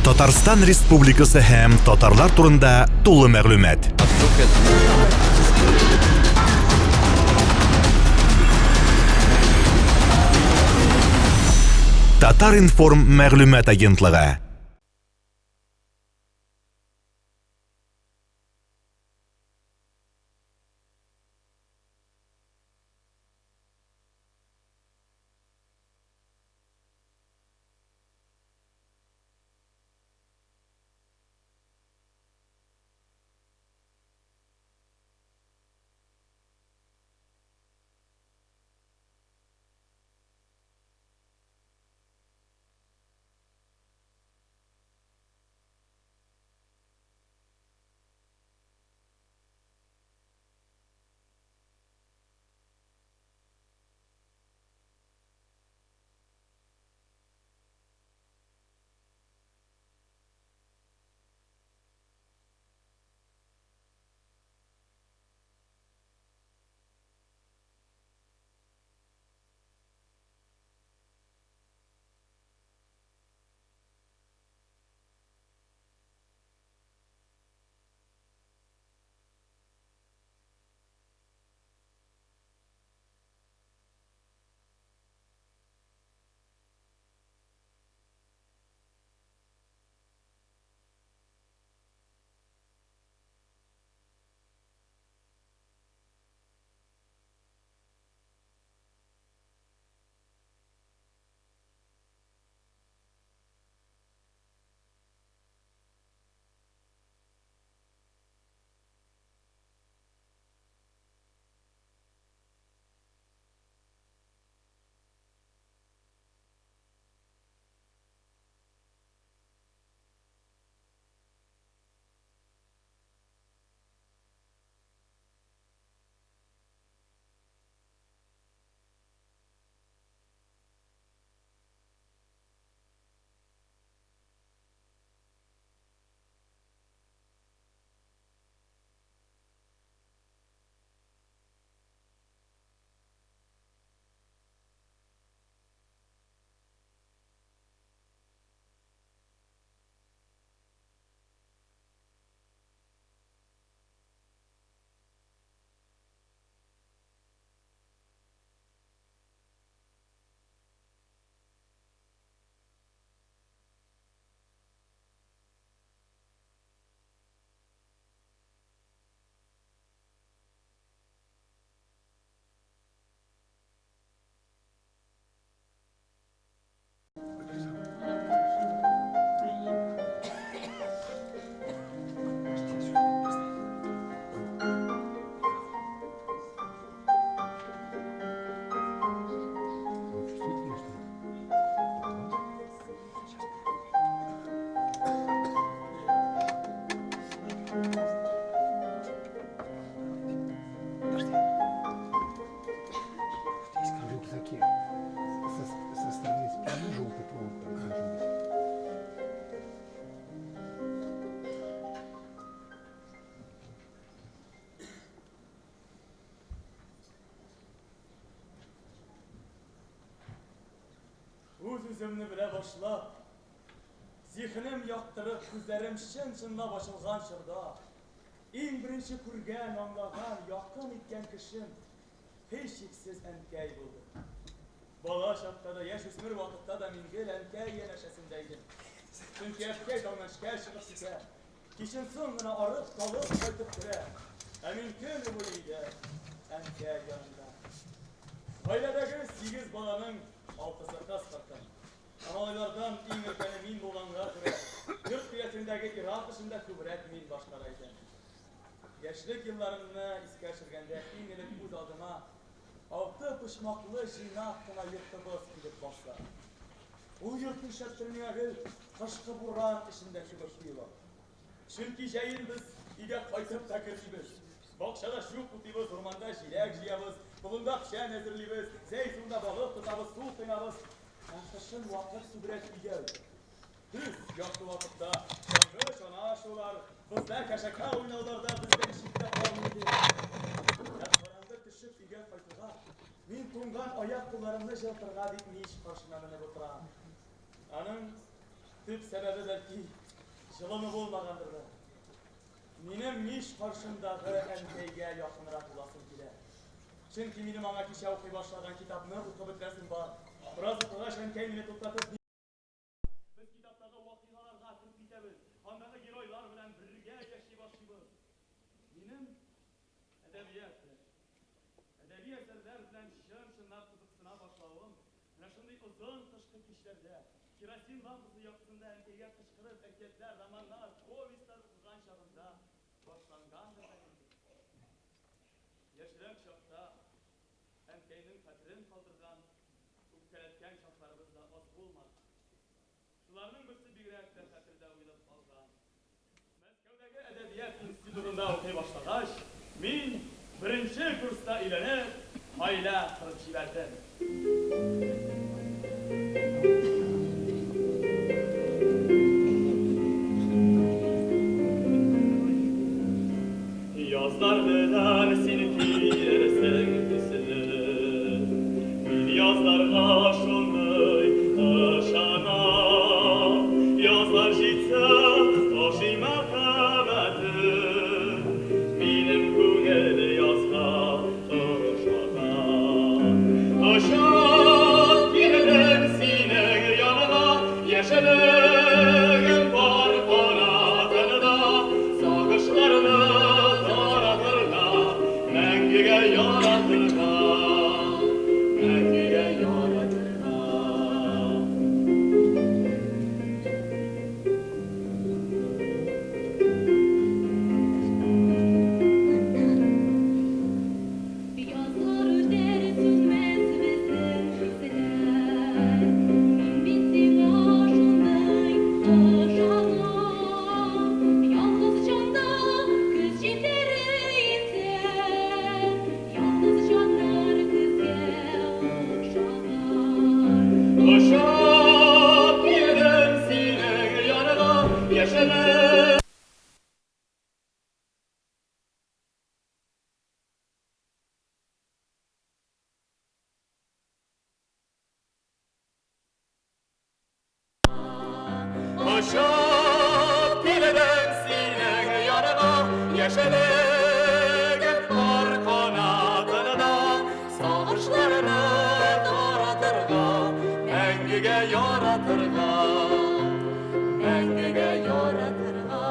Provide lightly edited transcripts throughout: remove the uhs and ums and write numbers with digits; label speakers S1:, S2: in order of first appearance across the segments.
S1: Татарстан Республикасы һәм татарлар турында тулы мәгълүмат. Татар-информ мәгълүмат агентлыгы.
S2: Üzümünü bile başla, zihnim yaktırıp, gözlerim şın-şınlap açılgan şırda, en birinci kurgan, anlagan, yakın etken kişim, peşiksiz enkey buldu. Bala şapkada, yaş üsmür vakitta da mingil enkey yeneşesindeydim. Çünkü enkey dalmışker çıkıp siker, kişin sonuna arıp kalıp kaytıp kire, emin kömrü bu iyiydi, enkey yanında. Ailedeki 8 balanın altısı kız kırkın. Analardan en ürkeni min bolanlar göre, Türk diyetindeki Irak dışında kübret min başlaraydı. Gençlik yıllarını iskeçirgende en ilik uz adıma, altı pışmaklı jina hakkına yırtıbız gidip basla. Bu yırtın şartırmaya kışkı buran içindeki bir var. Çünkü jayın biz ide kaytıp takırcıyız. Bakşada şu kutuyuz, ormanda jilek jiyabız, bulunda pişen ezirliyiz, zeytunda balık tutabız, su kıynabız. Aşkışın vakit sübret gel. Düz yaktı vakitte, şangı şana aşılar, bizler keşeke oynarlarda bizden şiddet olmadı. Yaşlarında kışıp igen faytığa, min tungan ayak kullarını jıltırga deyip niş karşılarını oturan. Anın Tüp sebebi belki жылымы болмағандыр да. Менің меш қаршымдағы әнкейге жақынырақ боласым келер. Чөнки минем аңа кеше оқый башлаған китапны укып бетерәсем бар. Бераз укыгач әнкәй мине туктатып, без китаптагы вакыйгаларга кирип китәбез. Андагы геройлар белән бергә яши башлыйбыз. Минем әдәбият әсәрләр белән чын-чынлап кызыксына башлавым менә шундый озын кышкы кичләрдә керосин лампасы яктысында әнкәйгә кычкырып әкиятләр, романнар, повестьлар укыган чагында башлангандыр да инде. Яшьрәк чакта әнкәйнең хәтерен калдырган, үпкәләткән чакларыбыз да аз булмады. Шуларның берсе бигрәк тә хәтердә уелып калган. Мәскәүдәге әдәбият институтында укый башлагач, мин беренче курста өйрәнеп, гаилә корып җибәрдем. Yazlar bilen seni kiyersen kisilir. Bir yazlarga şunday taşana. Yazlar jitse taşıyma kabetim. Benim kungel yazga taşana. Taşak girelim sinin yanına. Yeşelim var kanatında. Sağışlarını Мәңгегә яратырга, мәңгегә яратырга.
S3: Yazlar öder sönmez bizden bizler. Min bitsin aşınday aşana. Yalnız canda kız jeteri
S2: Taşak girelim sinin yanına, yeşelim. Taşak girelim sinin yanına, yeşelim var kanatında. Sağışlarını taratırga, мәңгегә яратырга, мәңгегә яратырга.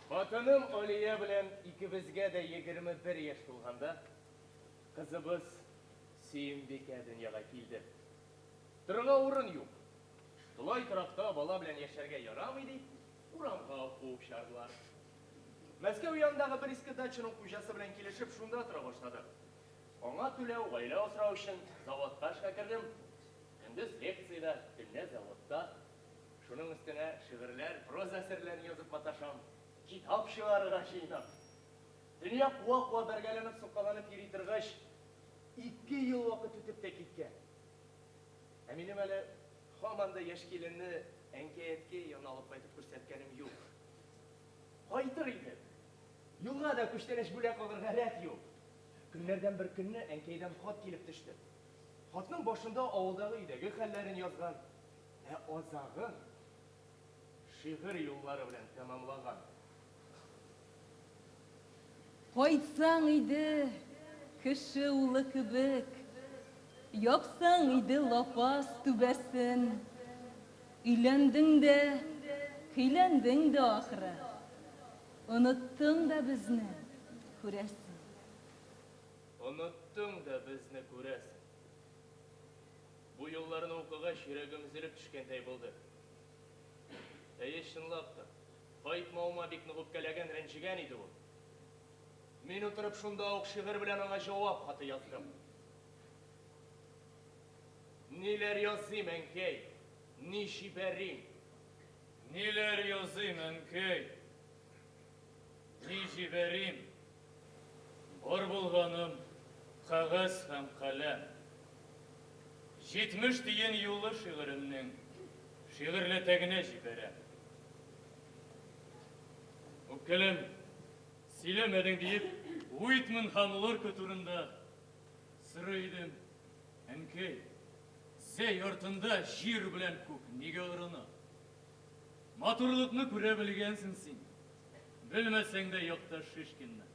S4: Хатыным Алия белән икебезгә дә 21 яшь тулганда, кызыбыз Сөембикә дөньяга килде. Торырга урын юк. Шулай торакта бала белән яшәргә ярамый дип, урамга куып чардылар. Мәскәү янындагы бер иске дачаның хуҗасы белән килешеп шунда тора башладык. Аңа түләү, гаилә асрау өчен заводка эшкә кердем. Көндез лекциядә, төнлә заводта. Шуның өстенә шигырьләр, проза әсәрләрен язып маташам. Китап чыгарырга җыенам. Дөнья куа-куа бергәләнеп суккаланып йөри торгач, 2 ел вакыт үтеп тә киткән. Ә минем әле һаман да яшь киленне әнкәйткә янына алып кайтып күрсәткәнем юк. Кайтыр иде. Юлга да күчтәнәч бүләк алырга рәт юк. Көннәрдән бер көнне әнкәйдән хат килеп төште. Хатның башында авылдагы өйдәге хәлләрен язган, ә азагын шигырь юллары белән тәмамлаган.
S3: Кайтсаң иде, кеше улы кебек, яксаң иде лапас түбәсен. Өйләндең дә, көйләндең дә ахыры. Оныттың да безне, күрәсең.
S4: Оныттың да безне күрәсең. Бу юлларны укыгач йөрәгем өзелеп төшкәндәй булды. Әйе, чынлап та, кайтмауыма бик нык үпкәләгән, рәнҗегән иде ул. Мин утырып шунда ук шигырь белән аңа җавап хаты яздым. Ниләр языйм, әнкәй, ни җибәрим?
S5: Ниләр языйм, әнкәй, ни җибәрим? Бар булганым кәгазь һәм каләм. 70 дейін юлы шиғырымның шиғырлетегіне жіберем. Өккелем, силемедің дейіп, уйтмін хамылыр көтірінде сырыйдым. Әнкей, зей ортында жир білен көк неге ұрыны. Матурлықны көре білгенсін сен. Білмесең де yoqта шишкінні.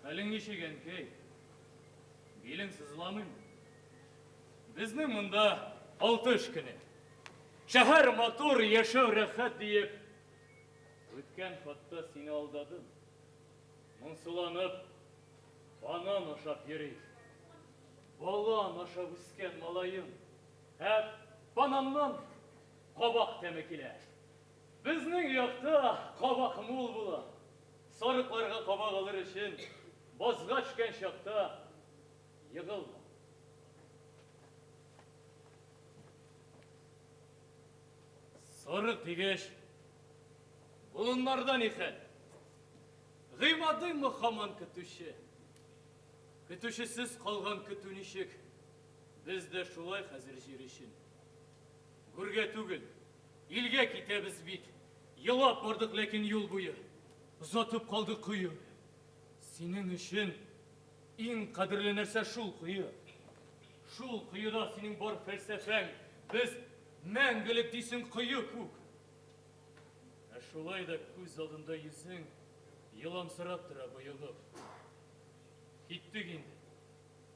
S5: Әлің нешек әнкей? Белің сызламын. Біздің мұнда 6 күні. Шәһәр матур, яшау рәхәт дейіп, өткен хатта сені алдадым. Мұңсыланып, банан ашап ерейді. Балан ашап үскен малайым, әп бананнан қабақ тәмекілер. Біздің яқта қабақ мол бұла. Сарықларға қабақ алыр үшін бозға түшкен шақта йығылма. Сарық дегеш, бұлынлардан екен. Ғимады мұхаман күтуші. Күтушісіз қалған күтунішек. Бізді шулай қазір жерешін. Гүрге түгіл, елге кетебіз бит. Елап бардық лекен юл бұйы. Ұзатып қалды құйы. Сенің үшін ең қадірлі нәрсе шул құйы. Шул құйыда сенің бар фәлсәфәң. Біз мәңгілік дейсің құйы көк. Шулай да көз алдында езің еламсырап тұра бұйылып. Кеттік енді.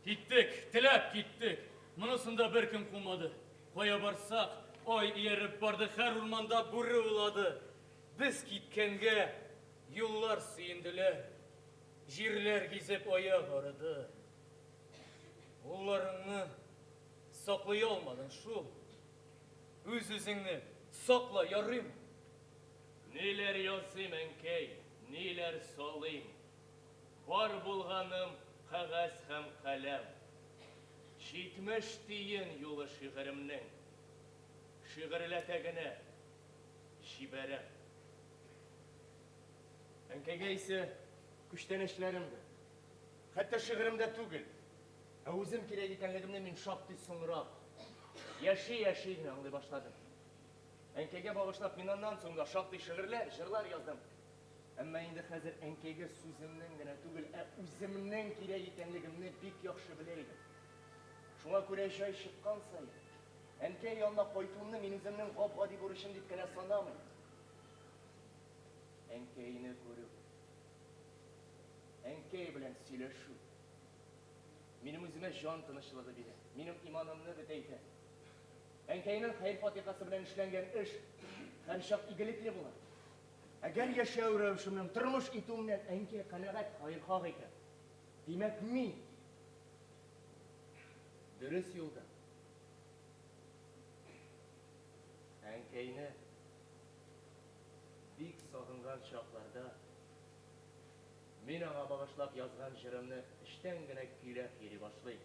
S5: Кеттік, тіләп кеттік. Мұнысында бір кім қумады. Қоя барсақ, ой еріп барды, әр ұрманда бүрі ұлады. Біз кеткенге юллар сүйінділер. Жерлер кезеп аяқ арыды. Оларыңны сақлай алмадың шул. Өз-өзіңні сақла ярым. Нелер ясым әнкей, нелер солым. Бар болғаным қағаз һәм қалам. 70 дейін юлы шиғырымның. Шиғырләтәгіне жібәрем. Әнкеге ise күштен эшләремді. Хәтта шиғырымда түгіл. Өзім керек екенлігімді мен шапты соңырап. Яши аңлай башладым. Әнкеге бағышлап минаннан соңға шапты шиғырлар, жырлар яздым. Әмма енді қазір әнкеге сөзімнің генә түгіл, өзімнің керек екенлігімді бик яхшы білейдім. Шуңа күрә жай шыққан сайын, әнкей янына қайтуымны мен өзімнің ғап-ғади бурышым деп кенә санамын. Әнкейні көру, әнкей белән сөйләшү, минем үземә жан тынычлыгы бирә, минем иманымны бетәйтә. Әнкейнең хәйр фатихасы белән эшләнгән эш һәрчак игелекле була. Әгәр яшәү рәвешемнең тормыш итүемнән әнкей канәгать хәйрхах икән, димәк мин дөрес юлда. Әнкейне бик сагынган чакларда мин аңа багышлап язган җырымны эштән генә көйләп йөри башлый.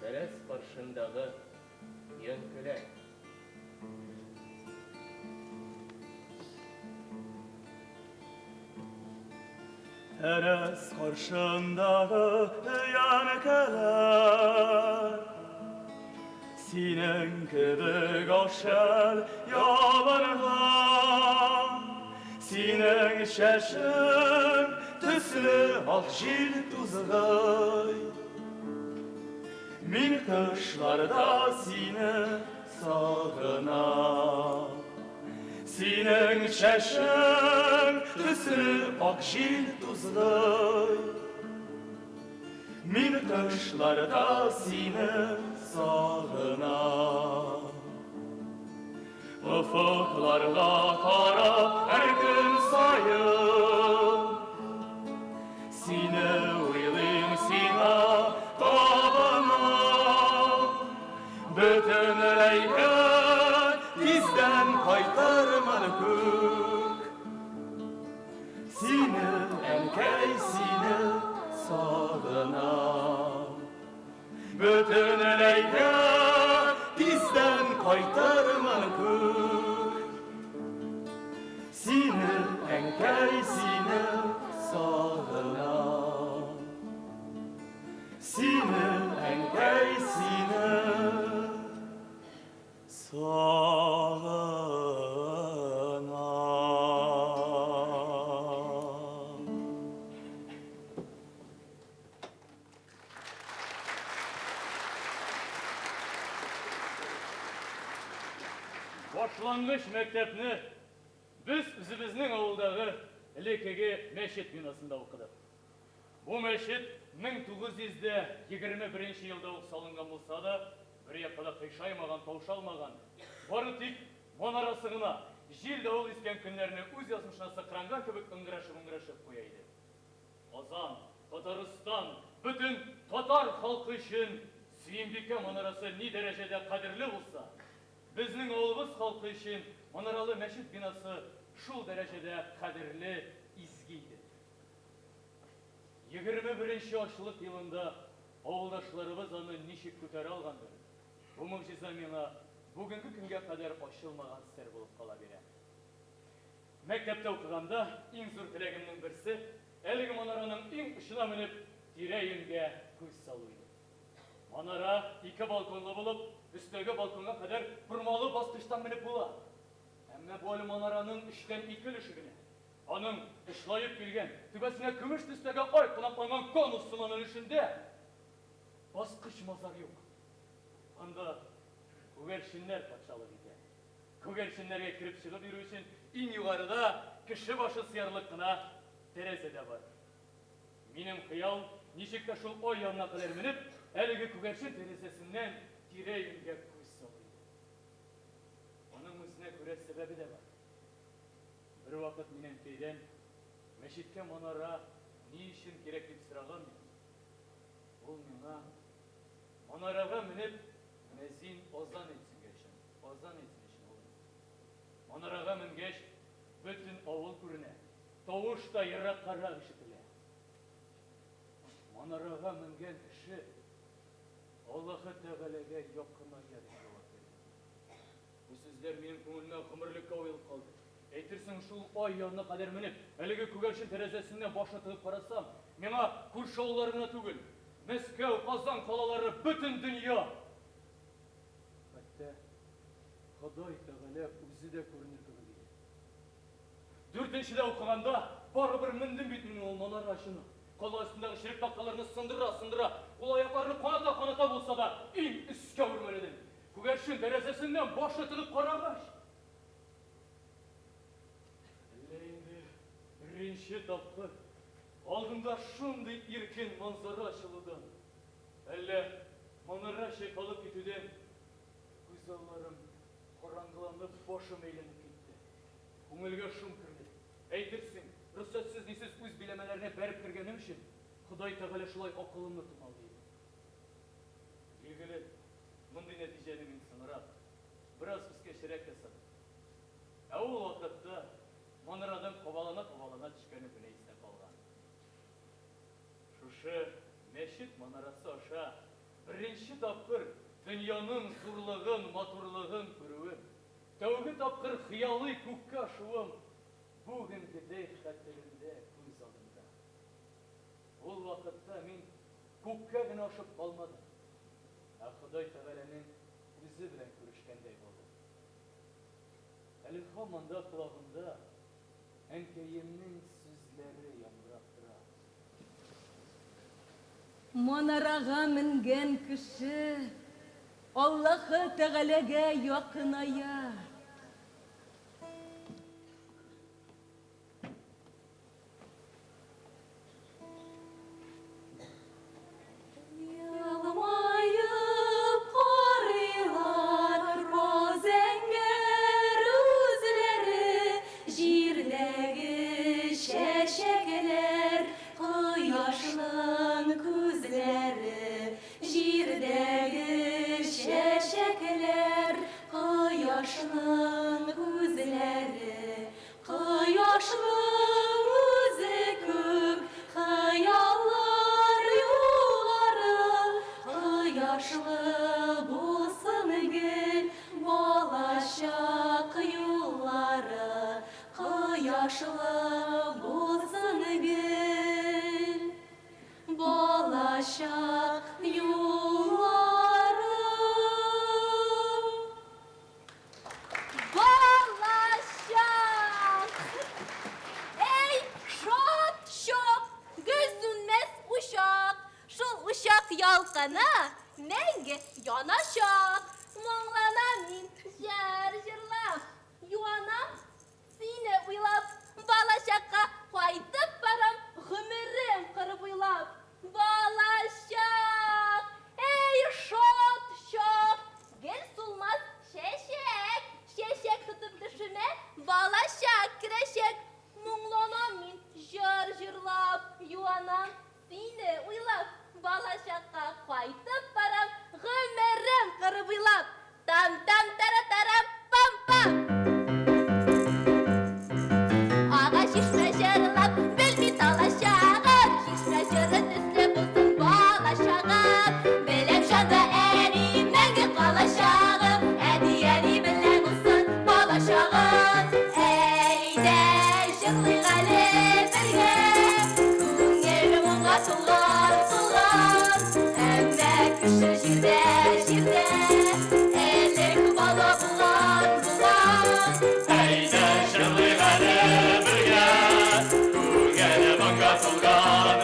S5: Дәрес каршындагы янкеләк.
S2: Дәрес каршындағы янкеләк, синең кебек ашар яланга, синең шәшең төсле ак җил тузгай. Мин кышларда сине сагынам, синең шәшең төсле ак җил тузгай. Мин кышларда сине сагынам. Офыкларга карап һәр көн сайын, сине уйлыйм, сиңа табынам. Бөтенләйгә тиздән кайтарман күк. Сине, әнкәй, сине сагынам. Бөтенләйгә тиздән кайтарман күк. Сине, әнкәй, сине сагынам. Сине
S4: Башлангыч мәктәпне біз үзебезнең авылдагы элекеге мәчет бинасында укыдык. Бу мәчет 1921 елда ук салынган булса да, бер якка кыйшаймаган, таушалмаган, бары тик манарасы гына җил давыл искән көннәрне үз язмышына сыкранган кебек ыңгырашып куя иде. Казан, Татарстан, бөтен татар халкы өчен Сөембикә манарасы ни дәрәҗәдә кадерле булса, безнең авылыбыз халкы өчен манаралы мәчет бинасы шул дәрәҗәдә кадерле, изге иде. 21-нче ашлык елында авылдашларыбыз аны ничек күтәрә алгандыр? Бу могҗиза миңа бүгенге көнгә кадәр ачылмаган сер булып кала бирә. Мәктәптә укыганда иң зур теләгемнең берсе әлеге манараның иң очына менеп тирә-юньгә күз салу иде. Манара 2 балконлы булып, өстәге балконга кадәр бормалы баскычтан менеп була. Әмма бу манараның 3тән 2 өлеше генә. Аның эшләеп килгән, түбәсенә көмеш төстәге ай кунакланган конус сыман өлешендә баскыч мазар юк. Анда күгәрченнәр патшалык итә. Күгәрченнәргә кирип чыгып йөрү өчен иң югарыда кеше башы сыярлык кына тәрәзә дә бар. Минем хыял ничек тә шул ай янына кадәр менеп, әлеге күгәрчен тәрәзәсеннән тирә-юньгә күз салды. Аның үзенә күрә сәбәбе дә бар. Бер вакыт минем тейдән мәчеткә манара ни өчен кирәк дип сораган иде. Ул миңа манарага менеп мәзин азан итсен өчен. Манарага менгәч бөтен авыл күренә. Тавыш та ераккарак ишетелә. Манарага менгән кеше Аллаһы Тәгаләгә якыная дип җавап бирде. Бу сүзләр минем күңелемә гомерлеккә уелып калды. Әйтерсең шул ай янына кадәр менеп, әлеге күгәрчен тәрәзәсеннән башны тыгып карасам, миңа күрше авылларына түгел, Мәскәү, Казан калалары, бөтен дөнья. Хәтта Ходай Тәгалә үзе дә күренер кебек иде. 4-нчедә укыганда барыбер мендем бит мин ул манарашыны. Кала өстендәге черек такталарны сындыра, ул аякларны каната булса да, иң өскә үрмәледем. Күгәрчен тәрәзәсеннән башны тыгып карагач, Беренче тапкыр алдында шундый иркен манзара ачылудан, әллә манара чайкалып китүдән күз алларым караңгыланып, башым әйләнеп китте. Күңелгә шум керде. Әйтерсең, рөхсәтсез нисез үз биләмәләренә бәреп кергәнем өчен Ходай Тәгалә шулай акылымны томалды иде. Билгеле, мондый нәтиҗәне мин сынарак, бераз үскәчрәк ясадым. Ә ул вакытта манарадан кабалана төшкәне генә исә калган. Шушы мәчет манарасы аша беренче тапкыр дөньяның зурлыгын, матурлыгын күрүем, тәүге тапкыр хыялый күккә ашуым бүгенгедәй хәтеремдә күз алдымда. Ул вакытта мин күккә генә ашып калмадым, ә Ходай Тәгаләнең үзе белән күрешкәндәй булдым. Әле һаманда колагымда әнкәемнең сүзләре яңгырап тора.
S3: Манарага менгән кеше Аллаһы Тәгаләгә якыная.
S6: Ялкана мәңге янашак,
S3: Моңланам мин җырлап, юанам сине уйлап, балачакка кайтып барам, гомерем кырып уйлап. Балачак, эй шот чак, гел сулмас чәчәк, чәчәк тотып төшемә, балачак керәчәк. Моңланам мин җырлап, юанам сине уйлап, балачакка кайтып барам, гомерем кырып уйлап. Там-там-тара-тарам, пам-пам. Аға шишмә җырлап, белми талашагым, шишмә җырын өсле булсын балачагым. Белем шанда әни мәңге калачагым, әни белән булсын балачагым. Әйдә җырлыйк әле бергә, күңел моңа тулган, әмма кеше җирдә, элек бала булган.
S5: Әйдә җырлыйк әле бергә, күңел моңа тулган,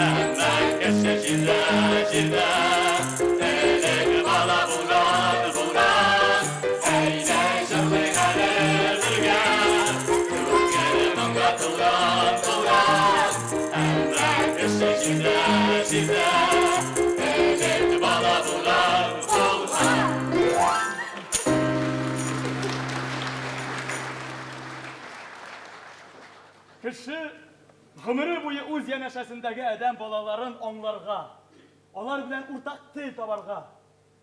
S5: әмма кеше җирдә, элек бала булган. Әйдә җырлыйк әле бергә, күңел моңа тулган, әмма кеше җирдә, элек бала булган.
S2: Кеше гомере буе үз янәшәсендәге адәм балаларын аңларга, алар белән уртак тел табарга,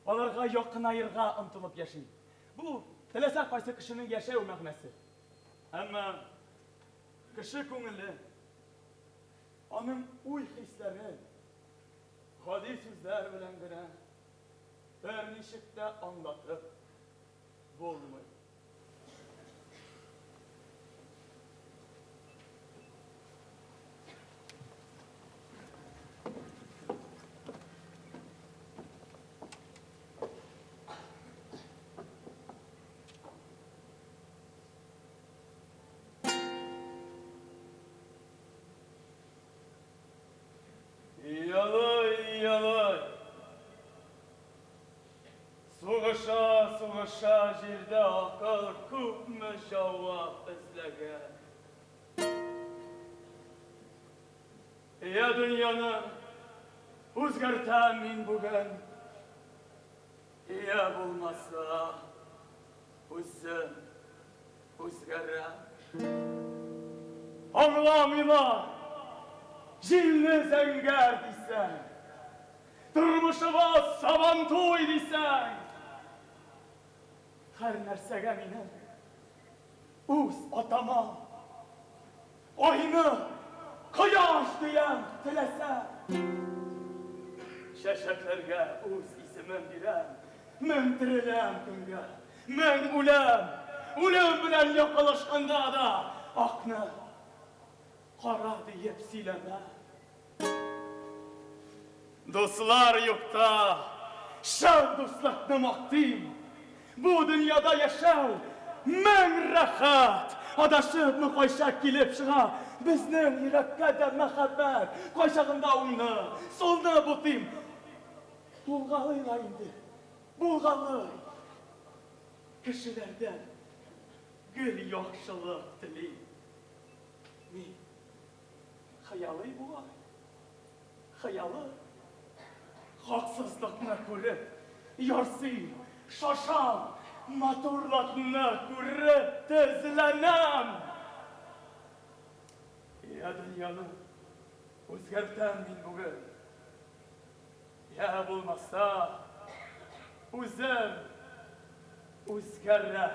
S2: аларга якынайырга омтылып яши. Бу теләсә кайсы кешенең яшәү мәгънәсе. Әмма кеше күңеле, аның уй-хисләре гади сүзләр белән генә берничек тә аңлатып булмый. Ялай, сугыша җирдә акыл күпме җавап эзләгән. Дөньяны үзгәртәм мин бүген, булмаса үзем үзгәрәм. Аңламыйлар, җилне зәңгәр дисәң, тормышыбыз сабантуй дисәң, һәр нәрсәгә минем үз атама айны, кояш дигән теләсә, чәчәкләргә үз исемем бирәм, мен тереләм көнгә, мен үлем белән якалашканда да акны кара диеп сөйләмә. Дуслар юкта, шәл дуслыкны мактыйм. Бу дөньяда яшәү мең рәхәт. Адашып кайча килеп чыга, безнең йөрәккә дә мәхәббәт. Кайчагында уңны, солны бутыйм. Булгалыйла инде, булгалый. Кешеләрдән гел яхшылык телим. Мин хыялый була, хыялы. Хаксызлыкны күреп, ярсыйм, шашам, матурлыкны күреп тезләнәм. Дөньяны үзгәртәм мин бүген. Булмаса, үзем үзгәрәм.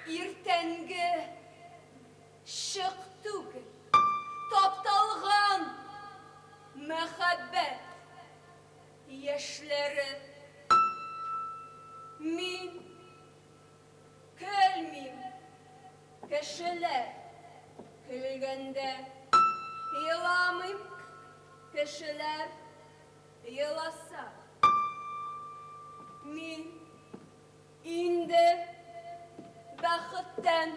S6: иртәнге шық түгел, тапталған мәхәббәт яшьләре. Мин көлмим, кешеләр көлгәндә, еламыйм, кешеләр еласа. Мин инде бәхеттән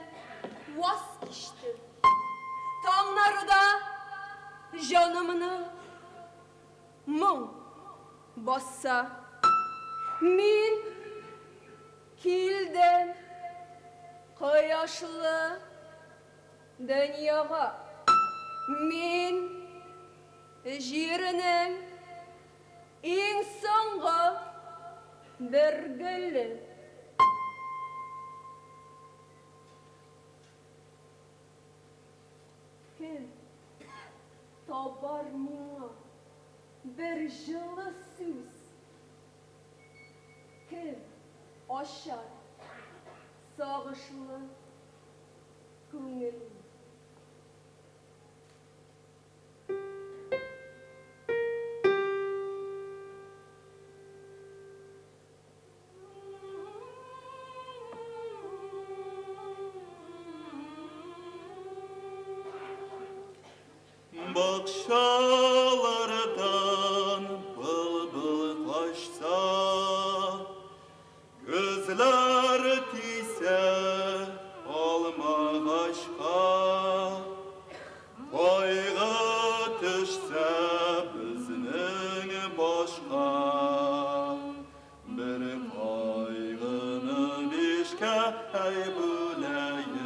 S6: ваз кичтем. Таңнарда җанымны моң баса. Мин килдем кояшлы дөньяга. Мин җирнең иң соңгы бер гөле. Кем табар миңа бер җылы сүз? Кем ашар сагышлы күңел?
S7: Бакчалардан былбыл качса, gözler тисе алма ағашқа, қайғы төшсә біздің башқа, бір қайғыны бешке бөлейік.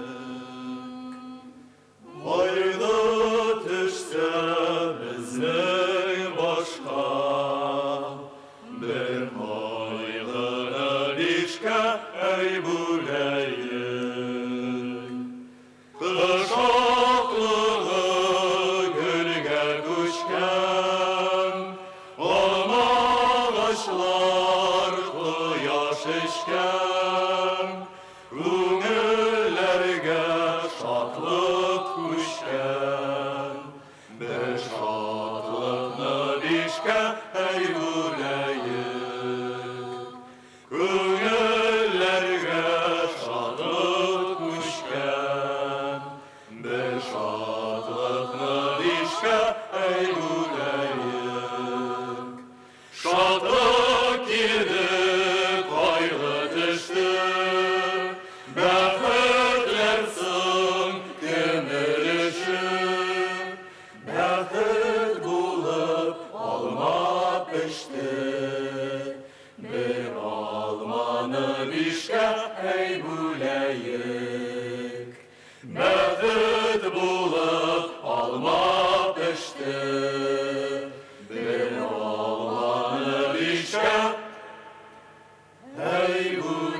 S7: Қайғы төшсә біздің башқа, бір қайғыны бешке бөлейік. Құшақлығы гүлге көшкен, алма ағашлар құяш ішкен, көңіллерге шатлық көшкен, бір шатлықны бешке бөлейік. Көңіллерге шатлық көшкен, бір шатлықны бешке бөлейік. Шатлық келді, қайғы түсті, бәхетлер соң көңіл үшін. Бәхет болып алма пішті, бір алманы бешке бөлейік. Бәхет болып алма пішті, бір алманы бешке бөлейік.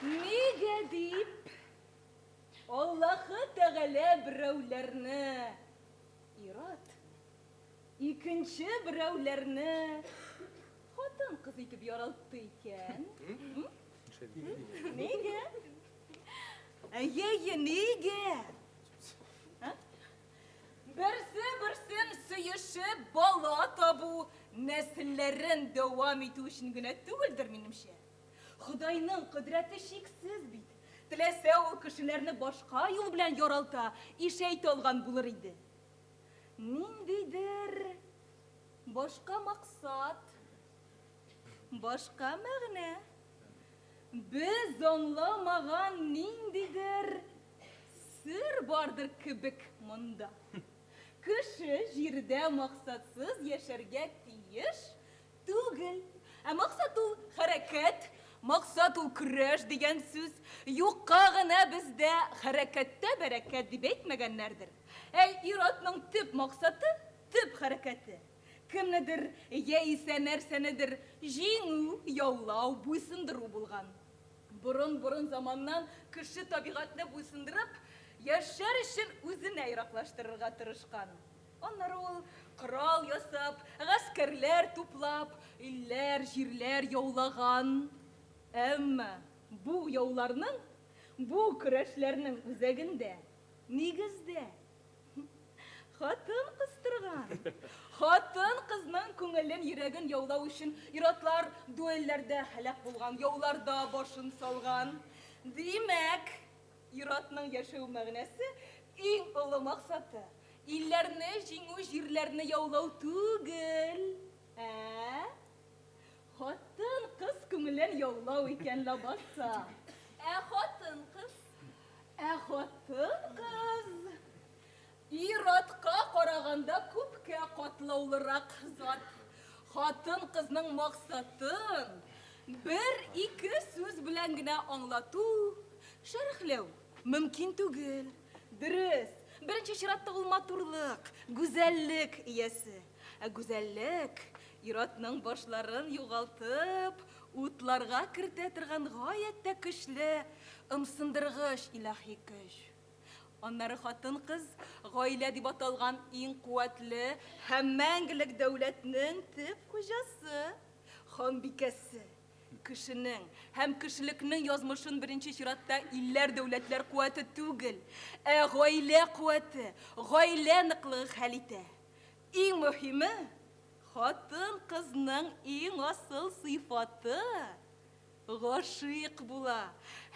S6: Неге дип, Аллаһы Тәгалә берәүләрне ират, икенче берәүләрне хатын-кыз итеп яратты икән? Неге? Әйе, неге? Берсе-берсен сөешеп бала табу, нәселләрен дәвам итү өчен генә түгелдер, минемчә. Худайның кодрәте шиксез бит. Теләсә ул кешеләрне башка юл белән яралта, ишәйтә алган булыр иде. Ниндидер башка максат, башка мәгънә. Без аңламаган ниндидер сер бардыр кебек монда. Кеше җирдә максатсыз яшәргә тиеш түгел. Ә максат ул хәрәкәт, максат ул көрәш дигән сүз. Юкка гына бездә хәрәкәттә бәрәкәт дип әйтмәгәннәрдер. Иратның төп максаты, төп хәрәкәте кемнедер яисә нәрсәнедер җиңү, яулау, буйсындыру булган. Борын заманнан кеше табигатьне буйсындырып, яшәр өчен үзенә ираклаштырырга тырышкан. Аннары ул корал ясап, гаскәрләр туплап, илләр, җирләр яулаган. Әмма бу яуларның, бу көрәшләрнең үзәгендә, нигездә хатын кыстырган. Хатын кызның күңелен, йөрәген яулау өчен иратлар дуэльләрдә һәлак булган, яуларда башын салган. Димәк, иратның яшәү мәгънәсе иң олы максаты илләрне җиңү, җирләрне яулау түгел. Хатын кыз күңелен яулау икән лабаса. Хатын кыз. Хатын кыз. Иратка караганда күпкә катлаулырак зат. Хатын кызның максатын бер-ике сүз белән генә аңлату, шәрехләү мөмкин түгел. Дөрес, беренче чиратта ул матурлык, гүзәллек иясе. Гүзәллек иратның башларын югалтып, утларга кертә торган гаять көчле, ымсындыргыч илаһи көч. Аннары хатын кыз гаилә дип аталган иң куәтле һәм мәңгелек дәүләтнең төп хуҗасы, ханбикәсе. Кешенең һәм кешелекнең язмышын беренче чиратта илләр, дәүләтләр куәте түгел, гаилә куәте, гаилә ныклыгы хәл итә. Иң мөһиме, хатын кызның иң асыл сыйфаты гашыйк була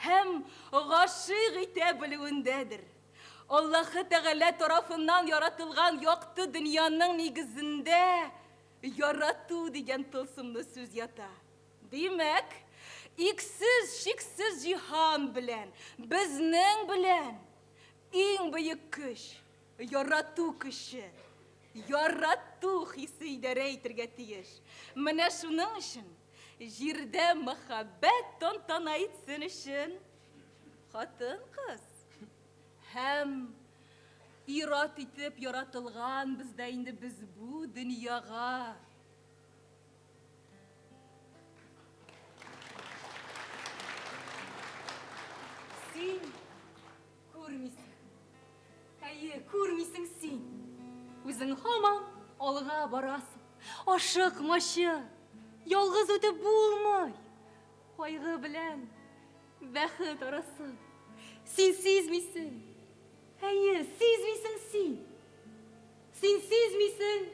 S6: һәм гашыйк итә белүендәдер. Аллаһы Тәгалә тарафыннан яратылган якты дөньяның нигезендә ярату дигән тылсымлы сүз ята. Димәк, иксез, шиксез җиһан белән, безнең белән иң бөек көч ярату көче. Ярату хисе идарә итәргә тиеш. Менә шуның өчен җирдә мәхәббәт тантана итсен өчен хатын кыз һәм ират итеп яратылган бездә инде без бу дөньяга. Син күрмисең. Күрмисең син. Үзең һаман алга барасың. Ашыкмачы. Ялгыз үтеп булмай. Кайгы белән бәхет арасы. Син сизмисең. Сизмисең син. Син сизмисең.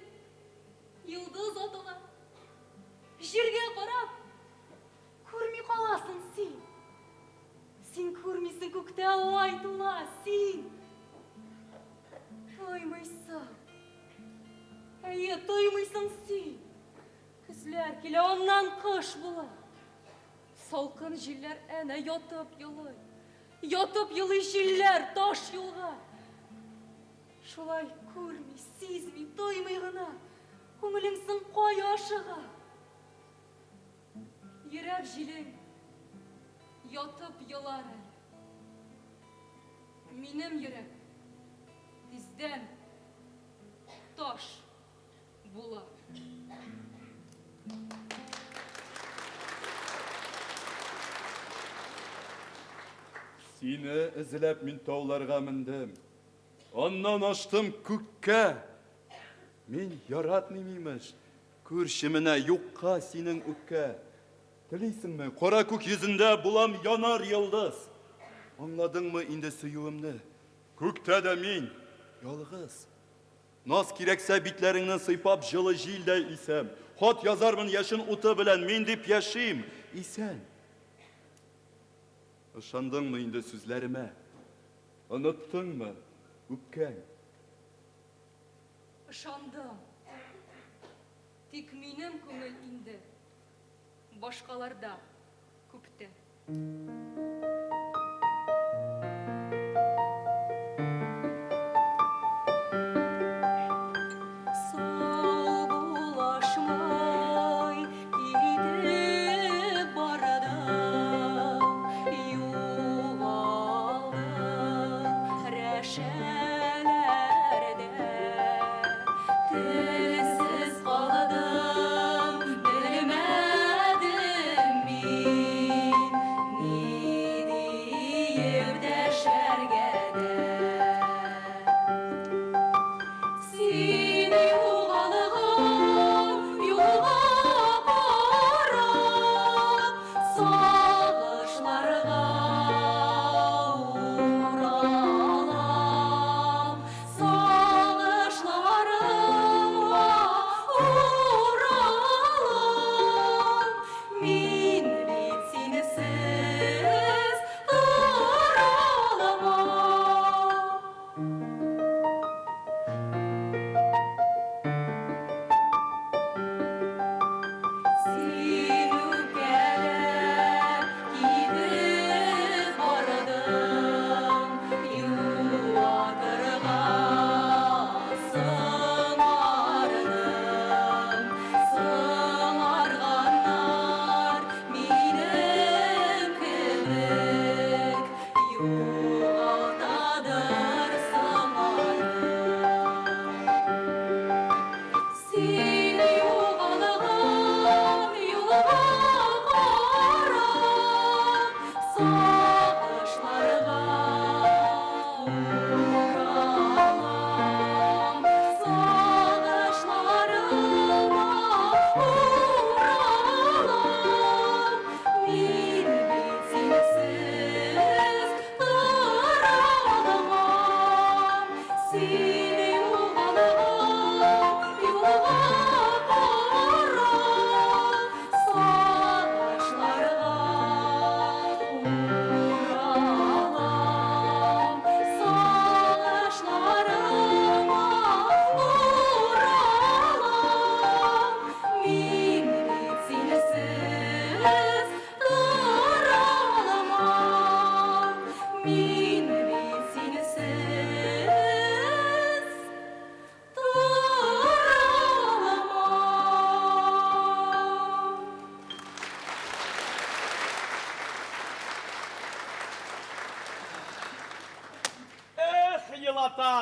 S6: Йылдыз атыла. Җиргә карап күрми каласың син. Син күрмисең күктә ай тула, син. Тоймыйсың. Тоймыйсың син. Көзләр килә, аннан кыш була. Салкын җилләр әнә ятып елый. Ятып елый җилләр таш юлга. Шулай күрми, сизми, тоймый гына. Күңелеңсең кая ашыга. Йөрәк җилең ятып елар. Минем йөрәк тиздән таш була.
S7: Сине эзләп мин тауларга мендем. Аннан аштым күккә. Мин яратмыйм имеш. Күршеменә юкка синең үккә. Телисеңме, кара күк йөзендә булам янар йылдыз. Аңладыңмы инде сөюемне? Күктә дә мин ялгыз. Наз кирәксә битләреңнән сыйпап җылы җилдә исәм. Хат язармын яшын уты белән, мин дип яшим. Исән. Ышандыңмы инде сүзләремә? Оныттыңмы үпкәң?
S6: Ышандым. Тик минем күңел инде башкаларда күптә.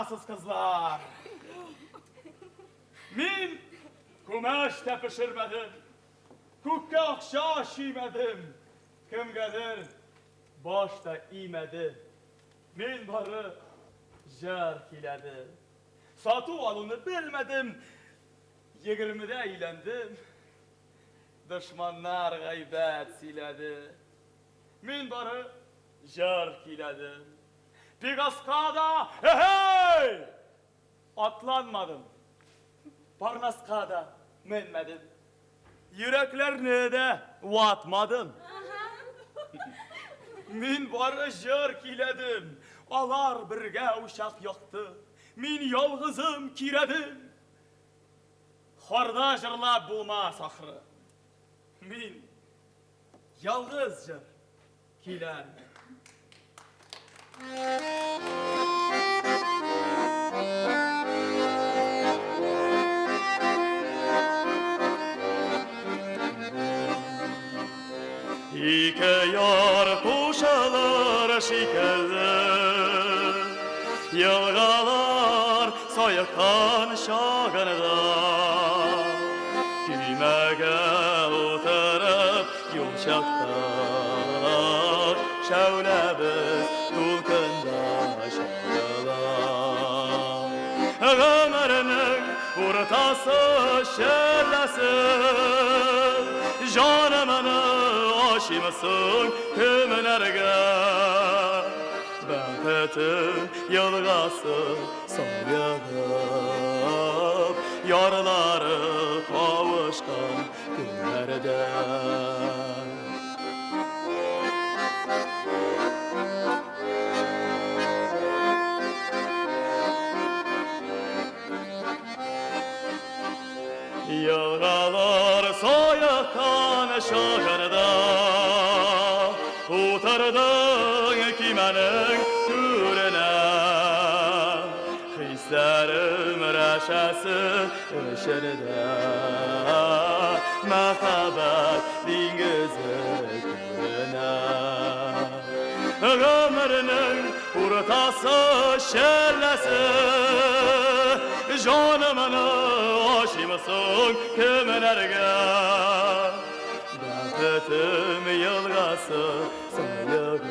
S2: Nasılsınız kızlar? Min kumaş tepişirmedim. Kukka akşa şimedim. Kim gelir başta iymedi. Min barı jar kiledi. Satı alını bilmedim. 20'de eğlendim. Düşmanlar gaybet siledi. Min barı jar kiledim. Pigaskada hey! Atlanmadım. Parnaskada menmedim. Yüreklerini de vatmadım. Min barı jar kiledim. Alar birge uşak yoktu. Min yalgızım kiredim. Harda jırlap bulmaz ahırı. Min yalgız jır kiler. İki yar kuşalar şikeldi. Yılgalar soyukan şağında. Küymege oturup yumuşaklar. Şevlemiz dulkında şarkılar. Ömrünün ortası şerlesi. Canımını aşımsın kümlerge. Behtetin yılgası soyup. Yarları kavuşkan günlerde. Yılgalar soyukan şahırda. Oturdun kimenin türüne. Hislerim reşesi ışırda. Mehabbet dingizı türüne. Ömrünün ortası şerlesi. Canımını aşımsın kimlerge. Behtetim yılgası soyup.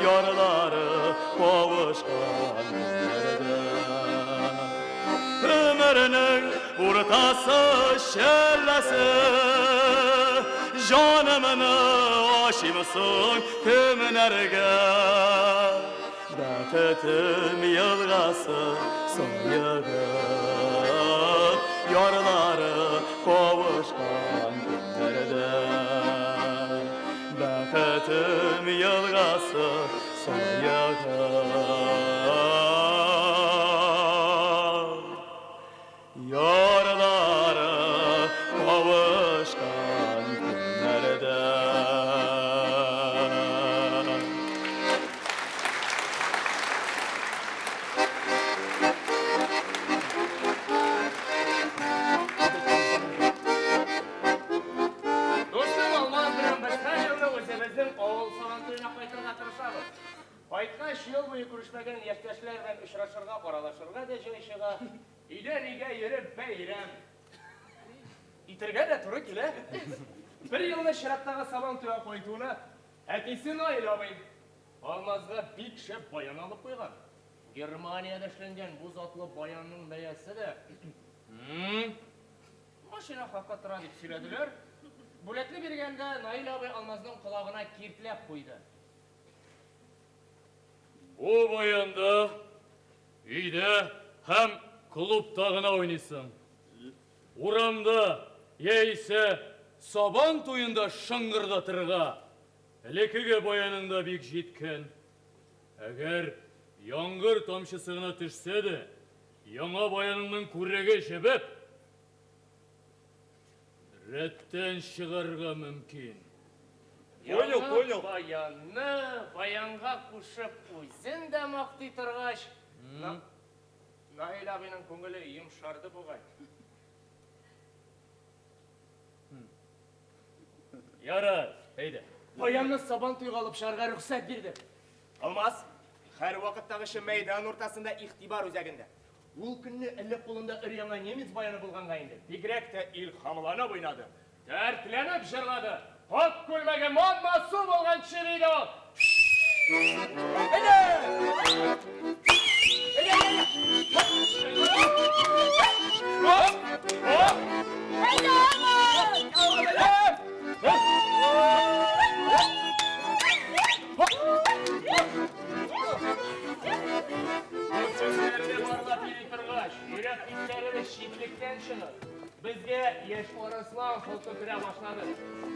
S2: Yarları kavuşkan günlerde. Ömrünün ortası şerlesi. Canımını aşımsın kimlerge. Behtetim yılgası soyup. Yarları kavuşkan günlerde. Behtetim yılgası soyup. Yarları kavuşkan günlerde.
S5: Dostum olmaz bilen biz her yılda özümüzün oğul salantığına kaytırga tırışabız. Kaytkaş yıl boyu görüşmegen yaştaşlar bilen uçraşırga, oralaşırga da jayışıga. İden ige yürüp beyrem. İtirge de turu kile. Bir yılda şırattağı salantığa koyduğuna әкесін айламайын. Алмазға бик шәп баян алып қойған. Германияда эшленген бұл затлы баянның бәясы де машина хаққа тұра деп сөйледілер. Бүлетлі бергенде Наил абай Алмаздың құлағына кертілеп қойды.
S8: О баянда үйде һәм клубтағына ойнайсың. Урамда яйсе сабан тойында шыңғырдатырға. Әлекеге баяныңда бик жеткен. Әгер яңғыр тамшысығына түшсе де, яңа баяныңның күреге жебеп, рәттен шығарға мүмкін.
S5: Яңа баянны баянға күшіп өзін де мақтай тұрғаш. Наил абайның көңілі йымшарды бұғай.
S8: Ярар, әйді.
S5: Баянны сабан тойға алып шығарға рұқсат берді. Алмас, Her vakittagi şu meydan ortasında ihtibар үзәгендә. Ул көнне әллә кулында өр-яңа немец баяны булганга инде. Бигрәк тә илһамланып уйнады. Дәртләнеп җырлады. Ак күлмәге манма су булган чириде ул. Bizge yaş oraslan folkı kıra başladı.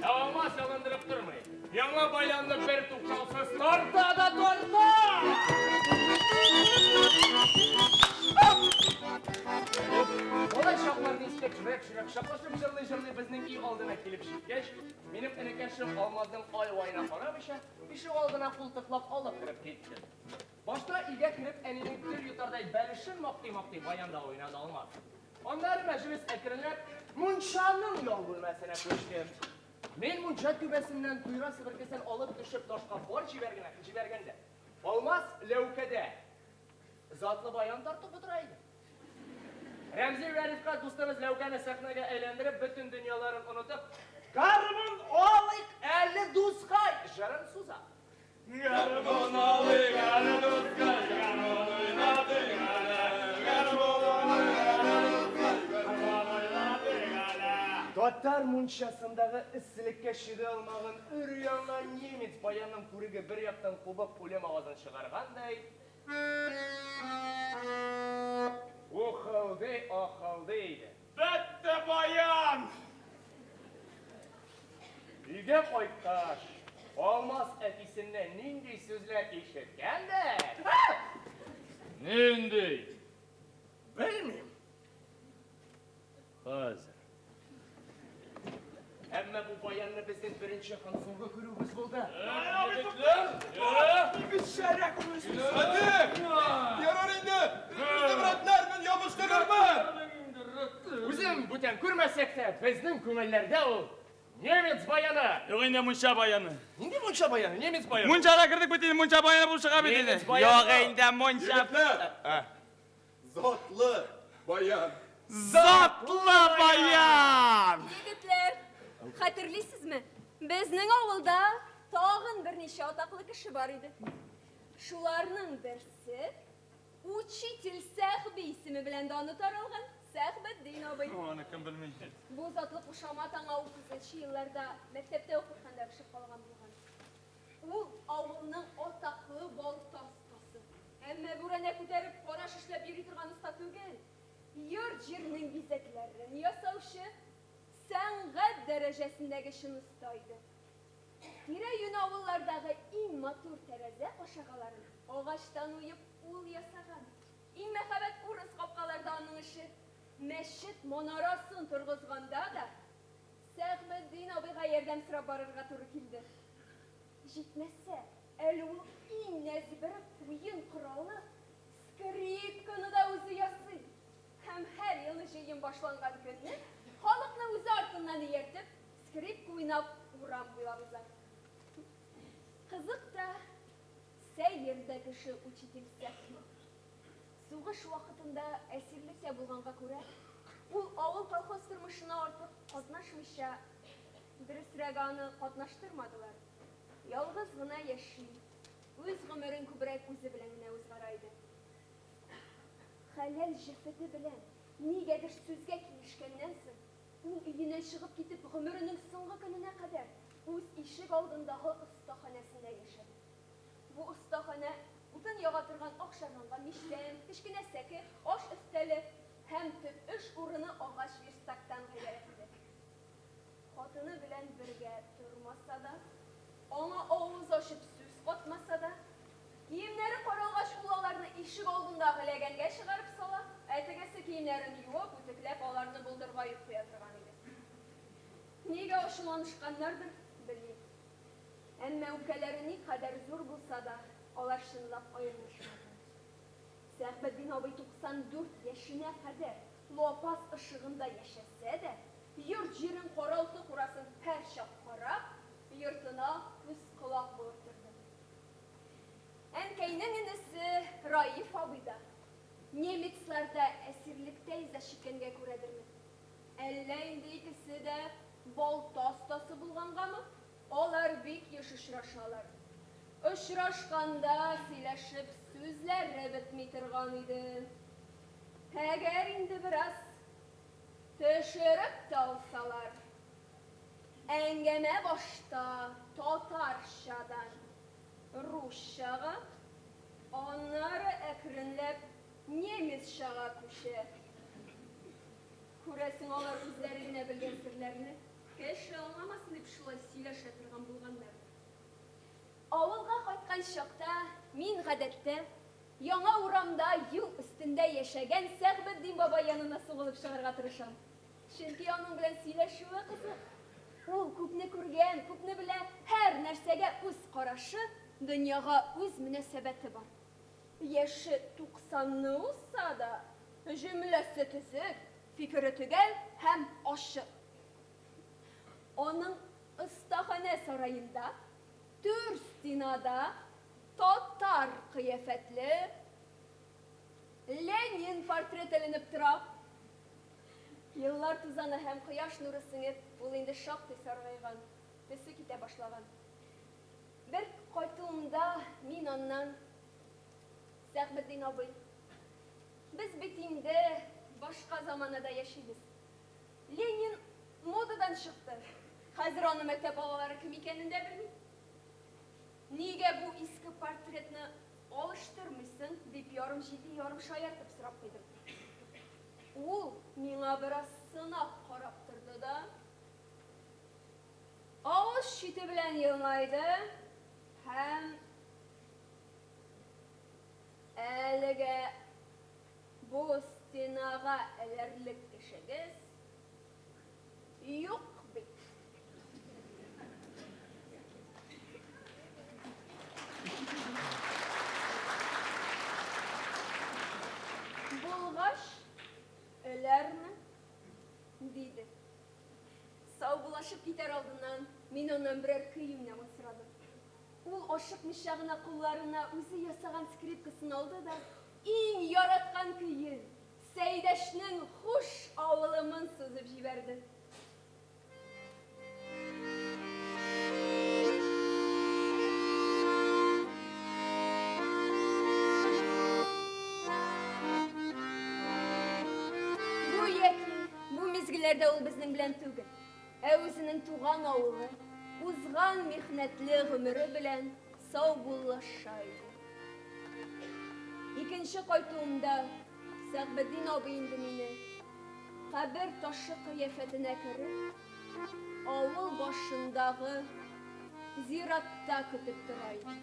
S5: Olmaz yalandırıp durmayın. Yanına baylandı bir tukçalsız torta da torta! Olay şaplarını istek şuraya şaplaşıp jırlı bizning iyi aldığına kelip şitkeş. Benim enekešim Almaz'ın ayvayına para bir şey aldığına kultıklap alıp kırıp gitti. Başta iyice kırıp eninin tür yutarday belişin makti bayanda oynadı Almaz. Onlar meclis ekrinlep Munçanın yol bulmasına koştum. Men Munça tübesinden kuyruğa sıvırkesen alıp düşüp taşka borç jibergende. Olmaz levkede. Zatlı bayan tartıp oturaydı. Remzi ve Rifkat dostumuz levkeni sahneye eğlendirip bütün dünyaların unutup Garbın oğlik 50 duskay jarın suza. Garbın oğlik 50 duskay garbın oynadı Tatar munçasındağı ıssilikке şide almağın ür-yanla Nemets bayanın kurigi bir yaktan kubuk pulem ağzını çıkarganday. Oxaldı. Bitti bayan! Üge koytaş, olmaz etisinden nindi sözler işitken de.
S8: Nindi?
S5: Bilmeyim.
S8: Hazır.
S5: Ama bu bayanla bizim birinci konsolga kürüğümüz buldu.
S7: Biz şerek olmuşuz. Hadi! Yarar indi! Bizde bıraklar mı yapıştırır mı?
S5: Bizim bütün kürmesek de bizden kümellerde o. Nemets bayanı.
S2: Yok indi Munça bayanı.
S5: Nindi Munça bayanı, Nemets bayanı.
S2: Munça'da kırdık bütün Munça bayanı buluşuğa bir dedi.
S5: Nemets bayanı.
S2: Yok indi Munça.
S7: Yigitler! Zatlı bayan.
S2: Zatlı bayan.
S9: Yigitler, xatirliysizmi? Bizning ovulda tag'in bir necha ataqli kishi bor edi. Shularning birisi uchitel Sahbi ismi bilan doni taralgan Sahbiddin obay.
S2: Onu kim bilmaydi.
S9: Bu zotli qushomat anga 30-chi yillarda maktabda o'qiganda pishib qolgan bo'lgan. U ovulning otaqli boltastasi. Hamma burana ko'tarib qora ishlab yuri turgan usta tugil. Yurt yerning bezaklarini yasovchi san'at darajasindagi ishini istaydi. Tira-yun ovullardagi eng motor teraza qo'shag'alarini og'achdan o'yib ul yasagan. Eng mahabat urus qopqalardan uning ishi masjid monorasini turg'izganda da Sahbiddin obiga yordam so'rab borishga to'g'ri keldi. Yetmasa, ul eng nazibir o'yin quroli skripkani da o'zi yasay. Hem her yıl jeyim başlangan günni xalqni o'zi ortidan yertib, skripka o'ynab uram qo'yamiz. Qiziq da sayyerdagi shu uchitel Sahbi. So'g'ish vaqtida asirlikda bo'lganga ko'ra, u ovul kolxoz turmushini ortiq qatnashmisha, dirisragani qatnashtirmadilar. Yolg'izgina yashay, o'z umrini ko'proq o'zi bilan o'zgaraydi. Halal jifiti bilan negadir so'zga kelishgandan so'ng u uyidan chiqib ketib umrining so'nggi kunina qadar o'z eshik oldidagi ustaxonasida yashadi. Bu ustaxona o'tin yog'a turgan oqsharlangan mishdan, kichkina saki, osh ustali ham tub ish o'rni og'ash verstakdan iborat edi. Xotini bilan birga turmasa-da, ona og'iz ochib so'z qotmasa-da, kiyimlari qoralg'ash uloqlarni eshik oldida g'ilaganga chiqarib sola, aytagasi kiyimlarini yuvib, o'tiklab olarni buldirg'a yutib qo'ya turgan edi. Nega oshlanishganlardir bilmayman. Ammo ukalari ne qadar zo'r bo'lsa-da, ular shinlab ayrilishmadi. Sahbiddin obay 94 yoshina qadar lopas ishig'inda yashasa-da, yurt yerin qoralti qurasin parcha qarab, yurtini ko'z quloq bo'lib turdi. Әнкәйнең інісі Раиф абыйда. Немецларда әсирлектә изәшкәнгә күрәдерме? Әллә инде икесе дә балта остасы булғанғамы? Алар бик еш очрашалар. Очрашканда сөйләшеп сүзләре бетми торган иде. Әгәр инде бераз төшереп тә алсалар, әңгәмә башта татарчадан русчага, аннары әкренләп немецчага күчә. Күрәсең, алар үзләре генә белгән серләрне кеше аңламасын дип шулай сөйләшә торган булганнар. Авылга кайткан чакта мин гадәттә яңа урамда юл өстендә яшәгән Сәгъбетдин бабай янына сугылып чыгарга тырышам. Чөнки аның белән сөйләшүе кызык. Ул күпне күргән, күпне белә, һәр нәрсәгә үз карашы, дөньяга үз мөнәсәбәте бар. Яше 90-ны улса да, җөмләсе төзек, фикере төгәл һәм ачык. Аның остаханә сарайында, түр стенада татар кыяфәтле Ленин портреты эленеп тора. Еллар тузаны һәм кояш нуры сеңеп, ул инде шактый саргайган, төсе китә башлаган. Бер кайтуымда мин аннан: Сәгъбетдин абый, без бит инде башка заманада яшибез. Ленин модадан чыкты. Хәзер аны мәктәп балалары кем икәнен дә белми. Нигә бу иске портретны алыштырмыйсың, дип ярым-җиде, ярым шаяртып сорап куйдым. Ул миңа бераз сынап карап торды да, авыз чите белән елмайды һәм әлегә бу стенага эләрлек кешегез юк бит. Булгаш, әләрме? Диде. Сау булашып китәр алдыннан мин оннан берәр көйемне сырадым. Ул ашыкмыйча гына кулларына үзе ясаган скрипкасын алды да, иң яраткан көйен, Сәйдәшнең хуш авылымын сузып җибәрде. Бу мизгелләрдә ул безнең белән түгел, үзенең туган авылы, узган михнәтле гомере белән сау булаша иде. Икенче кайтуымда Сәгъбетдин абый инде мине кабер ташы кыяфәтенә кереп, авыл башындагы зиратта көтеп тора иде.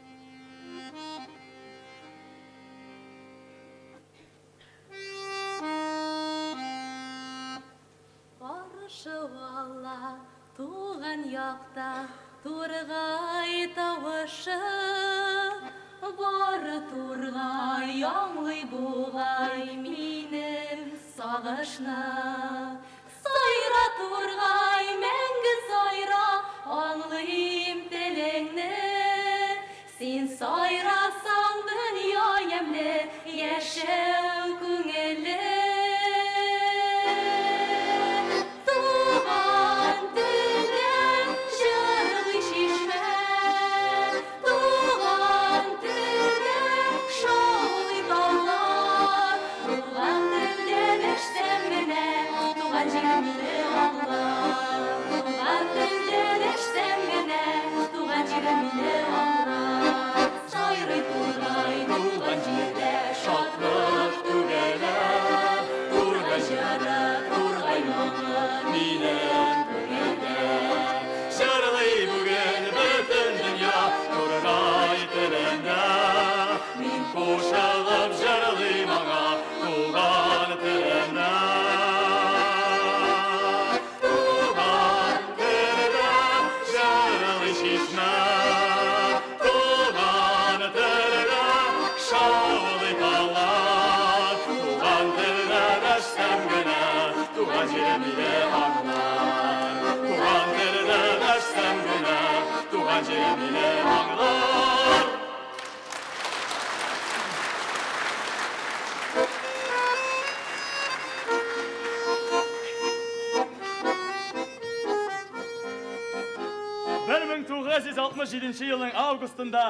S3: Шуала туган якта тургай тавышы, бары тургай яңлый бугай минем сагышны. Сайра тургай мәңге сайра, аңлыйм телеңне. Син сайрасаң дөнья ямле, яшәү күңелле.
S2: 1967 елның августында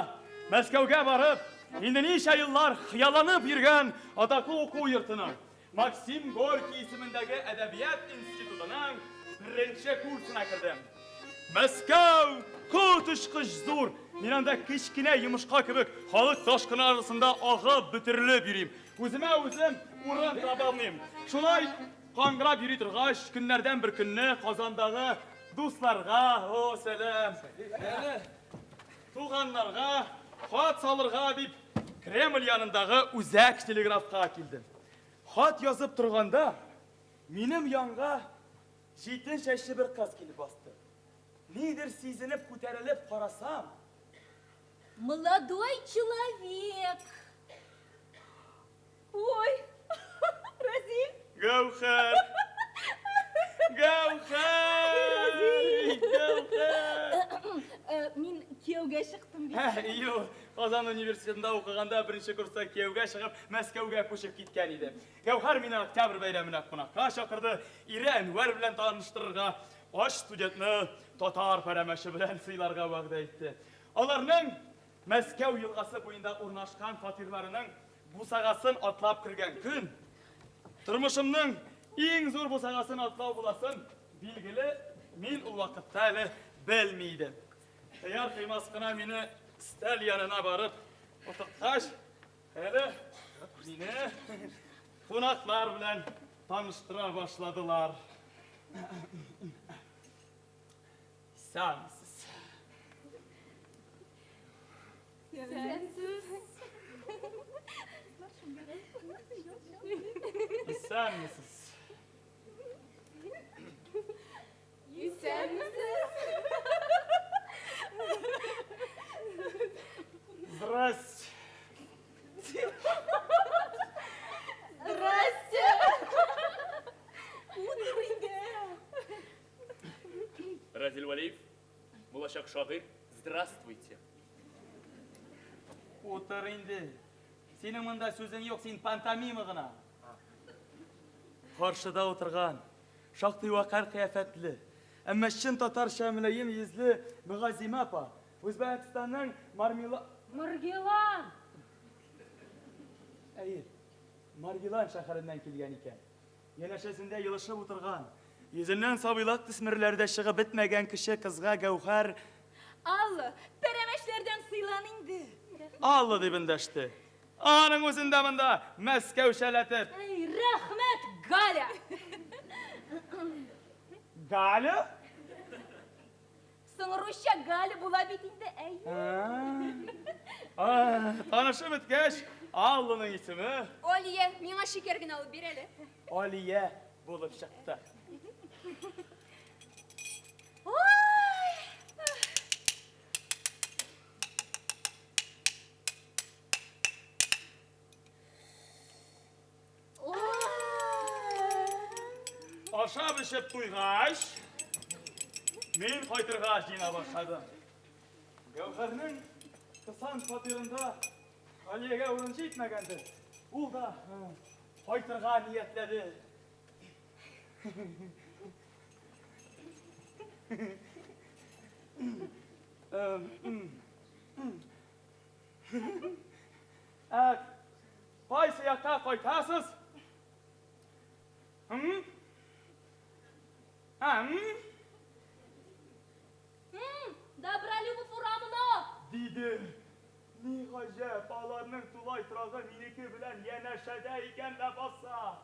S2: Мәскәүгә барып, инде ничә еллар хыялланып йөргән атаклы уку йортына Максим Горький исемендәге әдәбият институтының беренче курсына кердем. Мәскәү котышкыч зур. Мин анда кичкенә йомышка кебек халык ташкыны арасында агып бөтерелеп йөрим. Үземә үзем урын таба алмыйм. Шулай каңгырап йөри торгач, көннәрдән бер көнне Казандагы дусларга, о сәлам, туганнарга хат салырга дип Кремль янындагы үзәк телеграфка килдем. Хат язып торганда, минем янга җитен чәчле бер кыз килеп басты. Нидер сизенеп күтәрелеп карасам,
S6: Молодой человек. Ой, Разиль.
S2: Гәүһәр! Гәүһәр! Гәүһәр!
S6: Мин кияүгә чыктым бит.
S2: Юк, Казан университетында укыганда беренче курста кияүгә чыгып, Мәскәүгә күчеп киткән иде. Гәүһәр мине октябрь бәйрәменә кунакка чакырды, ире Әнвәр белән таныштырырга, аш студентны татар пәрәмәше белән сыйларга вәгъдә итте. Аларның Мәскәү елгасы буенда урнашкан фатирларының бусагасын атлап кергән көн, тормышымның иң зур бусагасын атлау буласын билгеле, мин ул вакытта әле белми идем. Таяр кыймас кына мине стәл янына барып, утырткач, әле мине кунаклар белән таныштыра башладылар. Сәнсез. Сәнсез. Здрасте.
S6: Здрасте.
S4: Разиль Валиев, булачак шагыйрь, здравствуйте.
S2: Утыр инде. Синең монда сүзең юк, син пантомима гына. Каршыда утырган, шактый вакар кыяфәтле, әмма чын татарча мөлаем йөзле Мөгазима апа, Үзбәкстанның
S3: Маргелан!
S2: Маргелан шәһәреннән килгән икән. Янәшәсендә йылышып утырган, йөзеннән сабыйлак төсмерләрдә чыгып бетмәгән кеше кызга Гәүһәр
S6: Алла, пәрәмәчләрдән сыйлан инде.
S2: Алла дип эндәште. Аның үзендә монда Мәскәү шәләтеп.
S6: Рәхмәт, Галя.
S2: Галя?
S6: Соң русча Галя була бит инде, әй.
S2: Танышып беткәч, Алланың исеме
S9: Олия, миңа шикәр генә алып бир әле.
S2: Алия булып чыкты. Ашап ішеп туйгач, мин кайтырга җыена башладым. Гәүһәрнең кысан фатирында Алиягә урын җитмәгәндер. Ул да кайтырга ниятләде. Кайсы якка кайтасыз?
S3: Добролюбов урамына!
S2: Диде. Ни гаҗәп, аларның тулай торагы минеке белән янәшәдә икән дә баса.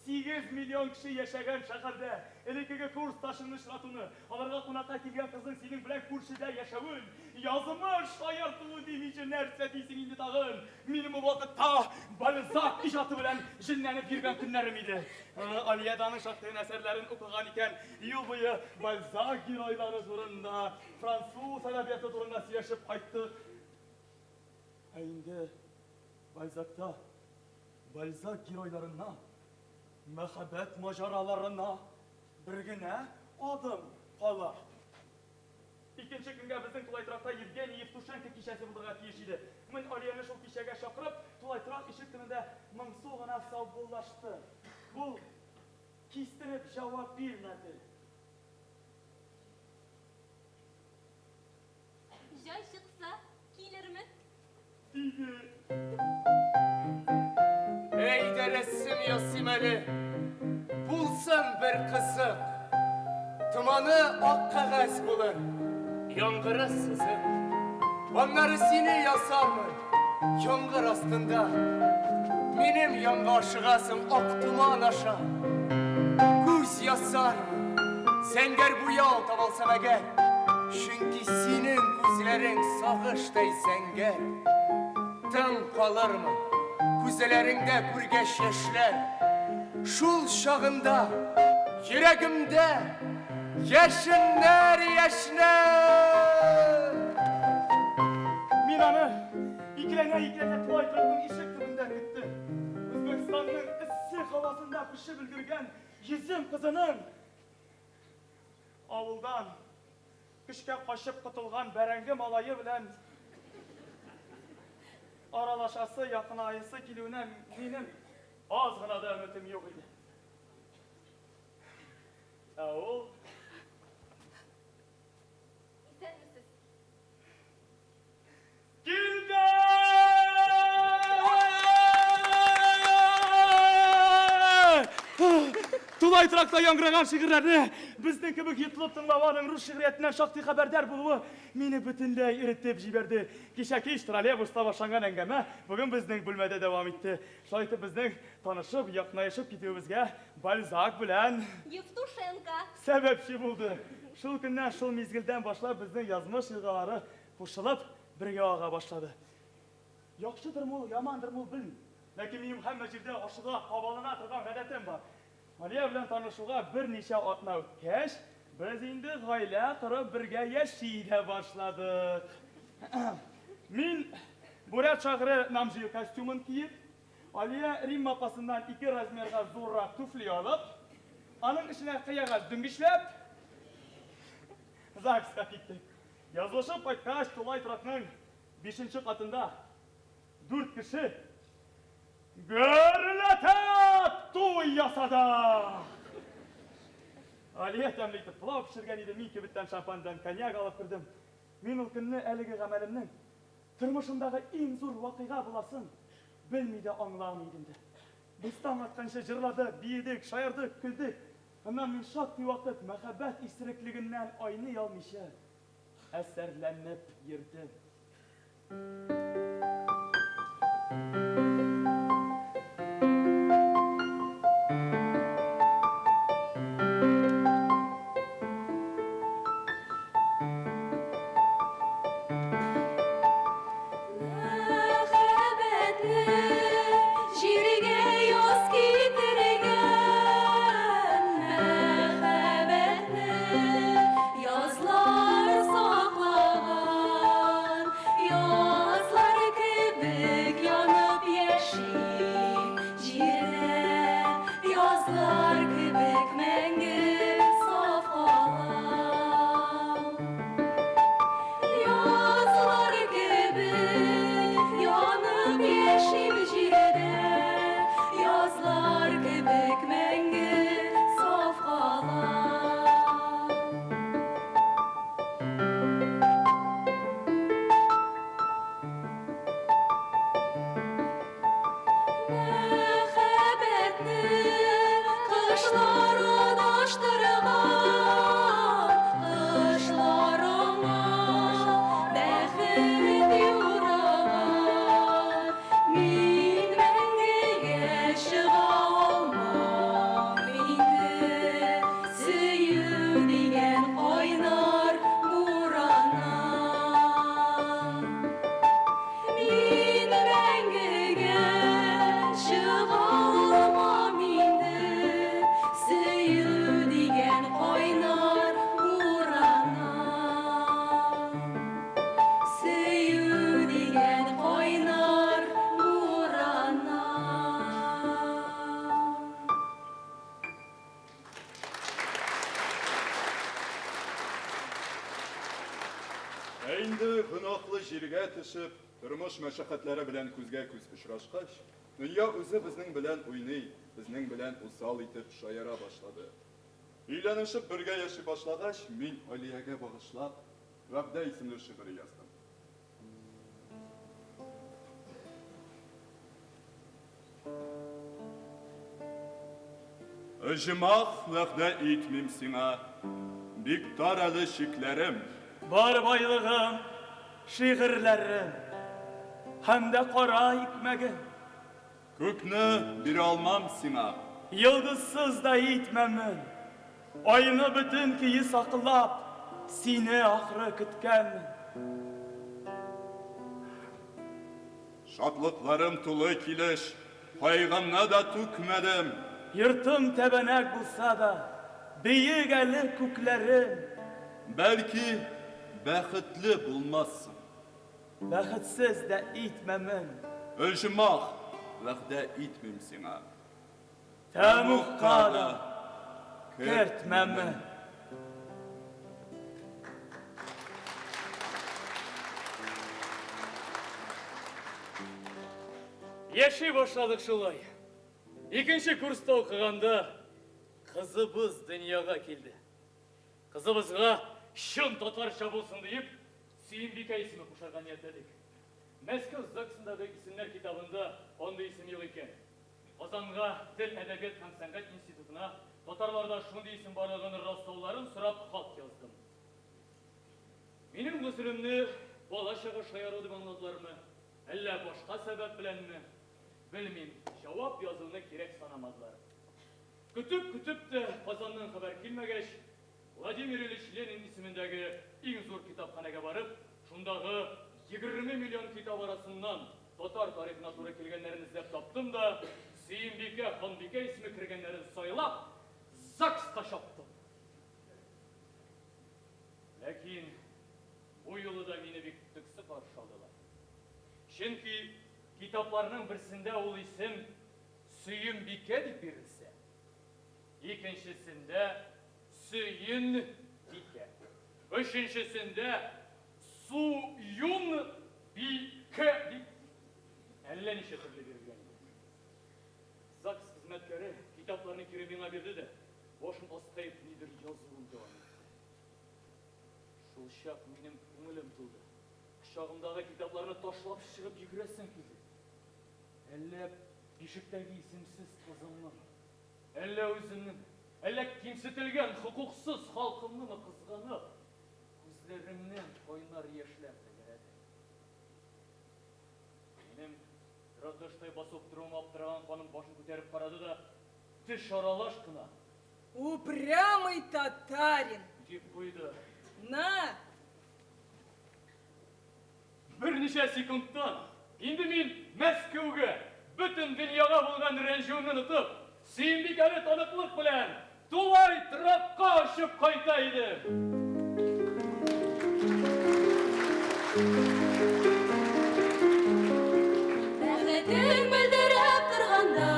S2: 8 миллион кеше яшәгән шәһәрдә элекеге курс ташын очратуны, аларга кунакка килгән кызның синең белән күршедә яшәвен, язмыш шаяртуы димичә нәрсә дисең инде тагын. Минем бу вакытта Бальзак иҗаты белән җенләнеп йөргән көннәрем иде. Алияданың шактый әсәрләрен укыган икән, ел буе Бальзак геройлары турында, француз әдәбияты турында сөйләшеп кайтты. Инде Бальзакта Бальзак геройларына, мәхәббәт маҗараларына бер генә адым кала. Икенче көнгә безнең Тулайтракта Евгений Евтушенко кичәсе булырга тиеш иде. Мин Алияны шул кичәгә чакырып, Тулайтрак ишек төбендә моңсу гына саубуллашты. Бу кистереп җавап бирмәде.
S5: Ey de resim yasimeli, bulsun bir kızık. Tumanı ak kağız bulur, yangırı sızık. Onları seni yazarmın, yangır astında. Benim yanga aşıgasın ak tuman aşa. Göz yazar, senger bu yağ tavalsam eğer. Çünkü senin gözlerin sağıştay senger. Tın kalır mı? Gözlerinde gürgeş yaşlar. Şul şağında, yüreğimde yaşınlar yaşlar.
S2: Minanı ikilene tulaytırdım işik türünden gitti. Özbekistan'ın ıssız havasında kışı bildirgen yüzüm kızının avuldan kışka kaşıp kutulgan berengi malayı bilen aralaşası yakınayısı kilüne benim az gına da ümitim yok idi. Oğul
S9: İsen misiniz?
S2: Tulay Trak'ta yangıragan şiirlerini bizden kibik yıtılıp tınlavanın Rus şiiriyetinden şakti haberdar buluvu meni bütünley irittip jiberdi. Kişaki iştiraliye busta başlangan engeme bugün bizden bölmede devam etti. Şayet bizden tanışıp yakınayışıp gittiğimizge Balzac bilen
S9: Yevtushenko.
S2: sebepçi buldu. Şul günden şul mezgilden başlap bizden yazmış yılgaları kuşulup birge ağa başladı. Yaxşıdır mı, yamandır mı bilmem. Lakin benim hem jirde aşığa havalına turgan gadetim var. Maliye bilen tanışığa bir neçe atna ötkeş, biz indi gayle qırıp birge yaşayda başladık. Men buraya çağrı namcı kostümün kiyip, Aliye Rim mapasından 2 razmerga zorra tufli alıp, anın içine kıyağa düngüşlep, Zakska gittik. Yazılışıp aytkaş Tulay Trak'nın 5. katında 4 kişi görületep toy yasada. Aliye temlikti pilav pişirgen idi, men kibitten şampandan konyak alıp kirdim. Men ul kunni eligi gamelimnin turmuşumdagi eng zo'r vaqiga bulasın bilmeydi anlamaydım. Biz anlatkancha jırladı, biyedik, şayırdık, güldük. Hemen men şak bir vakit muhabbet istirikliginden aynı almışa eserlenip yirdim.
S7: Endi g'inoqli yerga tishib, turmush mashaqqatlari bilan ko'zga-ko'z uchrashqach, dunyo o'zi bizning bilan o'ynay, bizning bilan usol etib shoyara boshladi. Uylanishib birga yashay boshlagach, men Aliyaga bag'ishlab Vabda ismli she'r yozdim. Öjümақ vəqdə itmim sina, bik taralı şiklərim.
S2: Бар байлығым, şiirlərim, hem de kara ikmegim.
S7: Köknü bir almam sina,
S2: Yıldızsız da itmemin, ayını bütün kiyi saklap, sine ahırı kütkenmin.
S7: şatlıklarım tulu kiliş, hayğanna da tükmedim.
S2: Yırtım tebenek bulsa da, büyük eli küklerim,
S7: Belki bəxtli bulmazsın.
S2: bəxitsiz de itmemin.
S7: Öjümақ vəqdə itmim sina.
S2: Temuhka da, kertmemin.
S8: Yaşay başladık şulay. İkinci kursta okuğanda kızımız dünyaya geldi. Kızımızga şın tatarşa bulsun deyip Suyinbike ismi kuşarga niyetledik. Moskva Zaksındagi isimler kitabında onda isim yok iken. Kazanға Til Edebiyat һәм Сәнгать институтына татарларда шундый isim барлыгын растауларын сұрап хат яздым. Минем гүзелемне бала чагы шаяру дип аңладылармы? Әллә башка сәбәп беләнме? Белмим, җавап язуны кирәк санамадылар. Көтүп тә Казаннан хәбәр килмәгәч, Владимир Ильич Ленин исемендәге иң зур китапханәгә барып, шундагы 20 миллион китап арасыннан татар тарихына туры килгәннәрен эзләп таптым да, Сөембикә, Ханбикә исеме кергәннәрен сайлап, ЗАГСка чаптым. Ләкин бу юлы да мине бик тыксы каршы алдылар. Чөнки китапларның берсендә ул исем Сөембикә дип бирелсә, икенчесендә Сөембикә, өченчесендә Суюнбикә дип әллә ничә төрле бирелгән. ЗАГС хезмәткәре китапларны кире миңа бирде дә, башын аскайып нидер язуын дәвам итте. Шул чак минем күңелем тулды. Кочагымдагы китапларны ташлап чыгып йөгерәсем килде. Әллә бишектәге исемсез кызымны, әллә үземнең, әллә кимсетелгән хукуксыз халкымны кызганып, күзләремнән кайнар яшьләр тәгәрәде. Минем радоштай басып торуым аптыраган ханым башын күтәреп карады да, теш аралаш кына
S6: Упрямый татарин.
S8: дип куйды.
S6: На!
S8: Берничә секундтан инде мин Мәскәүгә, бөтен дөньяга булган рәнҗүемне онытып, Сөембикәне таныклык белән тулай трапка очып кайта идем.
S9: Бәхетен белдереп торганда,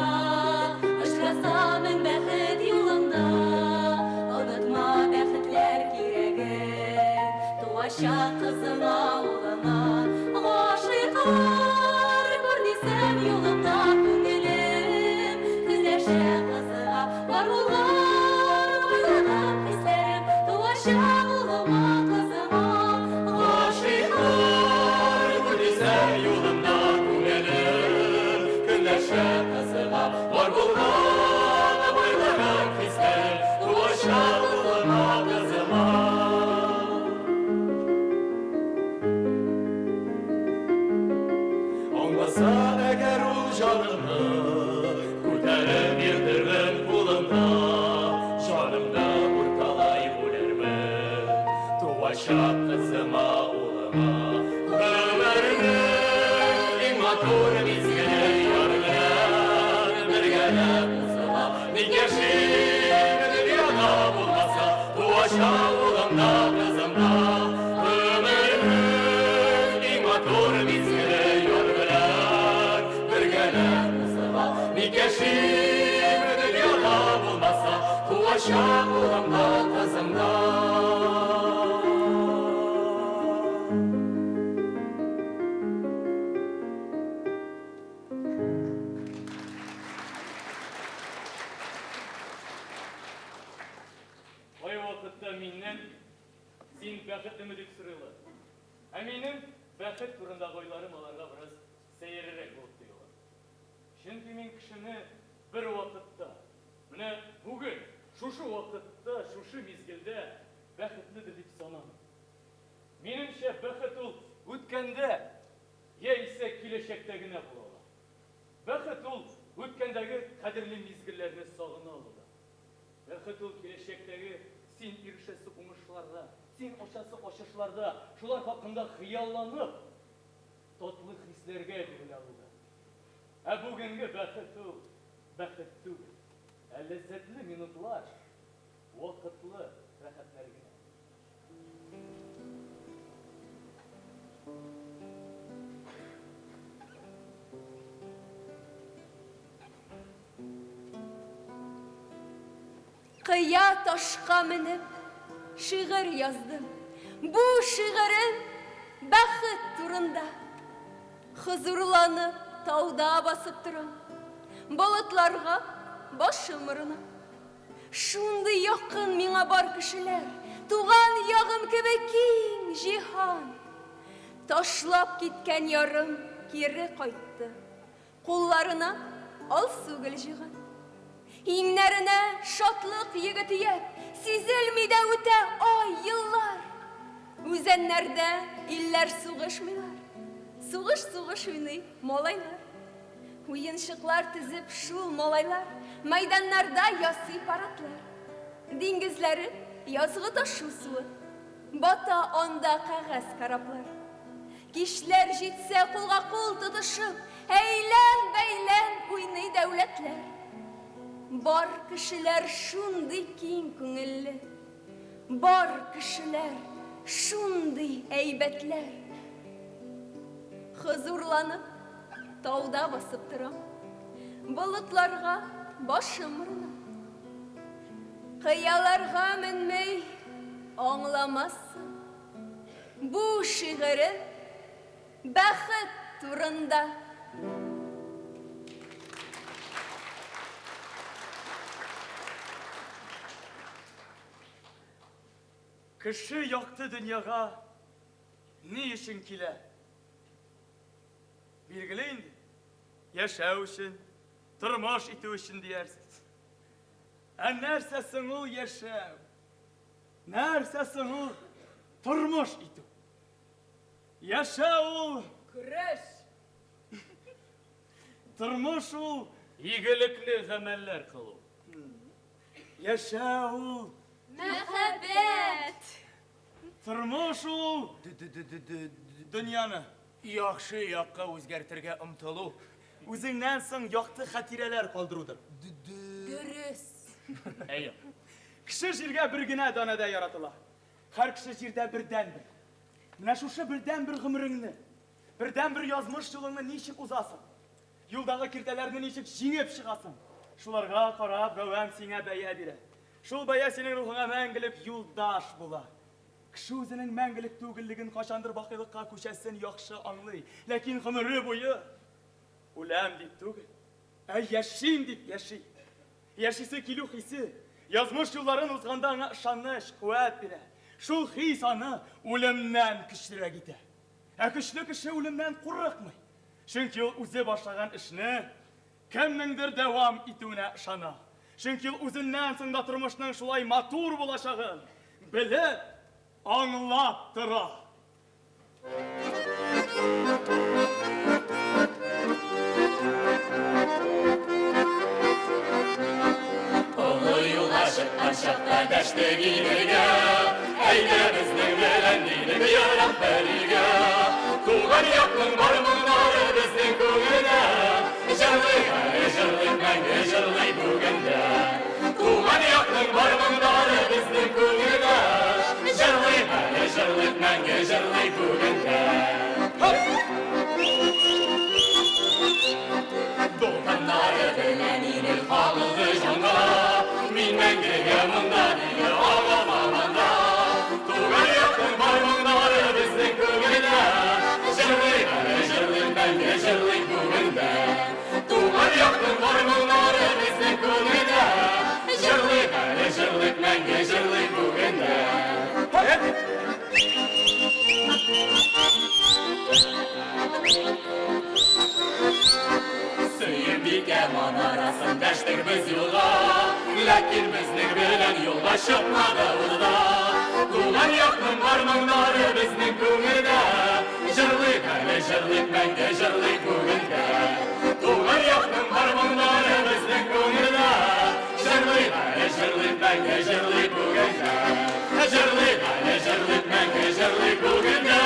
S9: очрасаның бәхет юлында. Онытма бәхетләр кирәген, туачак кызыңа улыңа. Гашыйкар күрдисем юлымда күңелем, көнләшә кызыга бар булган уйлаган хисләрем. Туачак улыма кызыма.
S8: Гашыйкар күрдисем юлымда күңелем, көнләшә кызыга бар булган уйлаган хисләрем. Туачак улыма кызыма. Аңласа әгәр ул җанымны, күтәреп йөрдергән кулымда, җанымда урталай үләрмен, туачак кызыма, улыма. Гомернең иң матур мизгеле яр белән бергәләп узыла. Ник яшим дөньяда булмаса, туачак улымда, кызымда. Гомернең иң матур мизгеле яр белән бергәләп узыла. Ник яшим дөньяда булмаса, туачак улымда, кызымда. Ой вакытта миннән син бәхетлеме дип сорыйлар. Ә минем бәхет турындагы уйларым аларга бераз сәеррәк булып тоела. Чөнки мин кешене бер вакытта, менә бүген, шушы вакытта, шушы мизгелдә бәхетледер дип санамыйм. Минемчә, бәхет ул үткәндә, яисә киләчәктә генә була ала. Бәхет ул үткәндәге кадерле мизгелләрне сагына алуда. Бәхет ул киләчәктәге син ирешәсе уңышларда, син ачасы ачышларда, шулар хакында хыялланып, татлы хисләргә бирелә алуда. Ә бүгенге бәхет ул бәхет түгел, ә ләззәтле минутлар, вакытлы рәхәтләр генә.
S9: Кыя ташка менеп, шигырь яздым. Бу шигырем бәхет турында. Хозурланып, тауда басып торам. Болытларга башым урына. Шундый якын миңа бар кешеләр, туган ягым кебек киң җиһан. Ташлап киткән ярым кире кайтты. Кулларына алсугыл җыйган. Иңнәренә шатлык егет ияп, сизелми дә үтә ай еллар. Үзәннәрдә илләр сугышмыйлар. Сугыш уйный малайлар. Уенчыклар тезеп шул малайлар, мәйданнарда ясый паратлар. Диңгезләре язгы ташу суы, бата анда кәгазь караплар. Кишләр җитсә кулга кул тотышып, әйлән-бәйлән уйный дәүләтләр. Бар кешеләр шундый киң күңелле, бар кешеләр шундый әйбәтләр. Хозурланып, тауда басып торам, болытларга башым урына. Кыяларга менмәй аңламассың, бу шигырем бәхет турында.
S2: Кеше якты дөньяга ни өчен килә? Билгеле инде, яшәү өчен, тормыш итү өчен диярсез. Ә нәрсә соң ул яшәү? Нәрсә соң ул тормыш итү? Яшәү ул
S6: Көрәш.
S2: тормыш ул
S8: Игелекле гамәлләр кылу.
S2: яшәү ул
S9: Мәхәббәт.
S2: тормыш ул дөньяны
S5: Яхшы якка үзгәртергә омтылу.
S2: үзеңнән соң якты хатирәләр калдырудыр.
S6: Дөрес.
S8: Әйе.
S2: Кеше җиргә бер генә данада яратыла. Һәр кеше җирдә бердән-бер. Менә шушы бердән-бер гомереңне, бердән-бер язмыш юлыңны ничек узасың? Юлдагы киртәләрне ничек җиңеп чыгасың? Шуларга карап гавам сиңа бәя бирә. Шул бәя синең рухыңа мәңгелек юлдаш була. Кеше үзенең мәңгелек түгеллеген качандыр бакыйлыкка күчәсен яхшы аңлый, ләкин гомере буе үләм дип түгел, ә яшим дип яши. Яшисе килү хисе, язмыш юлларын узганда аңа ышаныч, куәт бирә. Шул хис аны үлемнән көчлерәк итә. Ә көчле кеше үлемнән курыкмый. Чөнки ул үзе башлаган эшне кемнеңдер дәвам итүенә ышана. Чөнки ул үзеннән соң да тормышның шулай матур булачагын белеп, аңлап тора.
S4: Олы юлга чыккан чакта дәште гидегә, әйдә безнең белән дидек ярап бергә. Туган якның бар моңнары безнең күңелдә, җырлый, мәңге җырлый бүгендә. Туган якның бар моңнары безнең күңелдә, җырлый, мәңге җырлый бүгендә. Дулкыннары белән инел кагылды җанга, мин мәңгегә монда диде аламаманда. Туган якның бар моңнары безнең күңелдә, җырлый, мәңге җырлый бүгендә. Туган якның бар моңнары безнең күңелдә, җырлый, мәңге җырлый бүгендә. Сөйіп манарасын дәштік біз юлға, ләкин біздің белән юлға шықмады урда. Туған яқның арманнары біздің көңілдә, жырлыйк әле жырлыйк, мәңге жырлыйк бүгінде. Туған яқның арманнары біздің көңілдә, жырлыйк әле жырлыйк, мәңге жырлыйк бүгінде. Жырлыйк әле жырлыйк, мәңге жырлыйк бүгінде.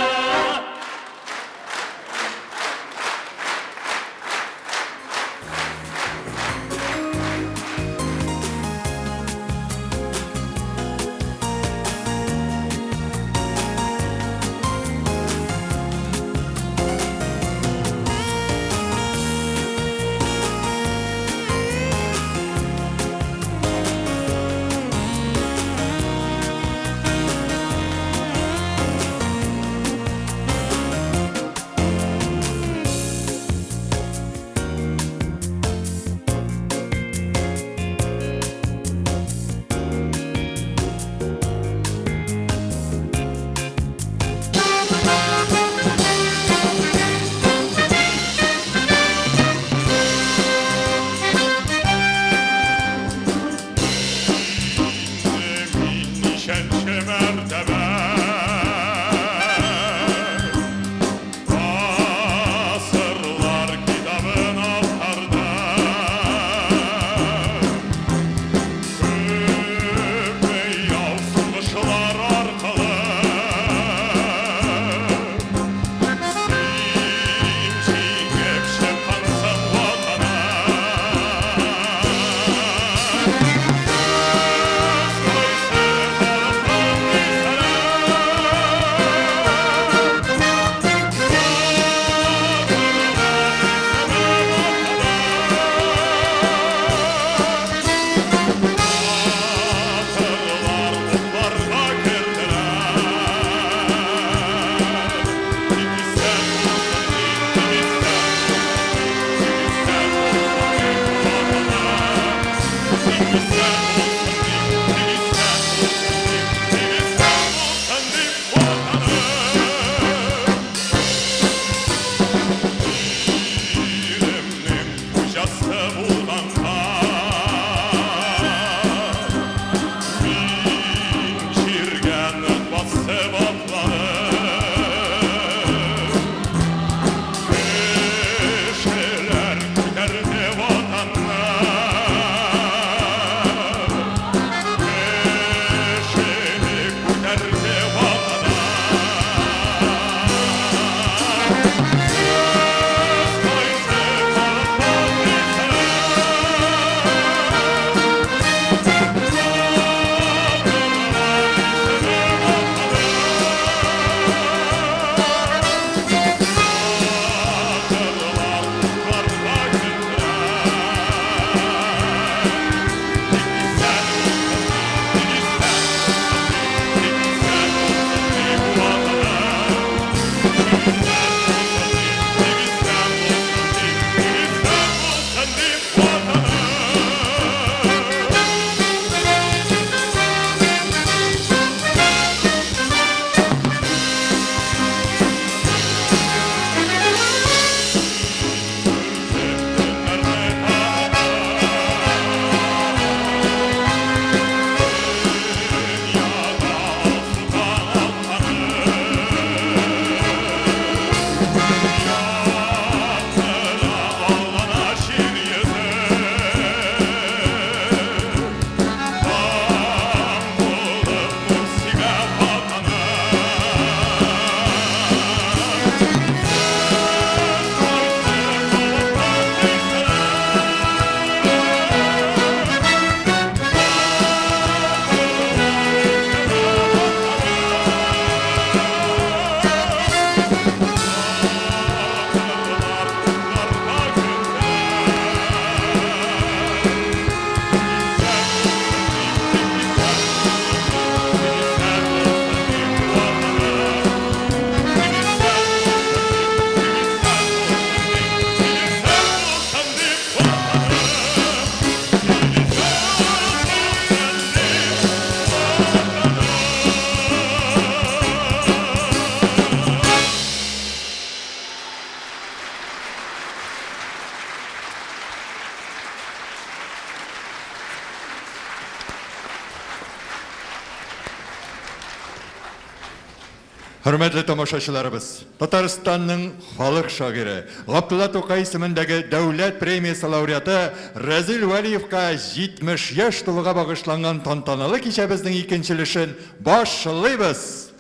S10: Hürmetli tomoshachilarimiz, Татарстанның халық шагыйры, Габдулла Тукай исемендәге дәүләт премиясе лауреаты Разил Вәлиевка 70 яшь тулуга багышланган тантаналы кичәбезнең икенчелешен башлыйбыз.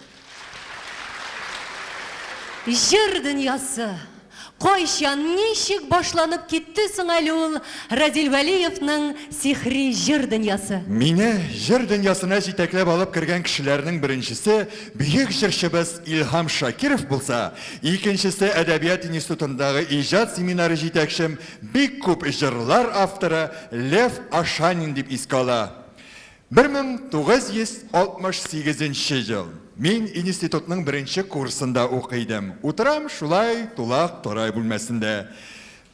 S11: Җыр дөньясы. Кайчан ничек башланып китте соң әле ул Разил Вәлиевның сихри җыр дөньясы?
S10: Мине җыр дөньясына җитәкләп алып кергән кешеләрнең беренчесе бөек җырчыбыз Илһам Шакиров булса, икенчесе әдәбият институтындагы иҗат семинары җитәкчем, бик күп җырлар авторы Лев Ашанин дип искә ала. 1968 ел. Мин институтның беренче курсында укыйдым. Утырам шулай тулак торай бүлмәсендә.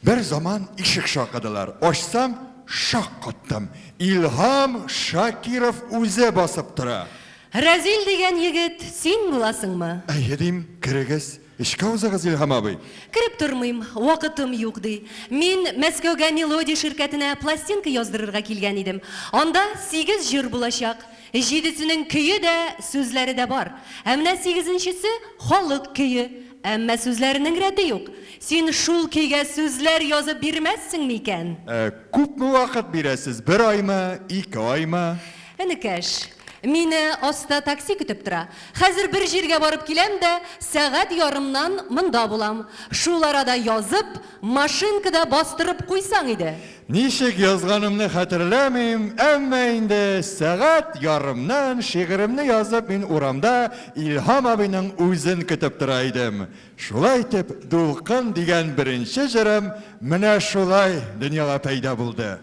S10: Бер заман ишек шакыдылар. Ачсам, шак каттым. Илһам Шакиров үзе басып тора.
S11: Разил дигән егет син буласыңмы?
S10: Әйе дим, кирегез. Эшкә узыгыз Илһам абый.
S11: Кирип тормыйм, вакытым юк ди. Мин Мәскәүгә Мелодия ширкәтенә пластинка яздырырга килгән идем. Анда 8 җыр булачак. 7сенең көе дә, сүзләре дә бар. Ә менә 8нчесе халык көе. Әмма сүзләренең рәте юк. Син шул көйгә сүзләр язып бирмәссең микән?
S10: Күпме вакыт бирәсез? 1 аймы, 2 аймы?
S11: Энекәш, мине аста такси көтеп тора. Хәзер бер җиргә барып киләм дә, сәгать ярымнан монда булам. Шул арада язып, машинкада бастырып куйсаң иде.
S10: Ничек язганымны хәтерләмим, әмма инде сәгать ярымнан шигыремне язып мин урамда Илһам абыйның үзен көтеп тора идем. Шулай итеп, Дулкын дигән беренче җырым менә шулай дөньяга пәйда булды.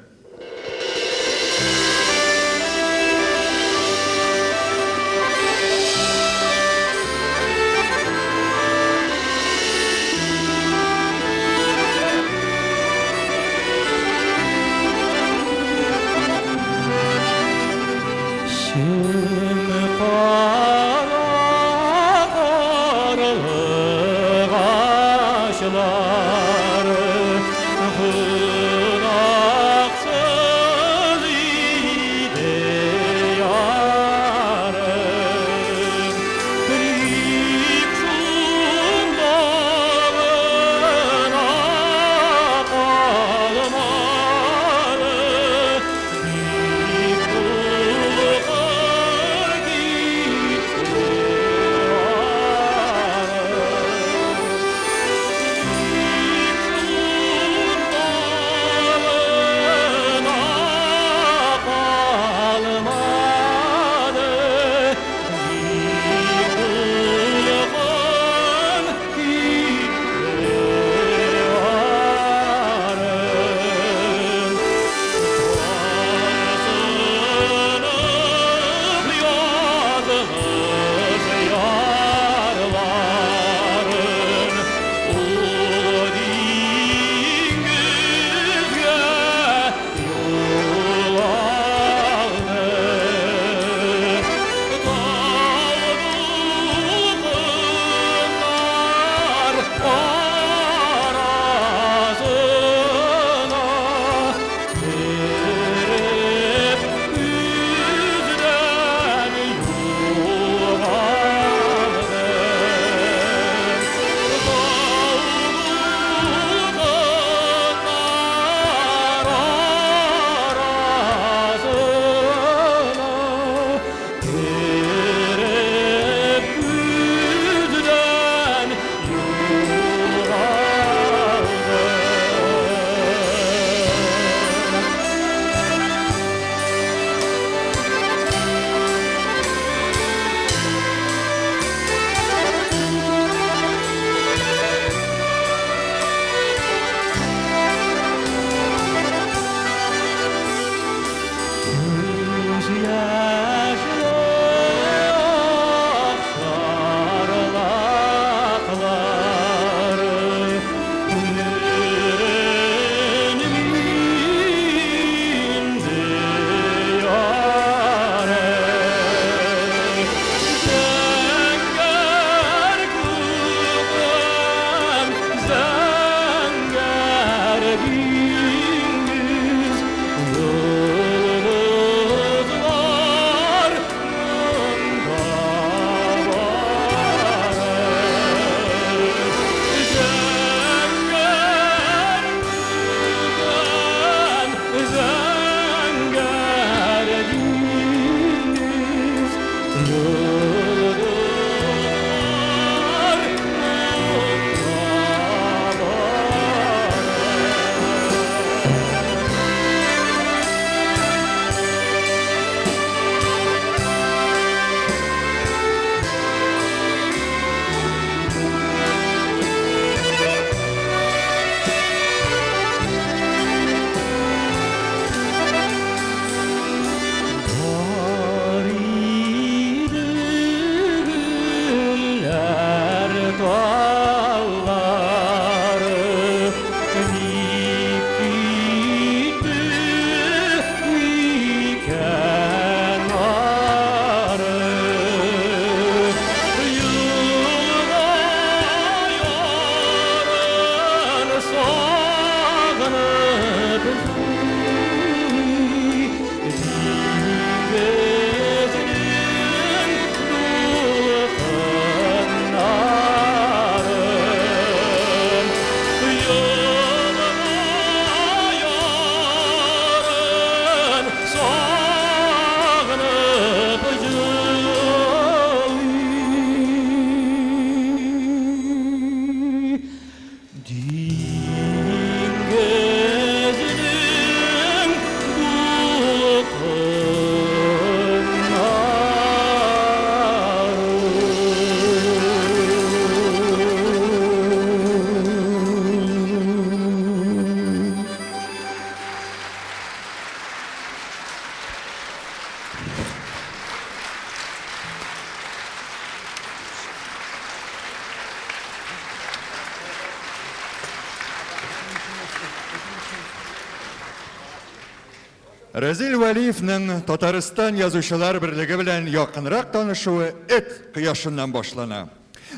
S10: Разил Валиевның Татарстан язучылар берлеге белән якынрак танышуы эт кояшыннан башлана.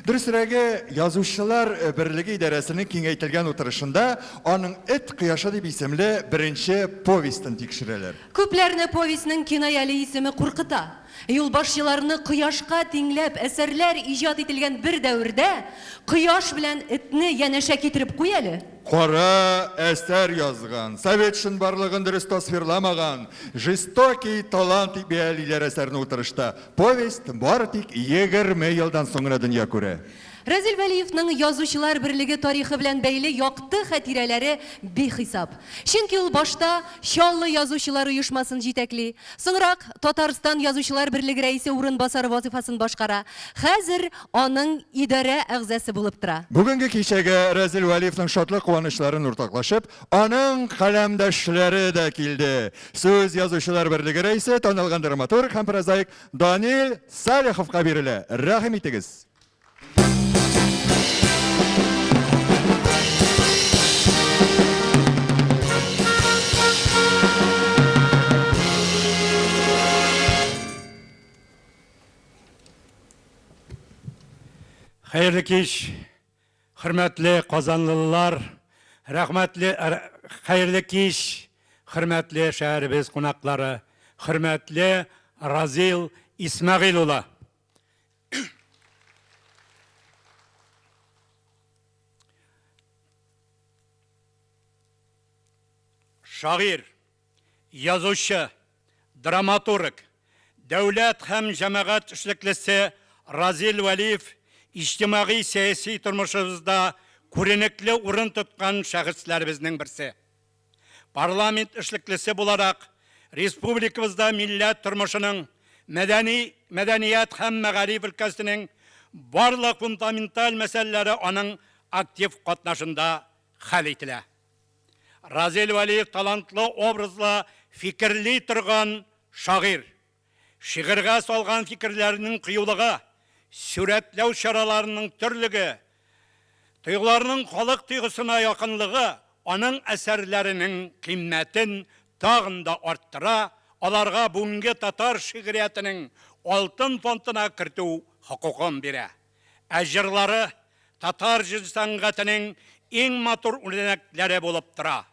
S10: Дөресрәге, язучылар берлеге идарәсенең киңәйтелгән утырышында аның эт кояшы дип исемле беренче повестен тикшерәләр.
S11: Күпләрне повестьның кинаялы исеме куркыта. Юлбашчыларны кояшка тиңләп әсәрләр иҗат ителгән бер дәвердә кояш белән этне янәшә китереп куй әле.
S10: Кара әсәр язган, советшин барлыгын дөрес тасвирламаган, жестокий талант дип бәялиләр әсәрне утырышта. Повесть бары тик 20 елдан соң гына дөнья күрә.
S11: Разил Вәлиевның язучылар берлеге тарихы белән бәйле якты хатирәләре бихисап. Чөнки ул башта Чаллы язучылар оешмасын җитәкли, соңрак Татарстан язучылар берлеге рәисе урынбасары вазифасын башкара. Хәзер аның идарә әгъзасы булып тора.
S10: Бүгенге кичәгә Разил Вәлиевның шатлык куанычларын уртаклашып, аның каләмдәшләре дә килде. Сүз язучылар берлеге рәисе танылган драматург һәм прозаик Данил Салиховка бирелә. Рәхим итегез.
S12: Хәерле кич, хөрмәтле Казанлылар, хәерле кич, хөрмәтле шәһәребез кунаклары, хөрмәтле Разил Исмәгыйль улы. Шагыйрь, язучы, драматург, дәүләт һәм җәмәгать эшлеклесе Разил Вәлиев иҗтимагый сәяси тормышыбызда күренекле урын тоткан шәхесләребезнең берсе. Парламент эшлеклесе буларак, республикабызда милләт тормышының, мәдәният һәм мәгариф өлкәсенең барлык фундаменталь мәсьәләләре аның актив катнашында хәл ителә. Разил Вәлиев талантлы, образлы, фикерли торган шагыйрь. Шигырьгә салган фикерләренең кыюлыгы, сүрәтләү чараларының төрлеге, тойгыларның халык тойгысына якынлыгы аның әсәрләренең кыйммәтен тагын да арттыра, аларга бүгенге татар шигъриятының алтын фондына кертү хокукын бирә. Әҗырлары татар җыр сәнгатенең иң матур үрнәкләре булып тора.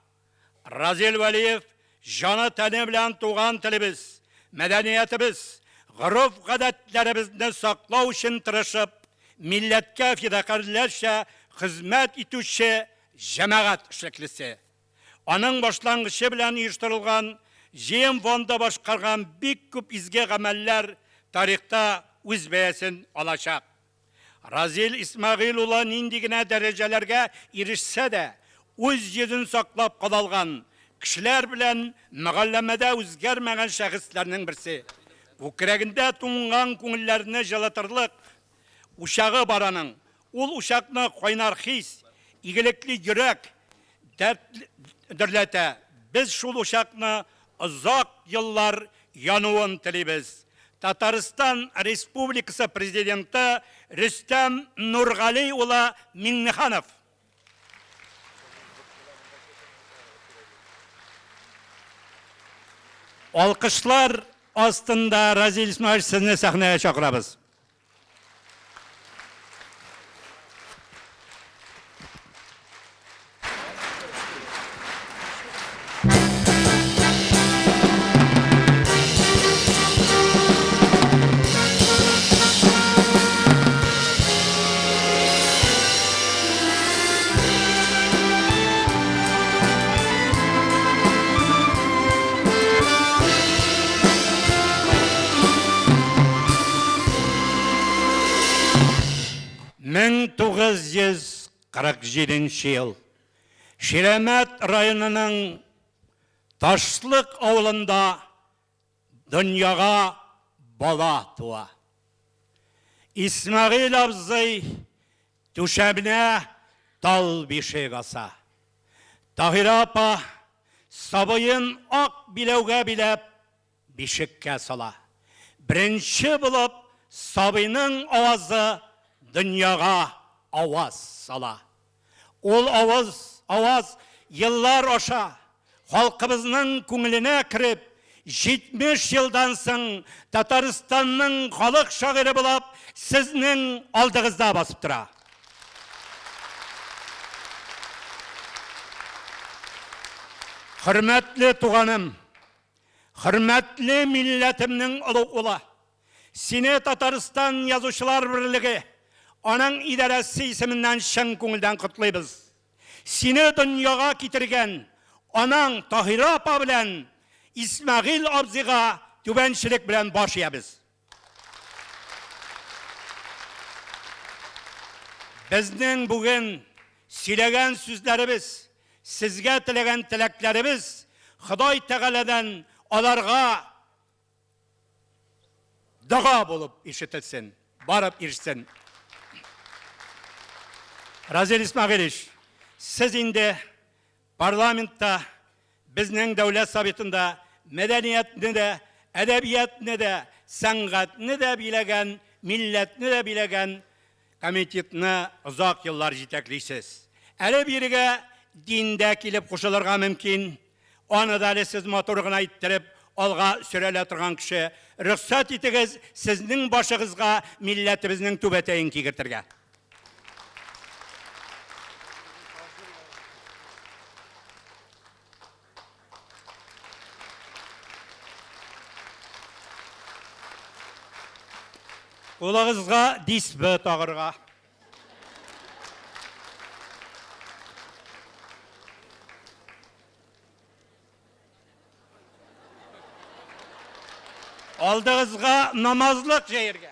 S12: Разил Вәлиев җаны тәне белән туган телебез, мәдәниятебез, гореф-гадәтләребезне саклау өчен тырышып, милләткә фидакарларча хезмәт итүче җәмәгать эшлеклесе. Аның башлангычы белән оештырылган җыен фонды башкарган бик күп изге гамәлләр тарихта үз бәясен алачак. Разил Исмәгыйль улы нинди генә дәрәҗәләргә ирешсә дә, үз йөзен саклап калалган, кешеләр белән мәгъләмәдә үзгәрмәгән шәхесләрнең берсе. Күкрәгендә туңган күңелләрне җылытырлык учагы бараның. Ул учакны кайнар хис, игелекле йөрәк дөрләтә. Без шул учакны озак еллар януын телибез. Татарстан Республикасы президенты Рөстәм Нургали улы Миңнеханов. Алкышлар астында Разил Исмәгыйль сезне сәхнәгә чакырабыз. Мен 947 ел Ширемет районының Ташлык авылында дөньяга бала туа. Исмәгыйль абзый түшәбенә тал бишек аса. Таһира апа сабыен ак биләүгә биләп бишеккә сала. Бірінші болып сабыйның авазы дүнияға аваз сала. Ол аваз еллар оша, халқымызның көңіліне кіріп, 70 жылдан соң Татарстанның халық шағиры болып, сіздің алдыңызда басып тұра. Hürmetli tuğanım, hürmetli milletimnin ulu, Sine Tataristan Yazıcılar Birliği, onun idaresi isiminden şen көңілден kutlayız. Sine dünyaya getirgen, onun Tahir Apa bilen, İsmail Abziga tübençilik bilen başlayabız. Bizning bugün silegen sözlerimiz, sizge tilegen tileklerimiz, Xudoy Teala'dan olarga dağa bulup işitilsin, barıp irsin. Razil İsmailiş, siz indi parlamentda, bizning devlet sabitinde, medeniyetini de, edebiyatını da, sanatını da bilegen, milletini de bilegen komitetini uzak yıllar jitekleysiz. Әлі бірге dinde келіп қошылырға мүмкін, оны да сіз моторғына иттіріп, алға сүрелі тұрған кіші, рұқсат етігіз сіздің башығызға милләтіміздің түбетейін кегіртірге. Қолығызға диспі тағырға. Aldığızға namazlıq жейірге.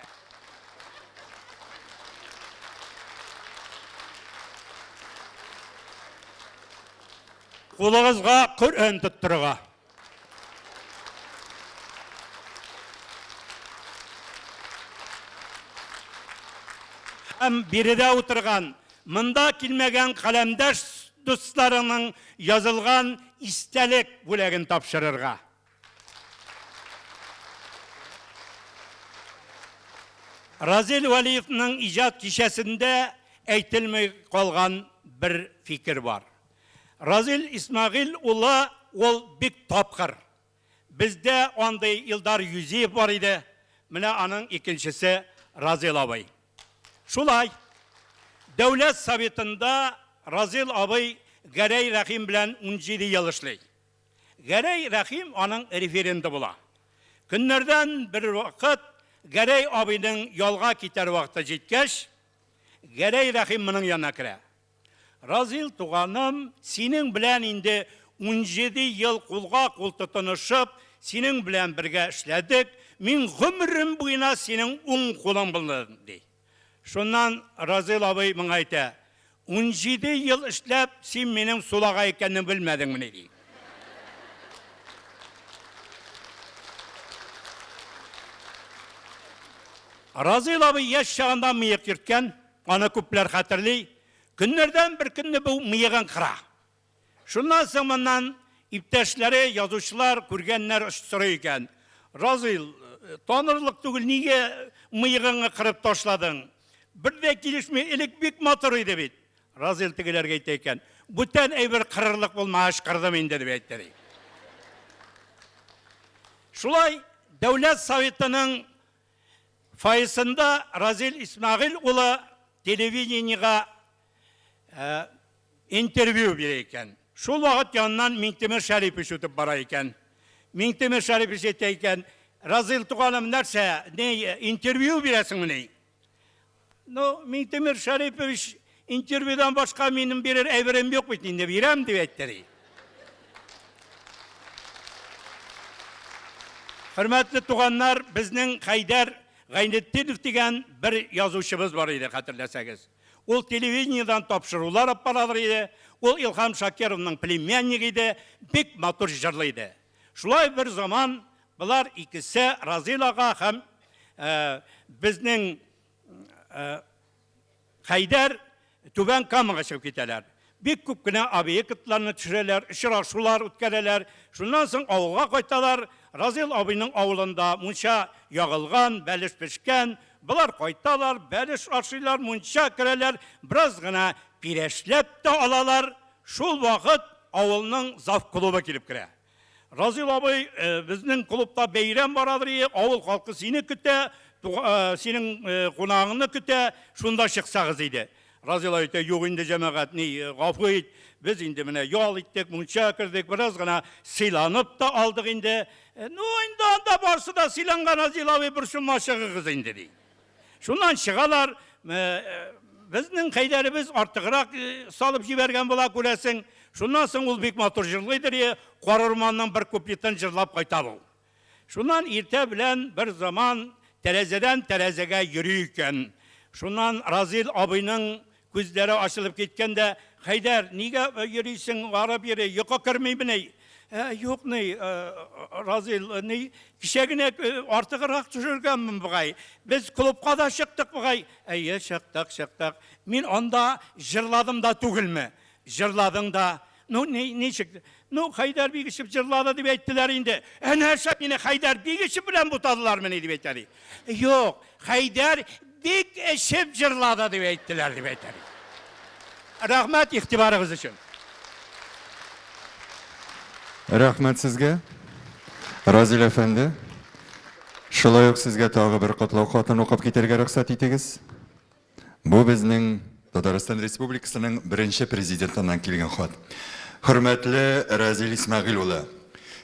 S12: Қолығызға Құр'ан тұттырға. Hem biride oturgan, mında kilmegen kalemdaş dostlarının yazılgan istelik bulegin tapşırırga. Razil Valiyev'nin icat kişesinde eytilmey kalgan bir fikir var. Razil İsmail ula ol bik tapkır. Bizde onday yıllar yüzü var idi. Mine anın ikincisi Razil abay. Şulay, devlet sabitinde Razil abay Gerey Rahim bilen 17 yıl işley. Gerey Rahim onun referendi bula. Günlerden bir vakit Gerey abinin yolga kiter vakti jetkeş, Gerey Rahim mının yanına kire. Razil tuğanım, senin bilen indi 17 yıl kulga kul tutunuşup, senin bilen birge işledik, min gümrüm buyuna senin kulun bulun dey. Şundan Razil abay mına ayta, 17 yıl işlep, sen benim sulağa ekenini bilmedin mi ne dey. Razil abi yaş çağında mıyık yırtken, ana küpler hatırlı, günlerden bir günde bu mıyığın kıra. Şundan zamandan ipteşleri, yazıcılar, kürgenler soruyken, Razil, tanırlık tügül niye mıyığını kırıp taşladın? Bir de gelişme ilik büyük motoruydu bit. Razil tügülerge eteyken, bütün bir kırırlık bulmaş kırdım indi de bit. Şulay, devlet sovetinin Fayısında Razil İsmail ulu televizyonga interview verirken, şu vakit yanından Mintemir Şerif'i şutup barayken, Mintemir Şerif'i şeteyken, Razil tuğanım nerse, ne interview veresin mi ne? No, Mintemir Şerif'i interview'dan başka benim birer evrim yok bittiğinde verem diyettiri. Hürmetli tuğanlar, bizden Haydar Gaynettinov degan bir yazuvchimiz var edi, hatırlasangiz. Ol televizyondan topshiruvlar olib borar edi. Ol İlham Shakirovning plemiannigi edi, bek motor jırlaydı. Shulay bir zaman bular ikisi Razil ağa ham bizning Haydar Tuban Kamaga chiqib ketdilar. Бик күп кенә объектларны төшерәләр, очрашулар үткәрәләр. Шуннан соң авылга кайталар. Разил абыйның авылында мунча ягылган, бәлеш пешкән. Булар кайталар, бәлеш ашыйлар, мунча керәләр, бераз гына пирешләп тә алалар. Шул вакыт авылның зав клубы килеп керә. Разил абый, безнең клубта бәйрәм барадыр, авыл халкы сине көтә, синең кунагыңны көтә, шунда чыксагыз иде. Разил әйтә, юк инде җәмәгать, ни гафу ит, без инде менә ял иттек, мунча кердек, бераз гына сыйланып та алдык инде. Ну инде анда барсы да сыйланган Разил абый бер шума чыгыгыз инде ди. Шуннан чыгалар, безнең Хәйдәребез артыграк салып җибәргән була күрәсең. Шуннан соң ул бик матур җырлыйдыр, Карурманның бер куплетын җырлап кайта ул. Шуннан иртә белән бер заман тәрәзәдән тәрәзәгә йөри икән. Шуннан Разил абыйның күзләре ачылып киткәндә, Хәйдәр, нигә йөрисең, арып йөри, йокы кермейме? Юк ни, Разил, ни, кичәгенә артыграк төшергәнмен бугай. Без клубка да чыктык бугай. Әйе, чыктык. Мин анда җырладым да түгелме? Җырладың да. Ну, ничек? Ну, Хәйдәр бик ишеп җырлады дип әйттеләр инде. Әнә шәп мине Хәйдәр бик ишеп белән бутадылармы дип әйтәләр. Юк, Хәйдәр бик ишеп җырлады дип әйттеләр дип әйтәләр. Рәхмәт игътибарыгыз өчен.
S10: Рәхмәт сезгә. Разил әфәнде, шулай ук сезгә тагы бер котлау хатын укып китәргә рөхсәт итегез. Бу безнең Татарстан Республикасының беренче президентыннан килгән хат. Хөрмәтле Разил Исмәгыйль улы,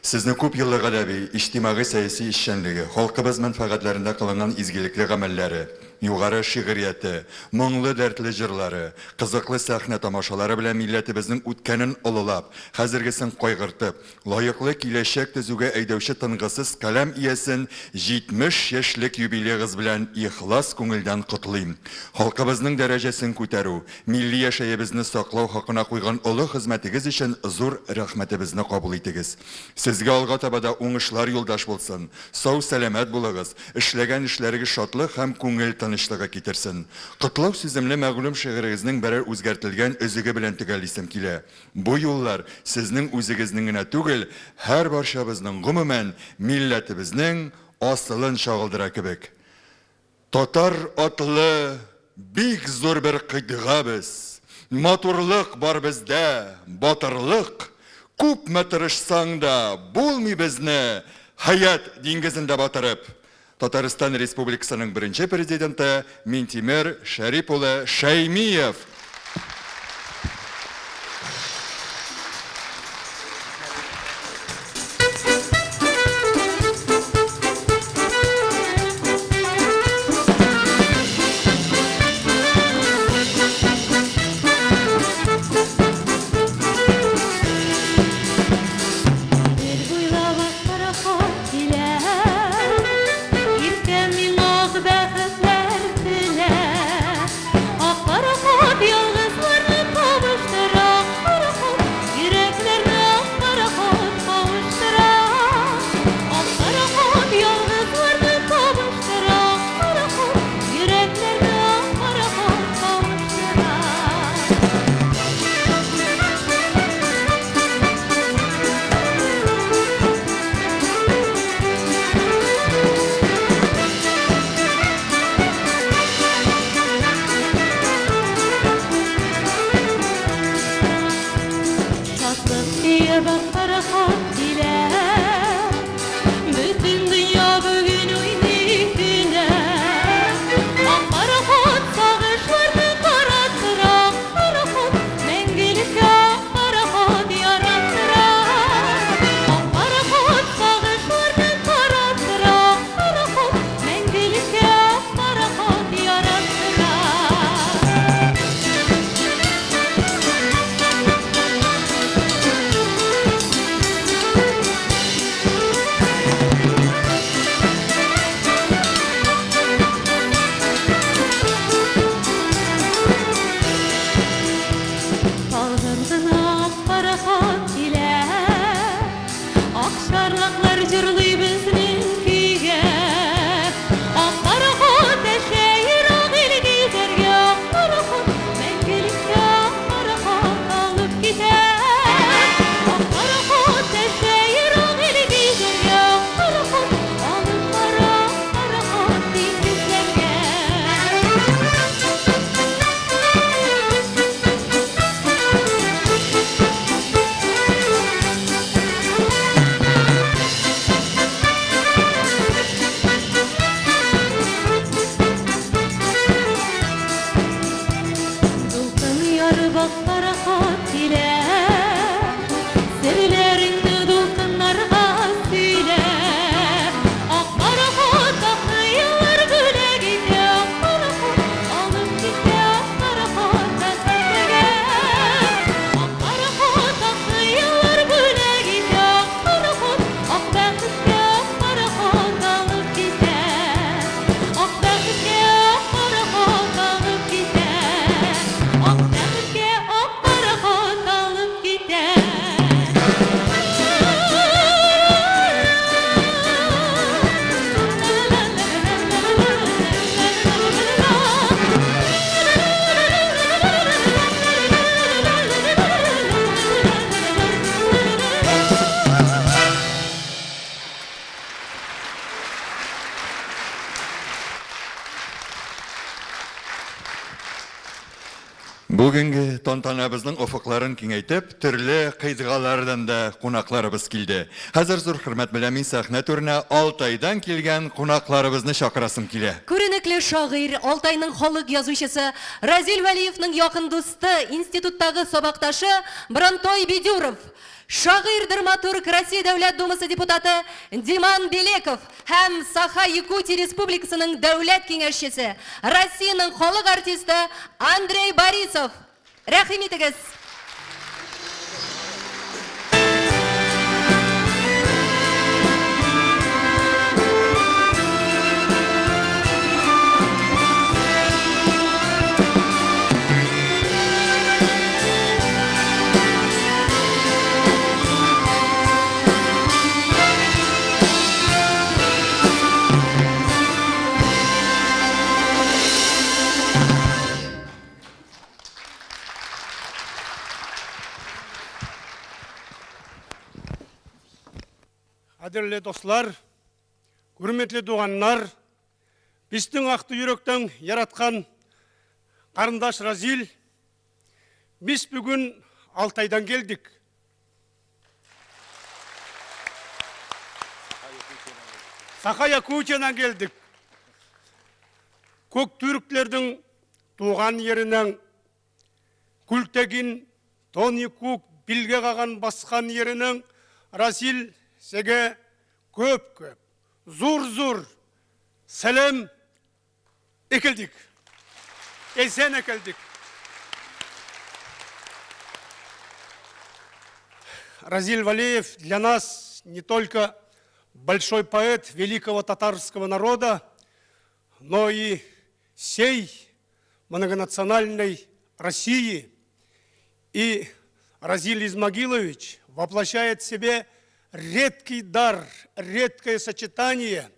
S10: сезнең күп еллык әдәби, иҗтимагый сәяси эшчәнлеге, халкыбыз мәнфәгатьләрендә кылынган изгелекле гамәлләре, югары шигърияте, моңлы дәртле җырлары, кызыклы сәхнә тамашалары белән милләтебезнең үткәнен олылап, хәзергесен кайгыртып, лаеклы киләчәк төзүгә әйдәүче тынгысыз каләм иясен 70 яшьлек юбилейгыз белән ихлас күңелдән котлыйм. Халкыбызның дәрәҗәсен күтәрү, милли яшәебезне саклау хакына куйган олы хезмәтегез өчен зур рәхмәтебезне кабул итегез. Сезгә алга табада уңышлар юлдаш булсын, сау сәламәт булыгыз, эшләгән эшләрегез шатлык һәм күңел тынычлыгы китерсен. Котлау сүземле мәгълүм шигырегезнең берәр үзгәртелгән өзеге белән төгәлисем килә. Бу юллар сезнең үзегезнең генә түгел, һәр барчабызның гомумән милләтебезнең асылын чагылдыра кебек. Татар атлы бик зур бер кыйдыгабыз. Матурлык бар бездә, батырлык. Күпме тырышсаң да булмый безне хаят диңгезендә батырып. Татарстан Республикасының беренче президенты Минтимер Шәрип улы Шәймиев.
S11: Bir
S10: Бүгінгі тантанабызның офықларын кеңейтіп, түрлі қидғалардан да қонақларыбыз келді. Хәзір зур хөрмәт белән мин сәхнә түренә Алтайдан килгән қонақларыбызны чакырасым килә.
S11: Күренекле шагыйрь, Алтайның халык язучысы, Разил Вәлиевнең якын дусты, институттагы сабакташы Брантой Бедюров, шагыйрь драматург Россия Дәүләт Думасы депутаты Диман Белеков һәм Саха-Якутия Республикасының дәүләт киңәшчесе, Россиянең халык артисты Андрей Борисов. Рәхим итегез.
S12: Қадірлі достар, құрметлі туғандар, біздің ақты жүректен яратқан қарындаш Разил, біз бүгін Алтайдан келдік. Саха-Якутиядан келдік. Көк түріктердің туған ерінен, күлтегін, тоны көк білге қаған басқан ерінен Разил сәге көп-көп, зур-зур сәлем екілдік. Эсен екілдік. Разил Валеев для нас не только большой поэт великого татарского народа, но и всей многонациональной России. И Разил Исмагилович воплощает в себе редкий дар, редкое сочетание,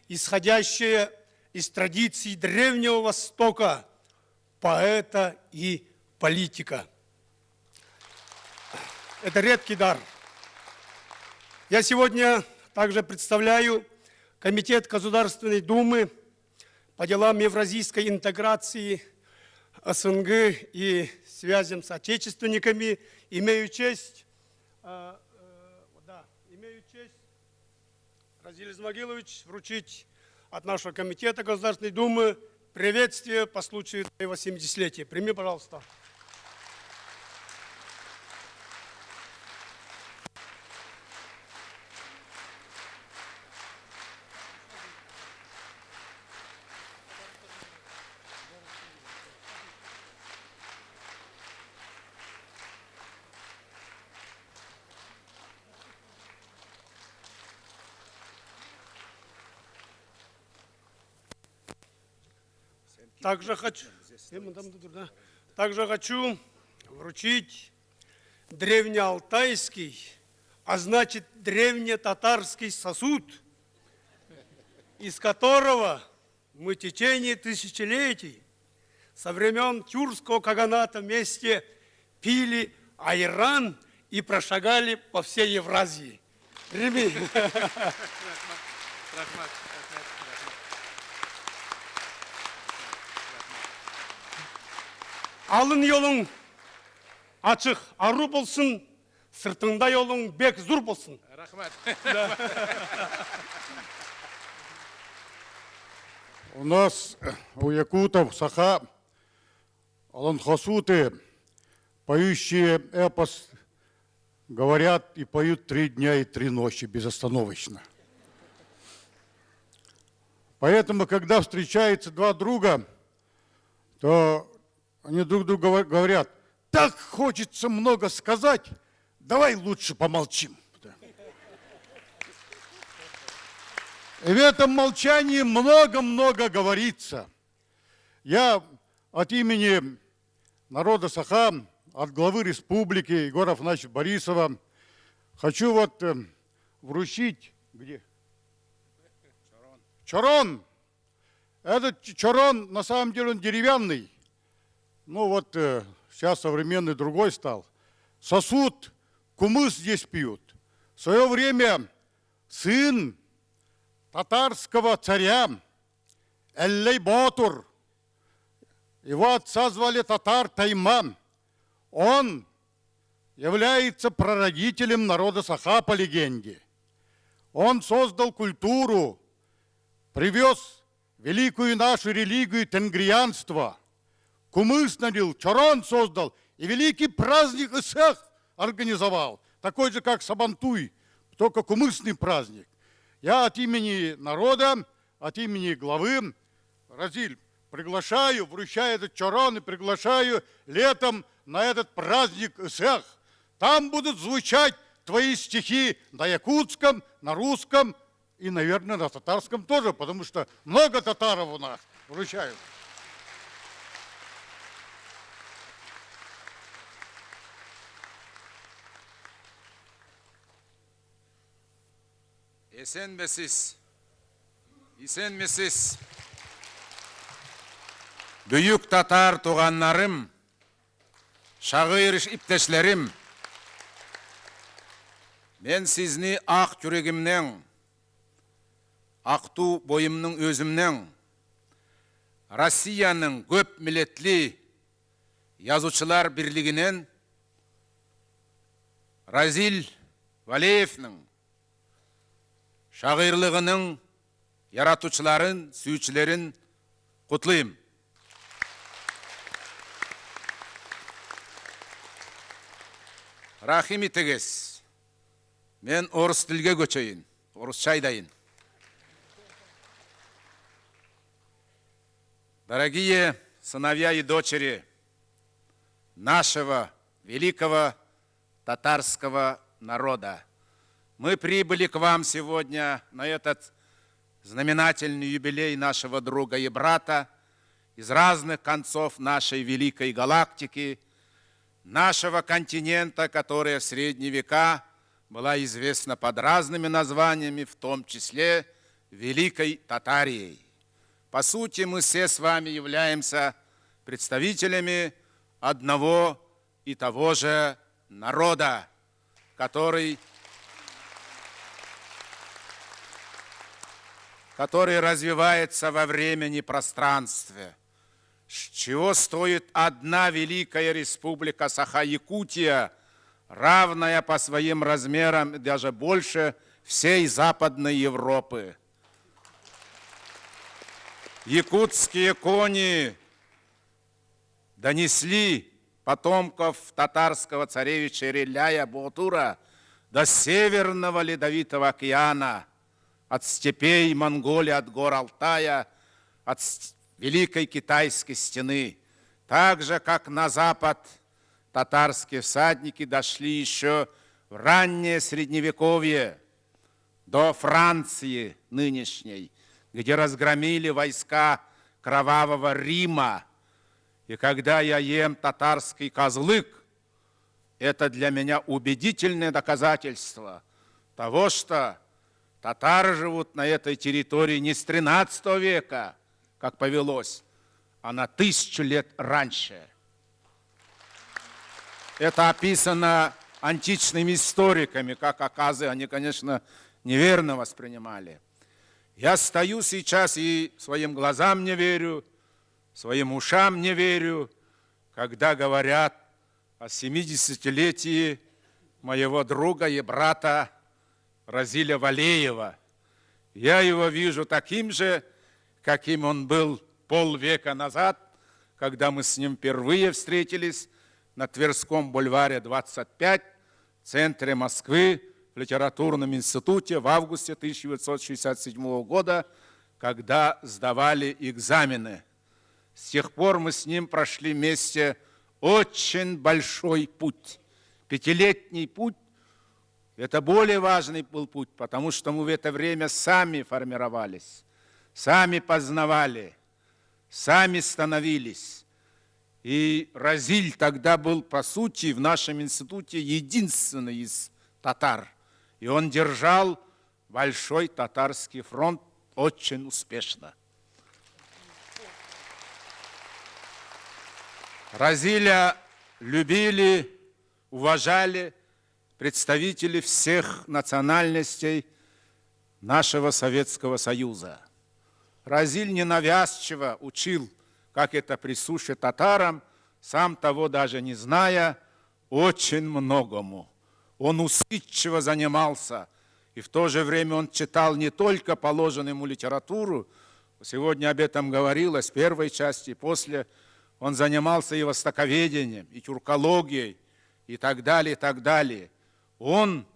S12: исходящее из традиций Древнего Востока, поэта и политика. Это редкий дар. Я сегодня также представляю Комитет Государственной Думы по делам евразийской интеграции СНГ и связям с отечественниками. Имею честь, Разил Исмагилович, вручить от нашего Комитета Государственной Думы приветствие по случаю его 70-летия. Прими, пожалуйста. Также хочу вручить древнеалтайский, а значит древнетатарский сосуд, из которого мы в течение тысячелетий со времен тюркского каганата вместе пили айран и прошагали по всей Евразии. Прими. Алын yolun açık, arı bolsun, sırtında yolun bek zor bolsun.
S13: Рахмат. У нас, у якутов, Саха, аланхасуты, поющие эпос, говорят и поют 3 дня и 3 ночи безостановочно. Поэтому, когда встречаются два друга, то они друг другу говорят: так хочется много сказать, давай лучше помолчим. И в этом молчании много-много говорится. Я от имени народа Саха, от главы республики Егора Афанасьевича Борисова хочу вот вручить, где? Чорон. Этот чорон, на самом деле, он деревянный. Ну вот сейчас современный другой стал. Сосуд, кумыс здесь пьют. В свое время сын татарского царя Эллей Батур, Его отца звали татар Тайман. Он является прародителем народа Саха по легенде. Он создал культуру, привез великую нашу религию тенгрианство, кумыс налил, чорон создал и великий праздник Исех организовал, такой же, как Сабантуй, только кумысный праздник. Я от имени народа, от имени главы Разиль приглашаю, вручаю этот чорон и приглашаю летом на этот праздник Исех. Там будут звучать твои стихи на якутском, на русском и, наверное, на татарском тоже, потому что много татаров у нас. Вручаю.
S14: Esenbesiz, esenmesiz. Büyük Tatar tuğanlarım, şağır ipteşlerim, men sizni ak yüregimden, aktu boyumның özümden, Россияның көп milletli yazıcılar birliğinin Razil Valiyev'nin şağırlığının yaratıcıların, süyüçlerin kutlayım. Rahim etiniz. Men orus dilge göçeyim, orusça aytayın. Дорогие сыновья и дочери нашего великого татарского народа, мы прибыли к вам сегодня на этот знаменательный юбилей нашего друга и брата из разных концов нашей великой галактики, нашего континента, которая в средние века была известна под разными названиями, в том числе Великой Татарией. По сути, мы все с вами являемся представителями одного и того же народа, который развивается во времени и пространстве. С чего стоит одна великая республика Саха-Якутия, равная по своим размерам и даже больше всей Западной Европы. Якутские кони донесли потомков татарского царевича Реляя Буатура до Северного Ледовитого океана, от степей Монголии, от гор Алтая, от Великой Китайской стены. Так же, как на запад татарские всадники дошли еще в раннее Средневековье, до Франции нынешней, где разгромили войска Кровавого Рима. И когда я ем татарский козлык, это для меня убедительное доказательство того, что татары живут на этой территории не с 13 века, как повелось, а на 1000 лет раньше. Это описано античными историками, как оказывается, они, конечно, неверно воспринимали. Я стою сейчас и своим глазам не верю, своим ушам не верю, когда говорят о 70-летии моего друга и брата Разиля Валеева. Я его вижу таким же, каким он был полвека назад, когда мы с ним впервые встретились на Тверском бульваре 25, в центре Москвы, в литературном институте в августе 1967 года, когда сдавали экзамены. С тех пор мы с ним прошли вместе очень большой путь. 5-летний путь. Это более важный был путь, потому что мы в это время сами формировались, сами познавали, сами становились. И Разиль тогда был, по сути, в нашем институте единственный из татар. И он держал большой татарский фронт очень успешно. Разиля любили, уважали представители всех национальностей нашего Советского Союза. Разиль ненавязчиво учил как это присуще татарам, сам того даже не зная, очень многому. Он усидчиво занимался, и в то же время он читал не только положенную ему литературу, сегодня об этом говорилось в первой части, после он занимался и востоковедением, и тюркологией, и так далее, и так далее. Он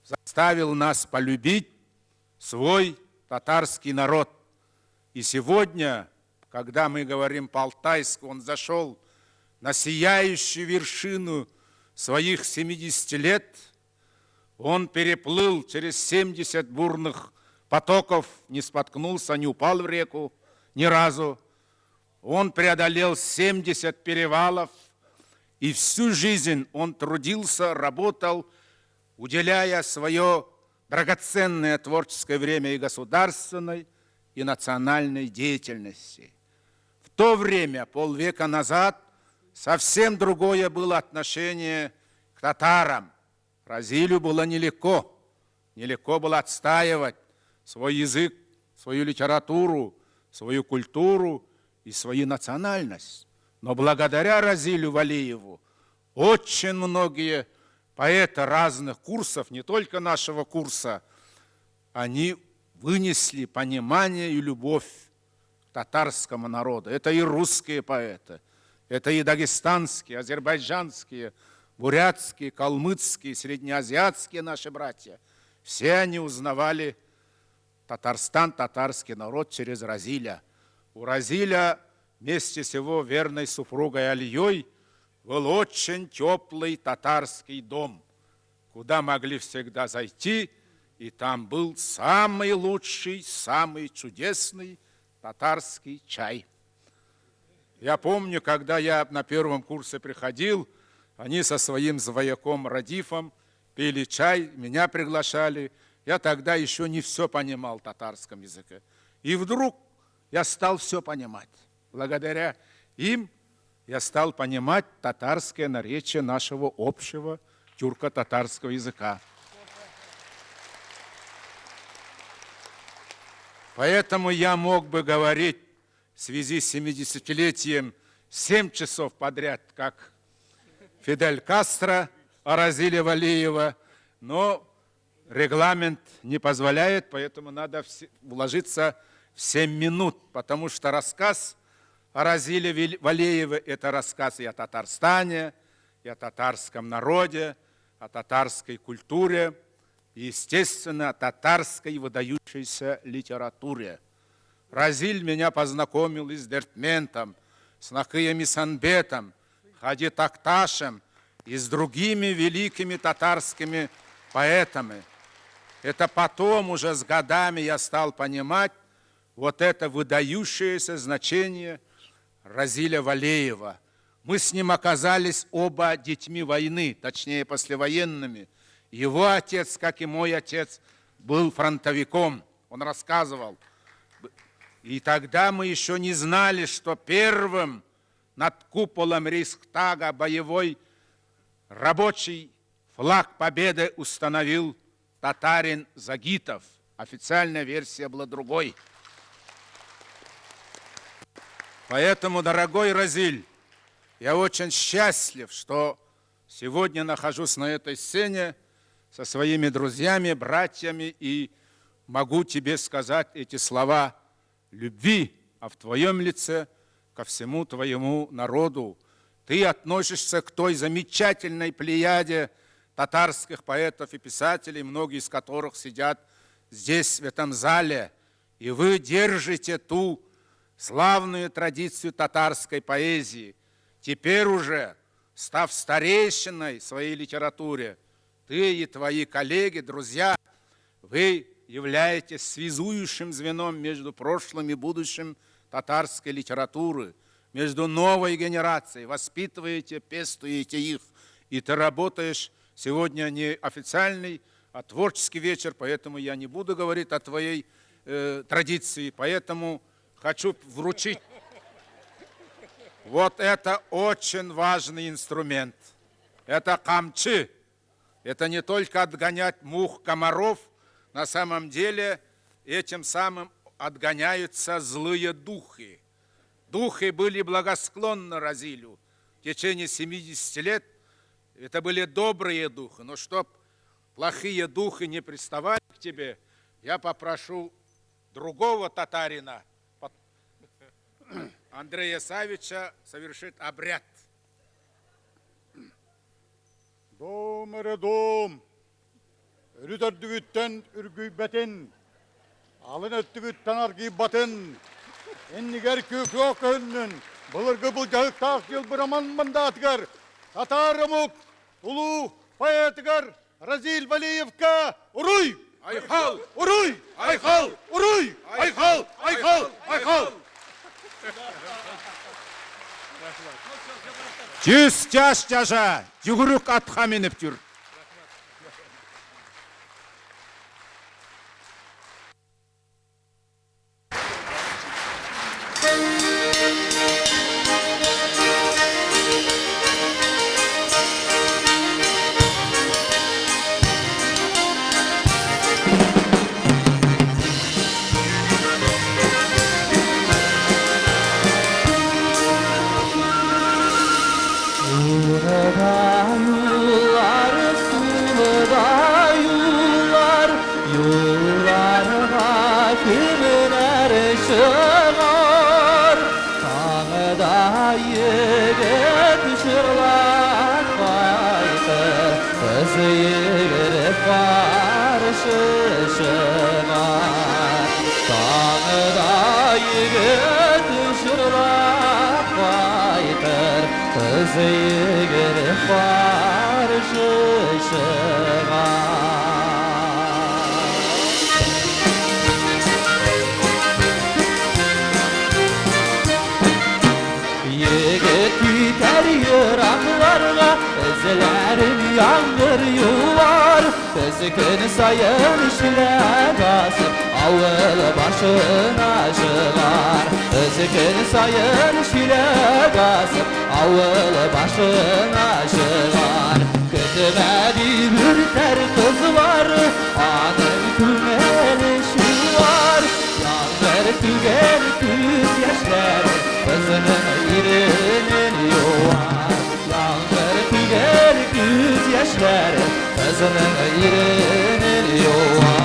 S14: заставил нас полюбить свой татарский народ. И сегодня, когда мы говорим по-алтайски, он зашел на сияющую вершину своих 70 лет, он переплыл через 70 бурных потоков, не споткнулся, не упал в реку ни разу. Он преодолел 70 перевалов, и всю жизнь он трудился, работал, уделяя свое драгоценное творческое время и государственной, и национальной деятельности. В то время, полвека назад, совсем другое было отношение к татарам. Разилю было нелегко. Нелегко было отстаивать свой язык, свою литературу, свою культуру и свою национальность. Но благодаря Разилю Валиеву очень многие поэты разных курсов, не только нашего курса, они вынесли понимание и любовь к татарскому народу. Это и русские поэты, это и дагестанские, азербайджанские, бурятские, калмыцкие, среднеазиатские наши братья. Все они узнавали Татарстан, татарский народ через Разиля. У Разиля вместе с его верной супругой Алией был очень теплый татарский дом, куда могли всегда зайти, и там был самый лучший, самый чудесный татарский чай. Я помню, когда я на первом курсе приходил, они со своим свояком Радифом пили чай, меня приглашали. Я тогда еще не все понимал в татарском языке. И вдруг я стал все понимать. Благодаря им я стал понимать татарское наречие нашего общего тюрко-татарского языка. Поэтому я мог бы говорить в связи с 70-летием 7 часов подряд, как Фидель Кастро о Разиле Валиева, но регламент не позволяет, поэтому надо вложиться в 7 минут, потому что рассказ о Разиле Валиеве – это рассказ и о Татарстане, и о татарском народе, о татарской культуре, и, естественно, о татарской выдающейся литературе. Разиль меня познакомил и с Дертментом, с Накыем Исанбетом, Хади Такташем и с другими великими татарскими поэтами. Это потом, уже с годами, я стал понимать вот это выдающееся значение Разиля Валеева. Мы с ним оказались оба детьми войны, точнее, послевоенными. Его отец, как и мой отец, был фронтовиком. Он рассказывал. И тогда мы еще не знали, что первым над куполом Рейхстага боевой рабочий флаг победы установил татарин Загитов. Официальная версия была другой. Поэтому, дорогой Разиль, я очень счастлив, что сегодня нахожусь на этой сцене со своими друзьями, братьями, и могу тебе сказать эти слова любви, а в твоем лице ко всему твоему народу. Ты относишься к той замечательной плеяде татарских поэтов и писателей, многие из которых сидят здесь, в этом зале, и вы держите ту славную традицию татарской поэзии. Теперь уже, став старейшиной своей литературе, ты и твои коллеги, друзья, вы являетесь связующим звеном между прошлым и будущим татарской литературы, между новой генерацией, воспитываете, пестуете их. И ты работаешь сегодня не официальный, а творческий вечер, поэтому я не буду говорить о твоей традиции, поэтому хочу вручить. Вот это очень важный инструмент. Это камчи. Это не только отгонять мух, комаров. На самом деле этим самым отгоняются злые духи. Духи были благосклонны Разилю. В течение 70 лет это были добрые духи. Но чтоб плохие духи не приставали к тебе, я попрошу другого татарина, Андрея Савича, совершит обряд.
S13: Дом дом. Үрүтөрдүбүттен үргүйбетин. Алын өттүбүттен аргийбатын. Эннигер көкөк өннүн. Былыргы бұл жайықтақ жыл бұраман мандатығар. Татарымық, ұлу, поэтығар, Разил Валиевка, ұруй!
S14: Айхал!
S13: Ұруй!
S14: Айхал!
S13: Ұруй!
S14: Айхал! Айхал! Айхал! Жүз жаш жажа, жүгірік атқа меніп жүр.
S2: Gözükün sayın işine basıp avıl başına çıkar. Gözükün sayın işine basıp avıl başına çıkar. Kötümedi bir ter kız var, anın kümelişi var. Yanlar tüger küz yaşlar, kızının irinin yuvar. Yanlar tüger küz yaşlar, kızının irinin yuvar.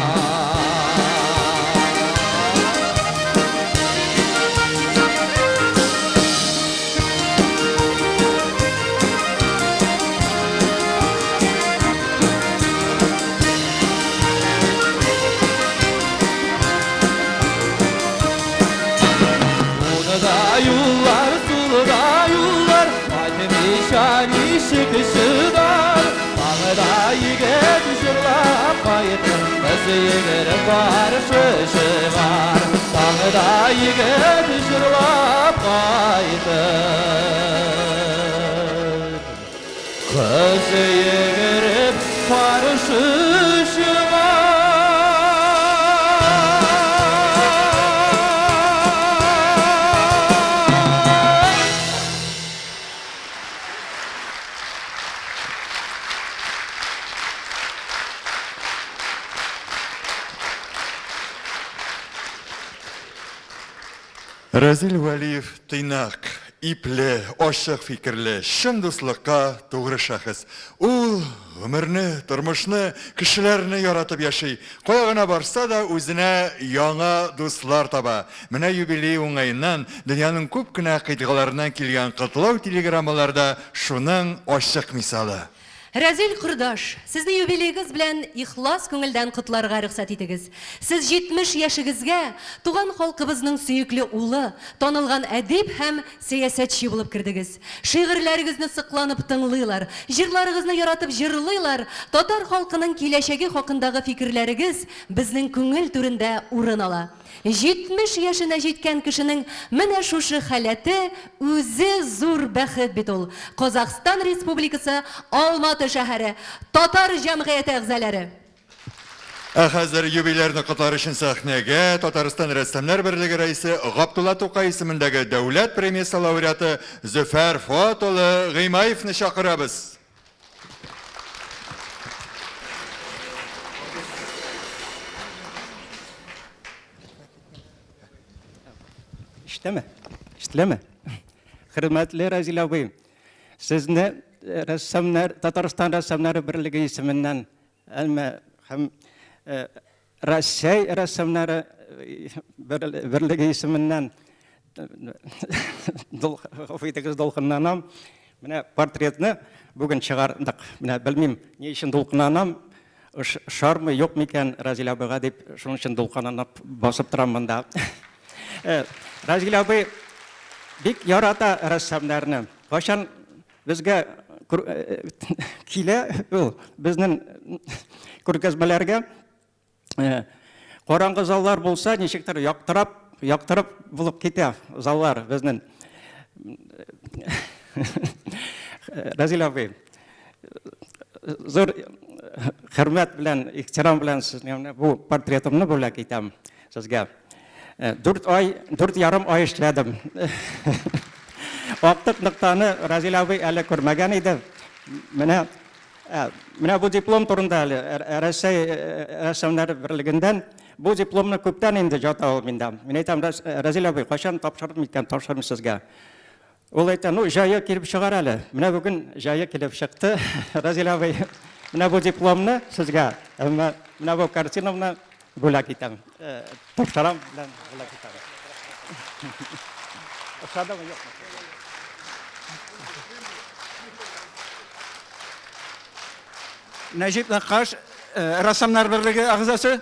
S2: Yollar, suluda yollar, Fatimi şani şıkışılar. Bağda yigit şırlap bayıtır, kız yigit barışışı var. Bağda yigit şırlap bayıtır, kız yigit barışışı var.
S10: Разил Валиев тыйнак, ипле, ошық фикірлі, шын дуслыққа туғры шақыз. Ул өмірні, тұрмышны, кішілеріні яратып яшый. Қойғына барса да өзіне яңа дуслар таба. Міне юбилей оңайынан дүнияның көп кіна қидғаларынан келген қытылау телеграммаларда шуның ошық мисалы.
S11: Разил құрдаш, сіздің юбилейгіз білән ихлас көңілден құтларға рұқсат етігіз. Сіз 70 яшығызға туған халқыбызның сүйіклі улы, танылған әдеп һәм саясатчы болып кірдігіз. Шиғырларыңызны сықланып тыңлыйлар, жырларыңызны яратып жырлыйлар, татар халқының келешегі хақындағы фикірлеріңіз біздің көңіл түрінде урын ала. 70 яшына жеткен кішінің менә шушы халәте үзе зур бәхет бит ул. Қазақстан Республикасы Алматы шәһәре татар җәмгыяте әгъзалары.
S10: Хәзер юбилейны котлар өчен сәхнәгә Татарстан рәссамнар берлеге рәисе Габдулла Тукай исемендәге дәүләт премиясе лауреаты Зөфәр Фуат улы Гыймаевны чакырабыз.
S12: İşte mi?
S15: Ишетеләме? Хөрмәтле Разил абый, сезне Татарстан рәссамнары берлеге исеменнән һәм Россия рәссамнары берлеге исеменнән дулкынланам. Менә портретны бүген чыгардык. Менә белмим, ни өчен дулкынланам. Шармы юк микән Разил абыйга дип, шуның өчен дулкынланып басып торам монда. Разил абый бик ярата рәссамнарны. Кашан безгә килә ул безнең күргәзмәләргә караңгы заллар булса, ничектер яктырып булып китә заллар безнең. Разил абый, зур хөрмәт белән, ихтирам белән сезне бу портретымны бүләк итәм сезгә. 4 ярым ай эшләдем. Актык ныктаны Разил абый әле күрмәгән иде. Менә бу диплом турында әле Россия рәссамнары берлегендән бу дипломны күптән инде жата ул миндә. Мин әйтәм, Разил абый, кайчан тапшырып микән, тапшырмы сезгә? Ул әйтә, ну, җае килеп чыгар әле. Менә бүген җае килеп чыкты. Разил абый, менә бу дипломны сезгә, менә бу картинамны бүләк итәм. Тапшырам белән бүләк итәм. Ошадымы, юкмы?
S16: Нәҗип Нәккаш, рәссамнар берлеге әгъзасы.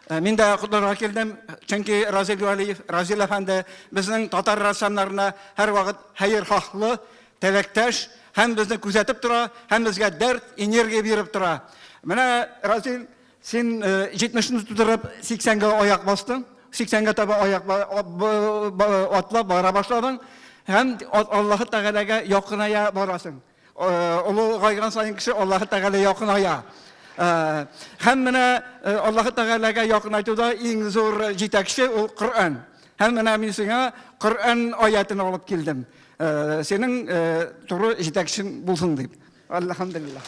S16: Мин дә котларга килдем, чөнки Разил Вәлиев, Разил әфәнде безнең татар рәссамнарына һәр вакыт хәер-хаклы, теләктәш, һәм безне күзәтеп тора, һәм безгә дәрт, энергия биреп тора. Менә Разил, син 70-не тутырып 80-гә аяк бастың, 80-гә таба аяк атлап бара башладың, һәм Аллаһы Тәгаләгә якыная барасың. Улыгайган сайын кеше Аллаһы Тәгалә якыная. Һәм менә Аллаһы Тәгаләгә якынайтуда иң зур җитәкче ул Коръән. Һәм менә мин сиңа Коръән аятын алып килдем. Синең туры җитәкчең булсын дип. Алхамдулиллах.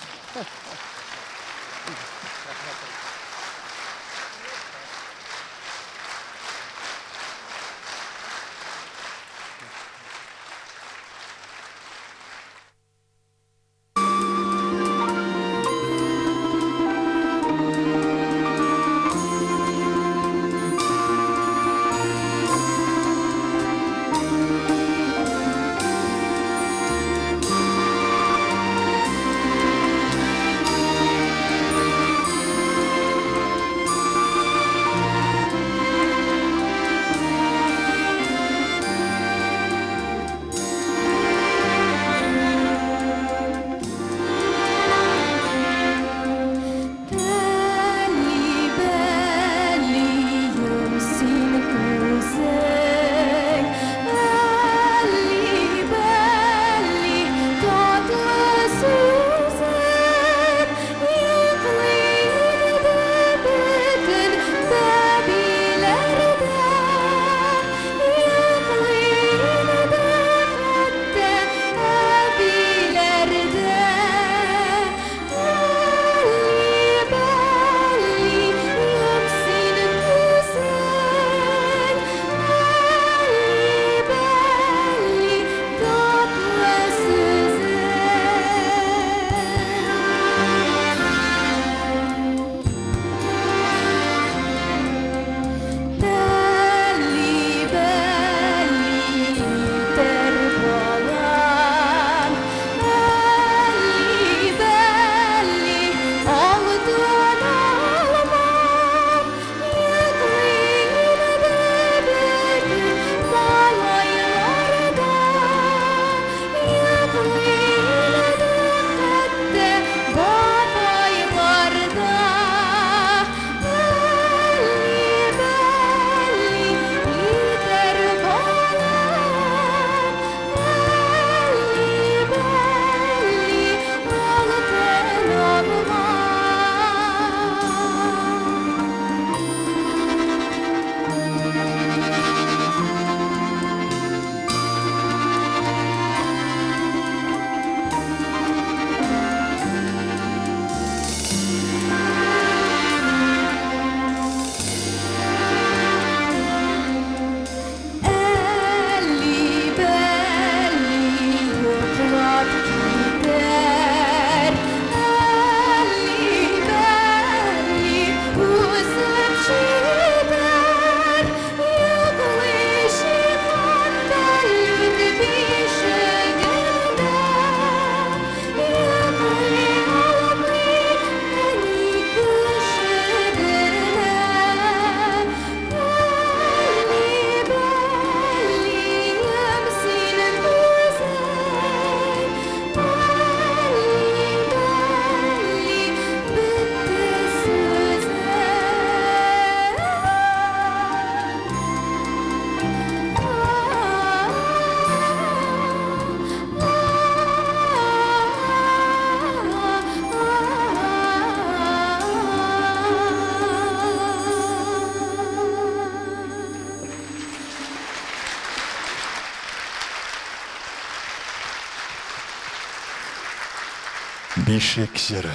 S10: Бишек җыры.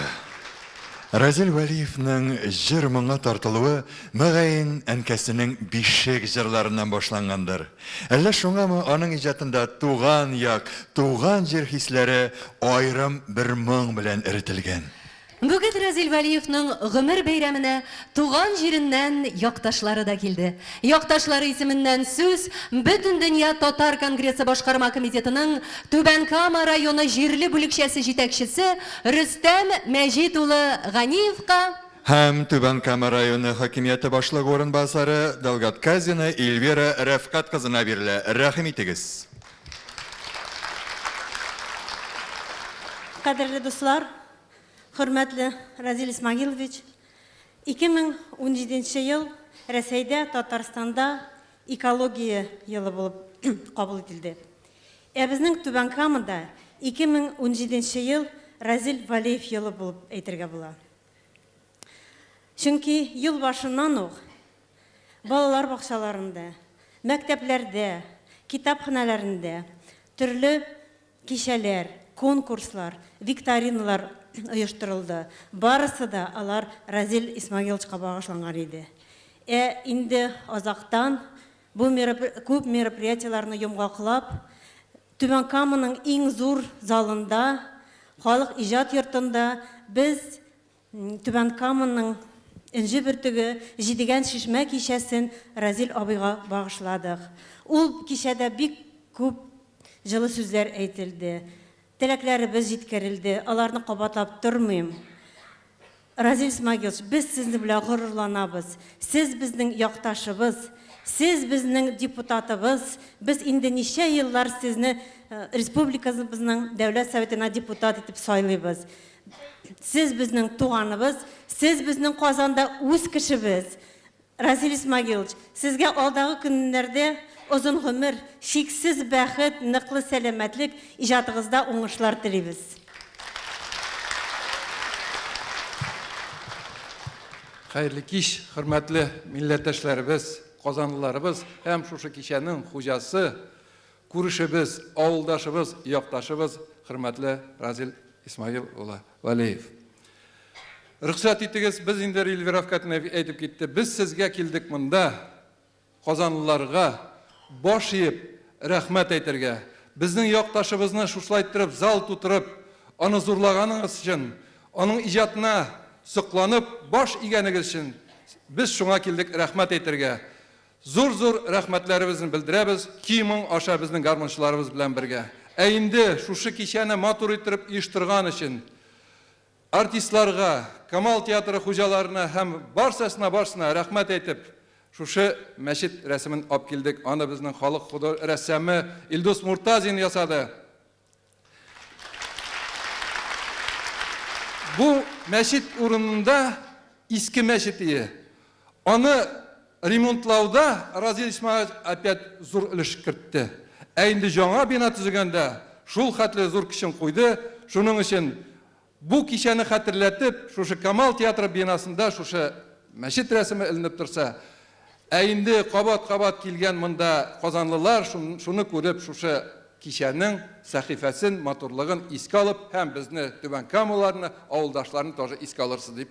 S10: Разил Вәлиевнең җыр моңа тартылуы мөгаен әнкәсенең бишек җырларыннан башлангандыр. Әллә шуңамы аның иҗатында туган як, туган җир хисләре аерым бер моң белән эретелгән.
S11: Бүген Разил Вәлиевнең гомер бәйрәменә туган җиреннән якташлары да килде. Якташлары исеменнән сүз Бөтен дөнья татар конгрессы башкарма комитетының Түбән Кама районы җирле бүлекчәсе җитәкчесе Рөстәм Мәҗит улы Ганиевка
S10: Һәм Түбән Кама районы хакимияте башлыгы урынбасары Далгат Казина Эльвира Рәфкать кызына бирелә. Рәхим итегез.
S17: Кадерле дуслар, хөрмәтле Разил Исмагилович, 2017 ел Рәсәйдә, Татарстанда экология елы булып кабул ителде. Безнең Түбән Камада 2017 ел Разил Вәлиев елы булып әйтергә була. Чөнки ел башыннан ук балалар бакчаларында, мәктәпләрдә, китапханәләрендә төрле кичәләр, конкурслар, викториналар оештырылды. Барысы да алар Разил Исмагиловичка багышланган иде. Инде азактан бу күп мероприятияларны йомгаклап, Түбән Каманың иң зур залында, халык иҗат йортында без Түбән Каманың Инҗе бөртеге җидегән шишмә кичәсен Разил абыйга багышладык. Ул кичәдә бик күп җылы сүзләр әйтелде. Теләкләребез җиткерелде, аларны кабатлап тормыйм. Разил Исмагилович, без сезне белән горурланабыз. Сез безнең якташыбыз, сез безнең депутатыбыз. Без инде ничә еллар сезне республикабызның дәүләт советына депутат итеп сайлыйбыз. Сез безнең туганыбыз, сез безнең Казанда үз кешебез. Разил Исмагилович, сезгә алдагы көннәрдә uzun ömür, şiksiz бәхет, ныклы сәламәтлек, иҗатыгызда уңышлар телибез.
S18: Хәерле кич, хөрмәтле милләттәшләребез, казанлыларыбыз һәм шушы кичәнең хуҗасы, күрешебез, авылдашыбыз, якташыбыз, хөрмәтле Разил Исмагил улы Вәлиев. Рөхсәт итегез, без инде Эльвира Рәфкатьне әйтеп китте. Без сезгә килдек монда, казанлыларга баш иеп, рәхмәт әйтергә. Безнең якташыбызны шушылай иттереп, зал тутырып, аны зурлаганыгыз өчен, аның иҗатына сокланып, баш игәнегез өчен без шуңа килдек рәхмәт әйтергә. Зур-зур рәхмәтләребезне белдерәбез, кимең аша безнең гармончыларыбыз белән бергә. Инде шушы кичәне матур иттереп оештырган өчен артистларга, Камал театры хуҗаларына һәм барсасына рәхмәт әйтеп, шушы мәчет рәсемен алып килдек. Аны безнең халык рәссамы Илдус Муртазин ясады. Бу мәчет урынында иске мәчет ие. Аны ремонтлауда Разил Исмагилович опять зур өлеш кертте. Инде жаңа бина төзегәндә шул хәтле зур көчен куйды. Шуның өчен бу кичәне хәтерләтеп, шушы Камал театры бинасында шушы мәчет рәсеме эленеп торса, инде кабат-кабат килгән монда казанлылар шуны күреп, шушы кичәнең сәхифәсен, матурлыгын искә алып, һәм безне Түбән Камаларны, авылдашларны тоже искә алырсыз дип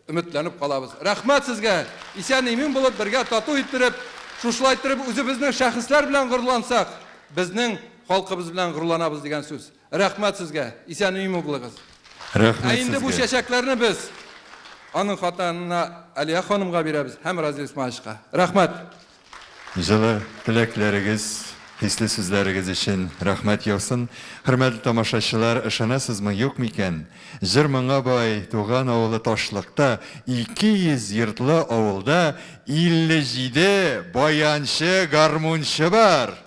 S18: өметләнеп калабыз. Рәхмәт сезгә. Исән-имин булып бергә тату иттереп, шушылай иттереп үзебезнең шәхесләр белән горурлансак, безнең халкыбыз белән горурланабыз дигән сүз. Рәхмәт сезгә. Исән-имин булыгыз.
S10: Рәхмәт
S18: Инде бу
S10: сезгә.
S18: чәчәкләрне біз аның хатанына Алия ханымга бирәбез һәм Разил Исмагиловичка. Рәхмәт.
S10: Җылы теләкләрегез, хисле сүзләрегез өчен рәхмәт яусын. Хөрмәтле тамашачылар, ышанасызмы, юкмы икән? Җыр моңа бай туган авылы Ташлыкта 200 йортлы авылда 57 баянчы гармунчы бар.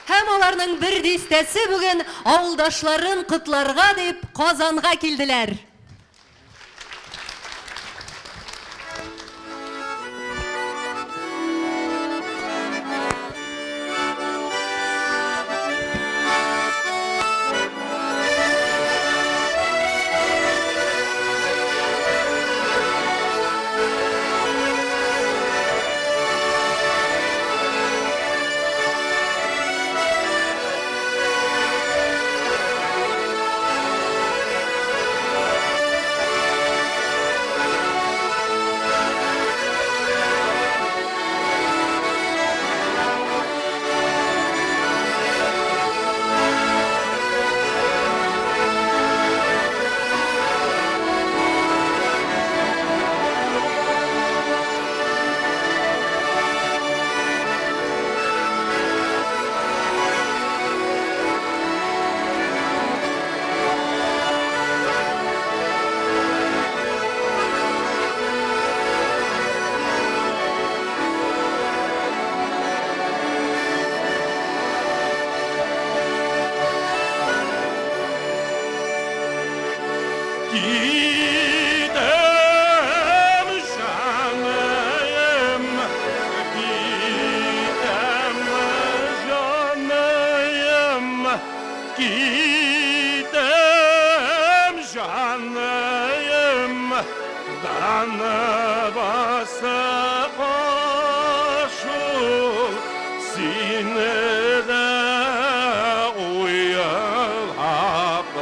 S11: Һәм аларның бер дистәсе бүген авылдашларын котларга дип Казанга килделәр.
S12: gidem canım, gidem canım, gidem canım, danı bası koşul sinede uyalap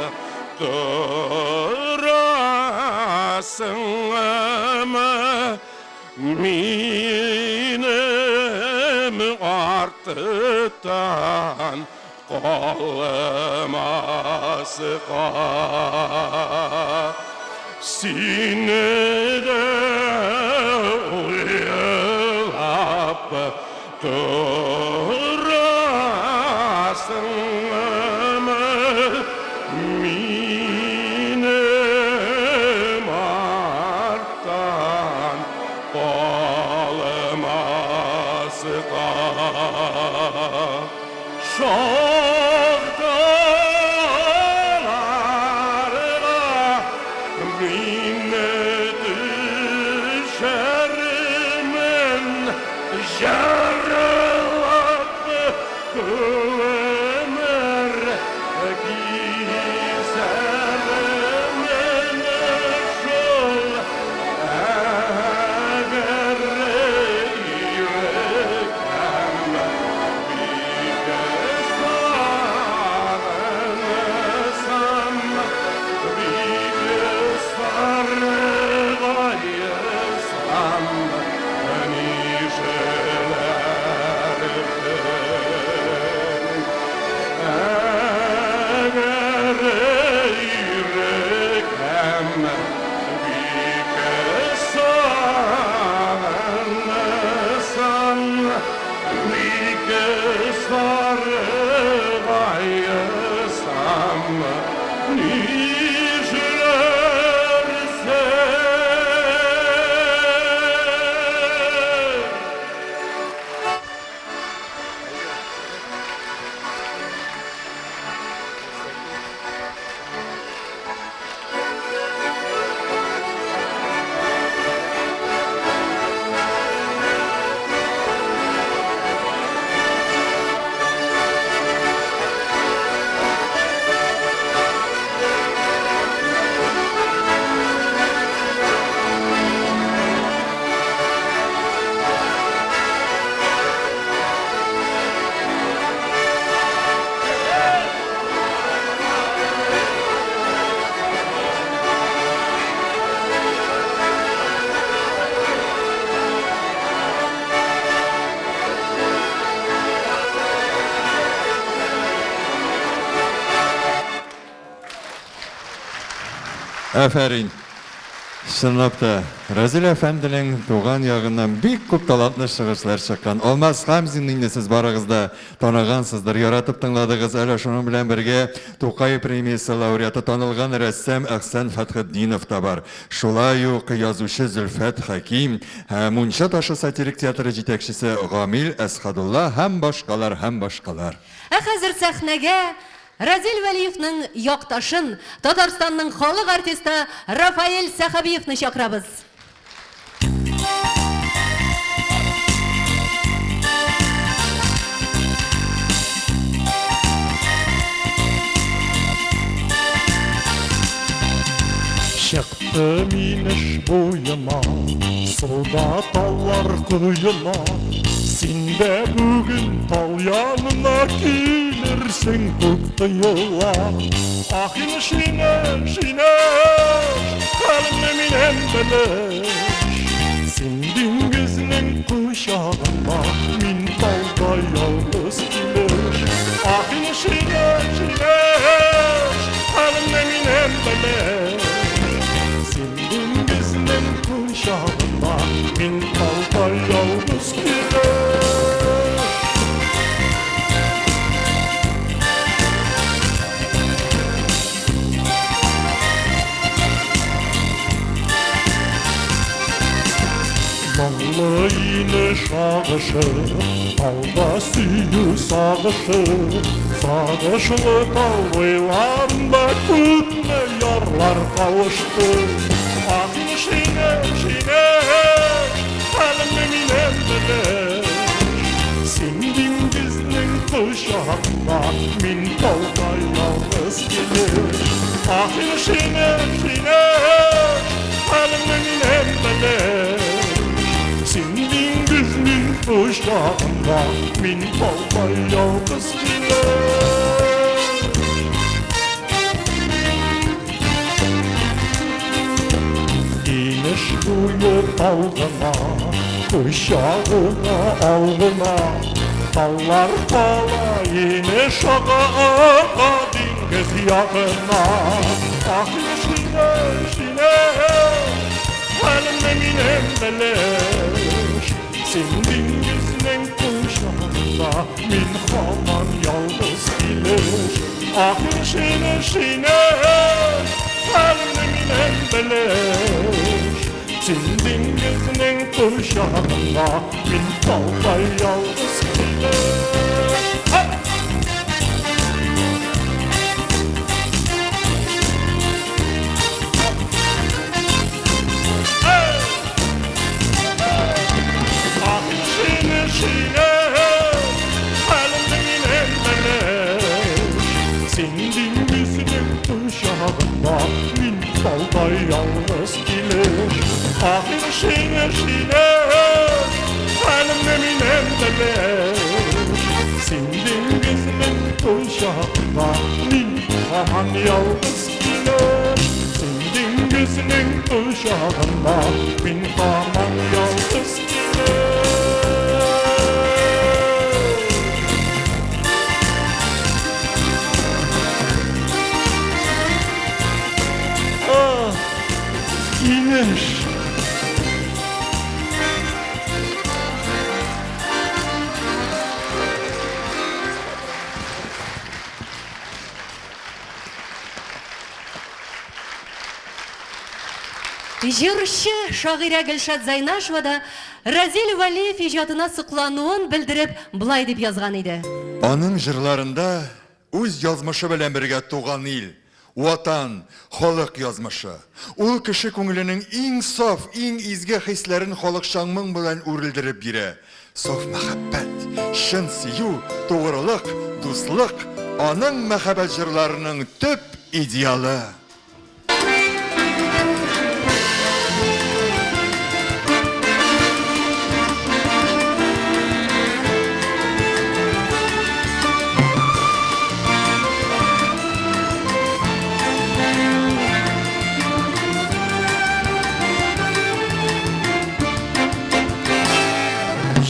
S12: durasın mı minim artıdan koluma sıkar sinede uyalap durasın mı minim arttan koluma sıkar çok dağlarına minne düşerimin yarılattı ömür gizerimin şul eğer yürekem bir kez sarılsam bir kez sarılayırsam
S10: Әфәрин. Шынлапта, Разил әфәндінің туған яғынан бик күп талантлы шығышлар шыққан. Алмаз Хамзиннің сіз барығызда танығансыздар, яратып тыңладығыз. Әлі шуның белән бергә Тукай премиясы лауреаты танылған рәссам Әхсән Фәтхетдинов та бар. Шулай ук язучы Зөлфәт Хаким, Мунча ташы сатирик театры җитәкчесе Гамил Әсхадулла һәм башкалар.
S11: Хәзер сәхнәгә Разил Вәлиевнең якташын, Татарстанның халык артисты Рафаэль Сахабиевны чакырабыз.
S12: Чыкты минеш буйыма, суда таллар кыйыма, синде бүгін тал янына килерсің күк тыйыла. Ахин шинеш, қалымны минен білеш, син диңгезнең кушагында, мин талда ялгыз килеш. Ахин шинеш, қалымны минен білеш, Bizden kuşağında min kalta yalnız gider. Mallı yine şağışı
S19: Talda süyü sağışı, sağışlı tal boylarında күнне yarlar kavuştu. Akın şine, halimni minem bilir. Sendin bizning kuşağında, min talda yalnız gelir. Akın şine, halimni minem bilir. Sendin bizning kuşağında, min talda yalnız gelir. İniş duyu dalgına, kuşağına algına. Tallar kala iniş ağa dingiz yağına. Ah şine, halimni minem bilir. Sendin bizning kuşağında, min haman yalnız gelir. Ah şine, halimni minem bilir. Sendin bizning kuşağında, min talda yalnız gelir. Sendin bizning kuşağında, min talda yalnız gelir. Ahir şine, halimni minem bilir. Sendin bizning kuşağında, min haman yalnız gelir. Sendin bizning kuşağında, min haman yalnız gelir. İniş.
S11: Жыршы шағира Гүлшат Зайнашева да Разил Валиев ижадына сықлануын білдіріп, бұлай деп язған еді.
S10: Аның жырларында өз язмышы белән бергә туган ил, ватан, халык язмышы. Ул кеше күңеленең иң саф, иң изге хисләрен халыкчаңның белән үрелдереп бирә. Саф мәхәббәт, шын сөю, тугрылык, дуслык аның мәхәббәт жырларының төп идеалы.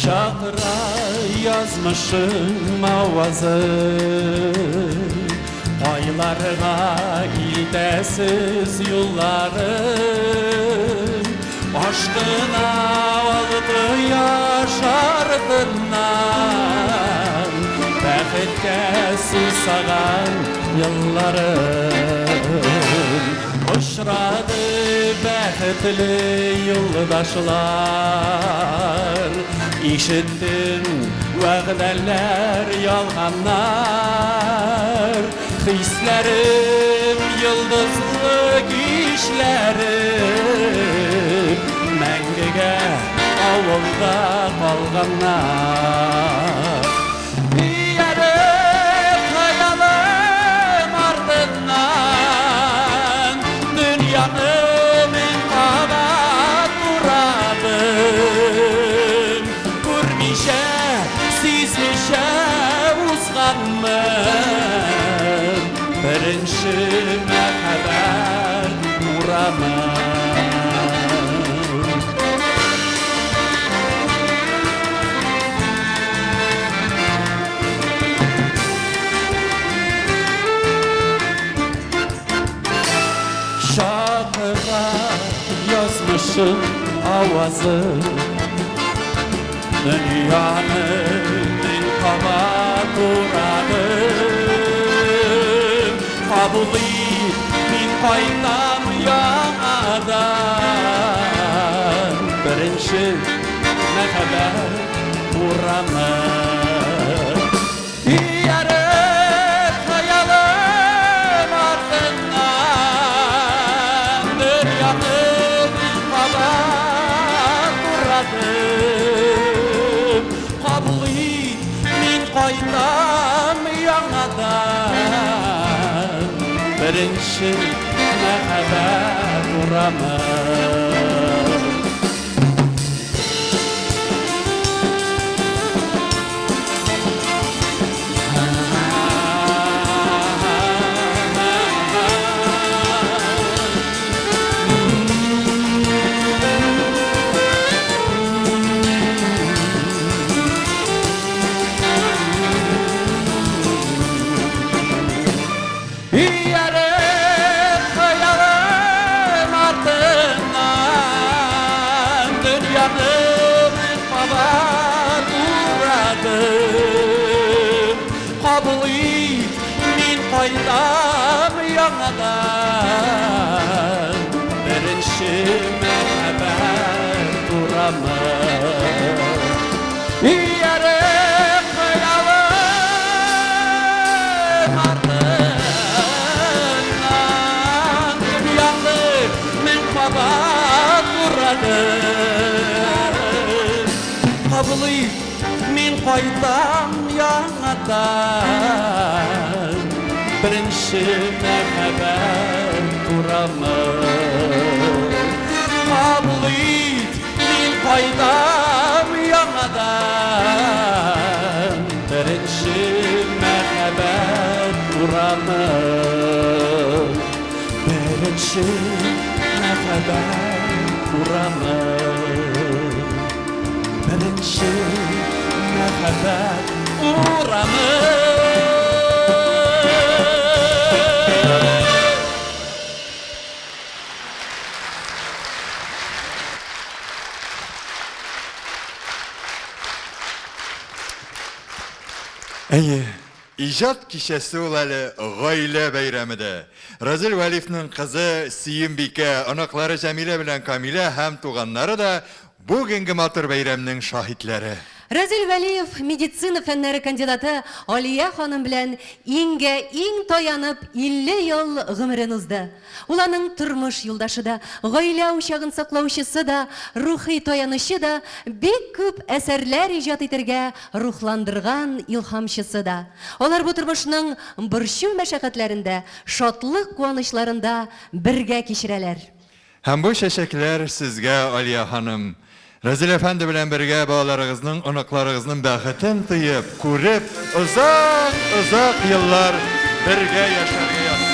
S19: Şahra yazmışım avazı, aylarına iltesiz yolları. Aşkına aldı yaşardından, bəxtə susağan yıllarım. Uçradı bəxtli yoldaşlar, İşittim vəğdələr yalğanlar. Hislərim yıldızlı gişlərim, məngəgə avulda qalğanlar. Diyərək hayalım ardından, dünyanı min qabat duradım. Sizmişə uzanmım, birinci məhəbbət uğramım. Şahıra yazmışım avazı, dünyanın min qabat uğradım. Kabul et min qaytam yağadan, birinci məhəbbət uğramım. birinchi muhabbat uraman. Kabul et, min qaytam yanadan birinchi muhabbat uraman. Yarım xayalım ardından dünyamda min qabat uradım. Kabul et, min qaytam yanadan birinchi muhabbat uraman. Kabul et, min qaytam yanadan birinchi muhabbat uraman. Birinchi muhabbat uraman. Birinchi muhabbat uraman.
S10: Әйе, ижад кичәсе ул әле гаилә бәйрәмиде. Разил Вәлиевнең кызы Сөембикә, анаклары Җәмилә белән Камилә һәм туганнары да бүгенге матур бәйрәмнең шаһитләре.
S11: Разил Вәлиев медицина фәннәре кандидаты Алия ханым белән иң таянып 50 ел гомерен узды. Ул аның тормыш юлдашы да, гаилә учагын саклаучысы да, рухи таянычы да, бик күп әсәрләр иҗат итәргә рухландырган илһамчысы да. Алар бу тормышның борчу мәшәкатьләрендә, шатлык куанычларында бергә кичерәләр.
S10: Һәм бу чәчәкләр сезгә, Алия ханым, Разил әфәнде белән бергә балаларыгызның, оныкларыгызның бәхетен тыйып, күреп, озак еллар бергә яшәргә язсын.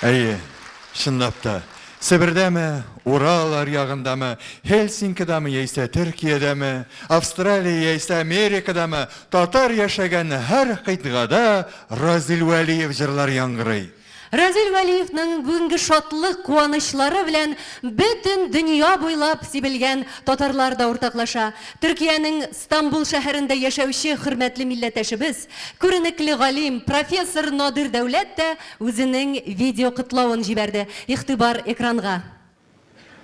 S10: Әйе, шындап та. Сібірдәме, Урал аръягындамы, Хельсинкидамы яйсә Түркиядәме, Австралия яйсә Америкадамы, татар яшәгән һәр кыйтгада Разил Вәлиев җырлар яңгырый.
S11: Разил Вәлиевнең бүгенге шатлык, куанычлары белән бөтен дөнья буйлап сибелгән татарлар да уртаклаша. Төркиянең Стамбул шәһәрендә яшәүче хөрмәтле милләттәшебез, күренекле галим профессор Надир Дәүләт тә үзенең видео кытлавын җибәрде. Игътибар экранга.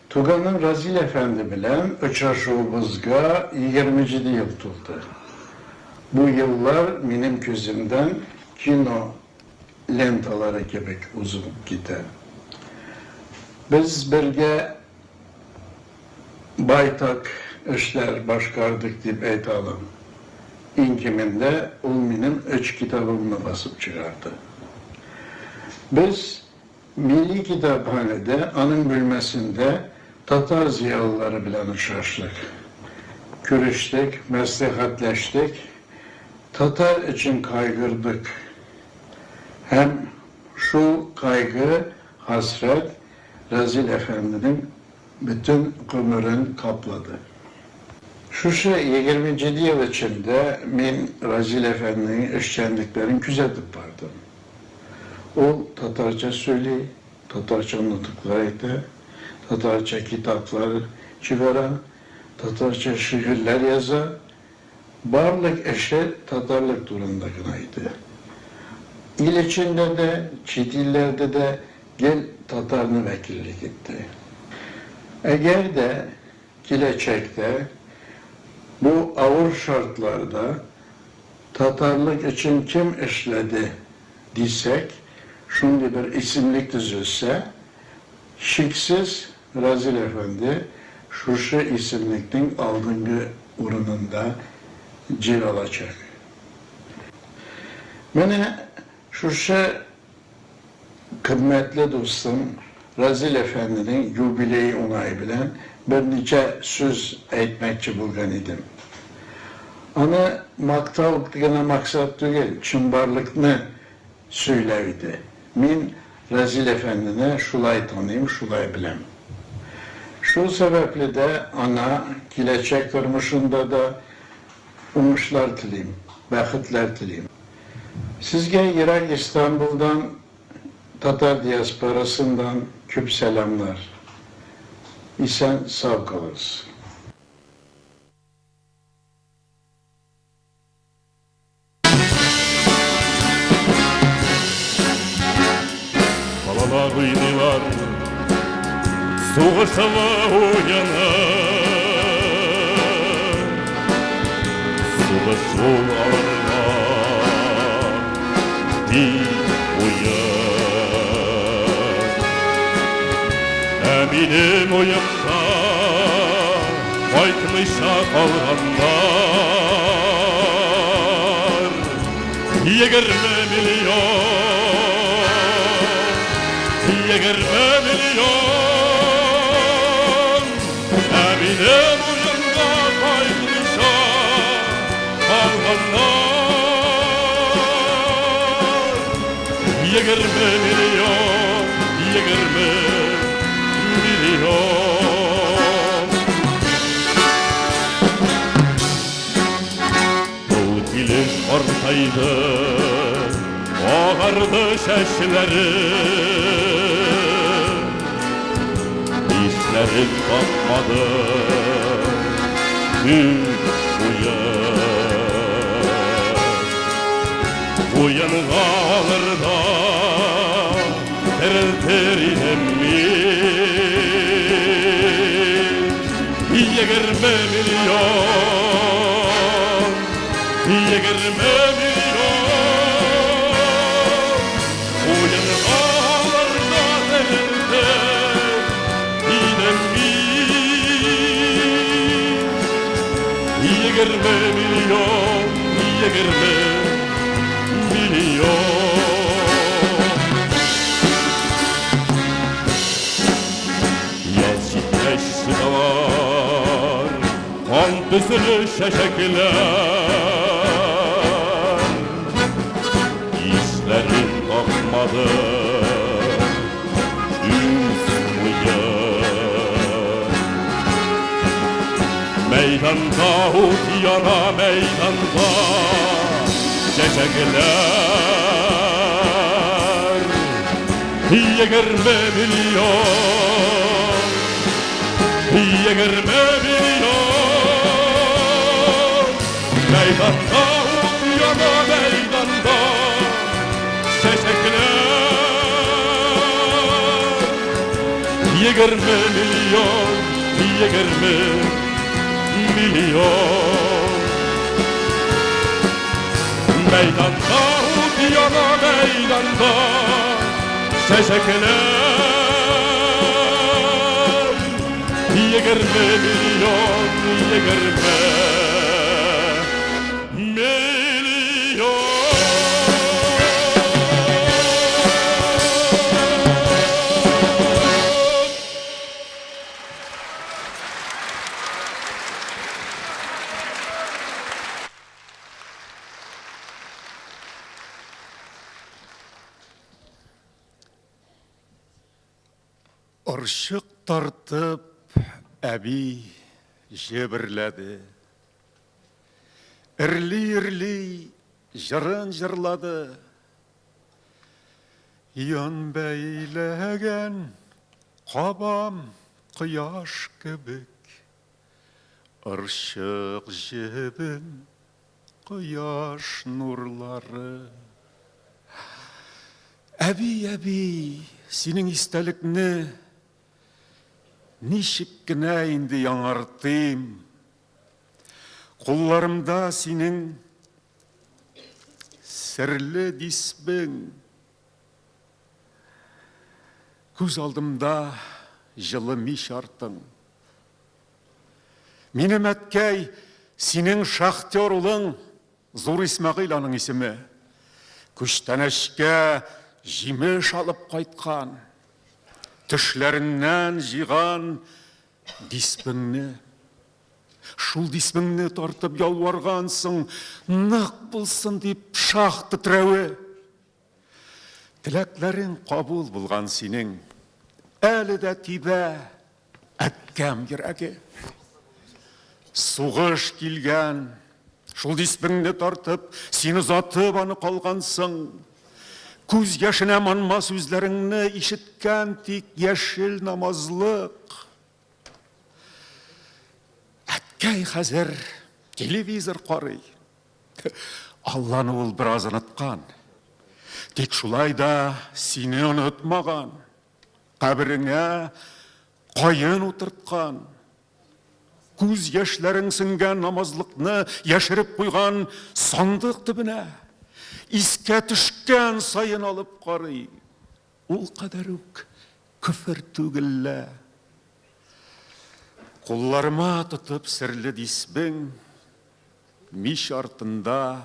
S20: Tugan'ın Razil Efendi bilen uçaşığımızga 27 yıl tuttu. Bu yıllar benim gözümden kino lentaları gibi uzun gider. Biz birge baytak işler başkardık deyip eytalım. İnkiminde o benim 3 kitabımı basıp çıkardı. Biz Milli Kitaphane'de anın bölmesinde Tatar ziyalıları bilen uçraştık. Görüştük, meslehatleştik. Tatar için kaygırdık. Hem şu kaygı, hasret Razil Efendi'nin bütün ömrünü kapladı. Şu 27 yıl içinde ben Razil Efendi'nin işkendiklerini küzetip vardım. O Tatarca söyleyip, Tatarca nutuklarıydı, Tatarca kitaplar çıkaran, Tatarca şiirler yazan, barlık eşi Tatarlık durumundaydı. İl içinde de, çit illerde de gel Tatarını vekillik etti. Eğer de gelecekte bu ağır şartlarda Tatarlık için kim işledi desek, şimdi bir isimlik düzülse, şiksiz Razil Efendi şu isimlikten aldığı urununda cer alacak. Bana şu kıymetli dostum Razil Efendi'nin jubileyi onayı bilen bir nice söz etmekçi bulgan idim. Ana maktalıklarına maksat değil, çımbarlıkını söyleydi. Min Razil Efendi'ne şulay tanıyım, şulay bilem. Şu sebeple de ana gelecek durmuşunda da umuşlar dileyim, bəxtlər dileyim. Sizge Irak İstanbul'dan, Tatar diasporasından küp selamlar. İsen sağ kalırsın.
S21: Balalar uydular, soğuşava uyanır. Soğuş yol alırlar, bir uyan. Eminim uyumda, baytmışa kalganlar. 20 milyon 20 milyon Eminem uyumda kaymışa kalganlar 20 milyon 20 milyon Bu dilim ortaydı ağardı şeşleri Dişlerim kalkmadı Tüm uyan alır da Terelterin emmiş 20 milyon 20 milyon Uyan alır da terelterin emmiş 20 milyon 20 milyon Yaz çitleşti dağlar Kan düzülü şeşekler İşlerim kalkmadı Meydanda ot yana meydanda çiçekler 20 milyon 20 milyon Meydanda ot yana meydanda çiçekler 20 milyon 20 milyon Meydanda ot yana meydanda çiçekler 20 milyon 20 milyon
S7: Ыршық тартып, әби жебірләді. Ірли-ірлі жырын жырлады. Ян бәйләгән қабам құяш кебек. Ыршық жебін құяш нурлары. Әби, сенің истәлекне нишек кенә инде яңартыйм. Кулларымда синең серле дисбең. Күз алдымда жылы миш артың. Минем әткәй синең шахтер улың Зур Исмәгыйль аның исеме. Күчтәнәшкә җимеш алып кайткан. Төшләреннән җыйган дисбеңне. Шул дисбеңне тартып ялваргансың, нык булсын дип шах титрәве. Теләкләрең кабул булган синең, әле дә тибә әткәм йөрәге. Сугыш килгән, шул дисбеңне тартып, син озатып аны калгансың. Күз яшенә манма сүзләреңне ишеткән тик яшел намазлык. Әткәй хәзер телевизор карый. Алланы ул бераз оныткан. Тик шулай да сине онытмаган. Кабереңә кайын утырткан. Күз яшьләрең сеңгән намазлыкны яшереп куйган сандык төбенә. Искә төшкән сайын алып карый. Ул кадәр үк күфер түгеллә. Кулларыма тотып серле дисбең, миш артында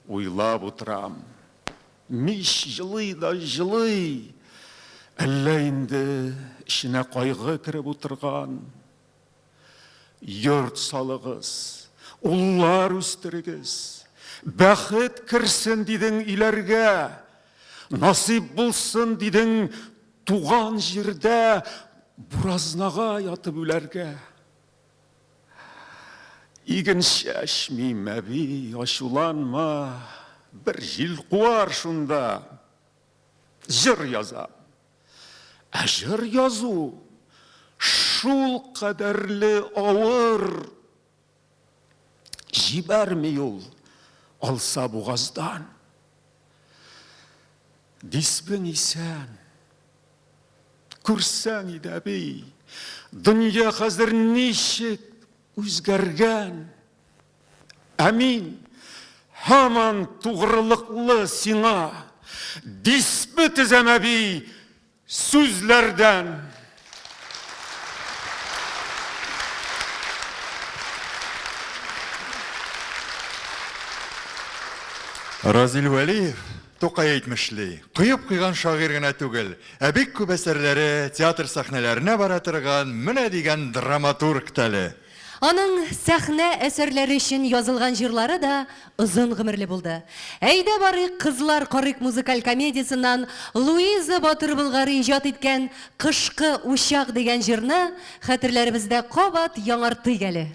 S7: уйлап утырам. Миш җылый да җылый. Әллә инде ишенә кайгы кереп утырган. Йорт салыгыз, уллар үстерегез. Бәхет кирсен дидең иләргә. Насип булсын дидең туган җирдә буразнага ятып үләргә. Иген чәчмим, әби, ачуланма. Бер җил куар шунда. Җыр язам. Ә җыр язу шул кадәрле авыр. Җибәрми ул алса бугаздан. Дисбең исән. Күрсәң иде, әби, дөнья хәзер ничек үзгәргән. Ә мин һаман тугрылыклы сиңа дисбе тезәм, әби, сүзләрдән.
S10: Разил Вәлиев Тукай әйтмешли, кыйып куйган шагыйрь гына түгел, ә бик күп әсәрләре театр сәхнәләренә бара торган менә дигән драматург тәле.
S11: Аның сәхнә әсәрләре өчен язылган җырлары да озын гомерле булды. Әйдә барыйк кызлар карык музыкаль комедиясеннән Луиза Батыр Болгары иҗат иткән Кышкы учак дигән җырны хәтерләребездә кабат яңартыйк әле.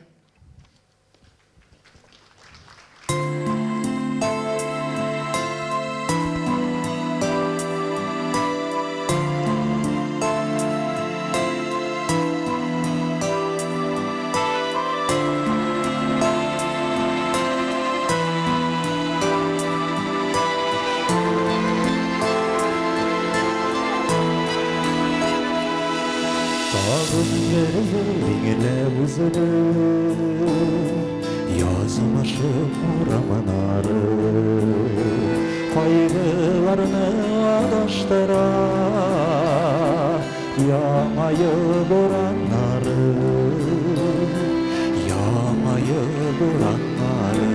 S19: Yazmışım romanları Kaygılarını adaştıra Yamayı buranları Yamayı buranları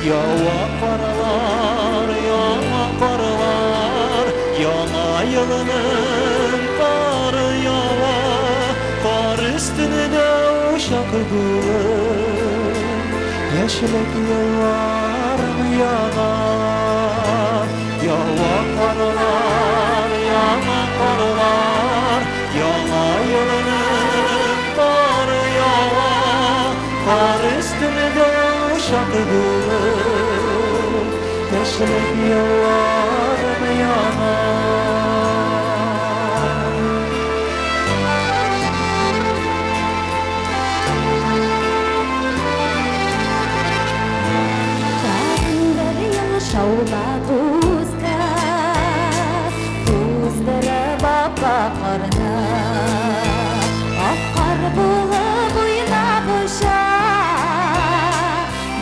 S19: Yava karlar, yama karlar Yana yılının karı yava Kar üstüne de uşak gülüm Yeşillik yıllarım yana Yava karlar, yana karlar Yana yılının karı yava Kar üstüne de uşak gülüm Yeşillik yıllarım yana
S1: Шаула бузка, буздырып аппақарына Аққар болып ойнап ұша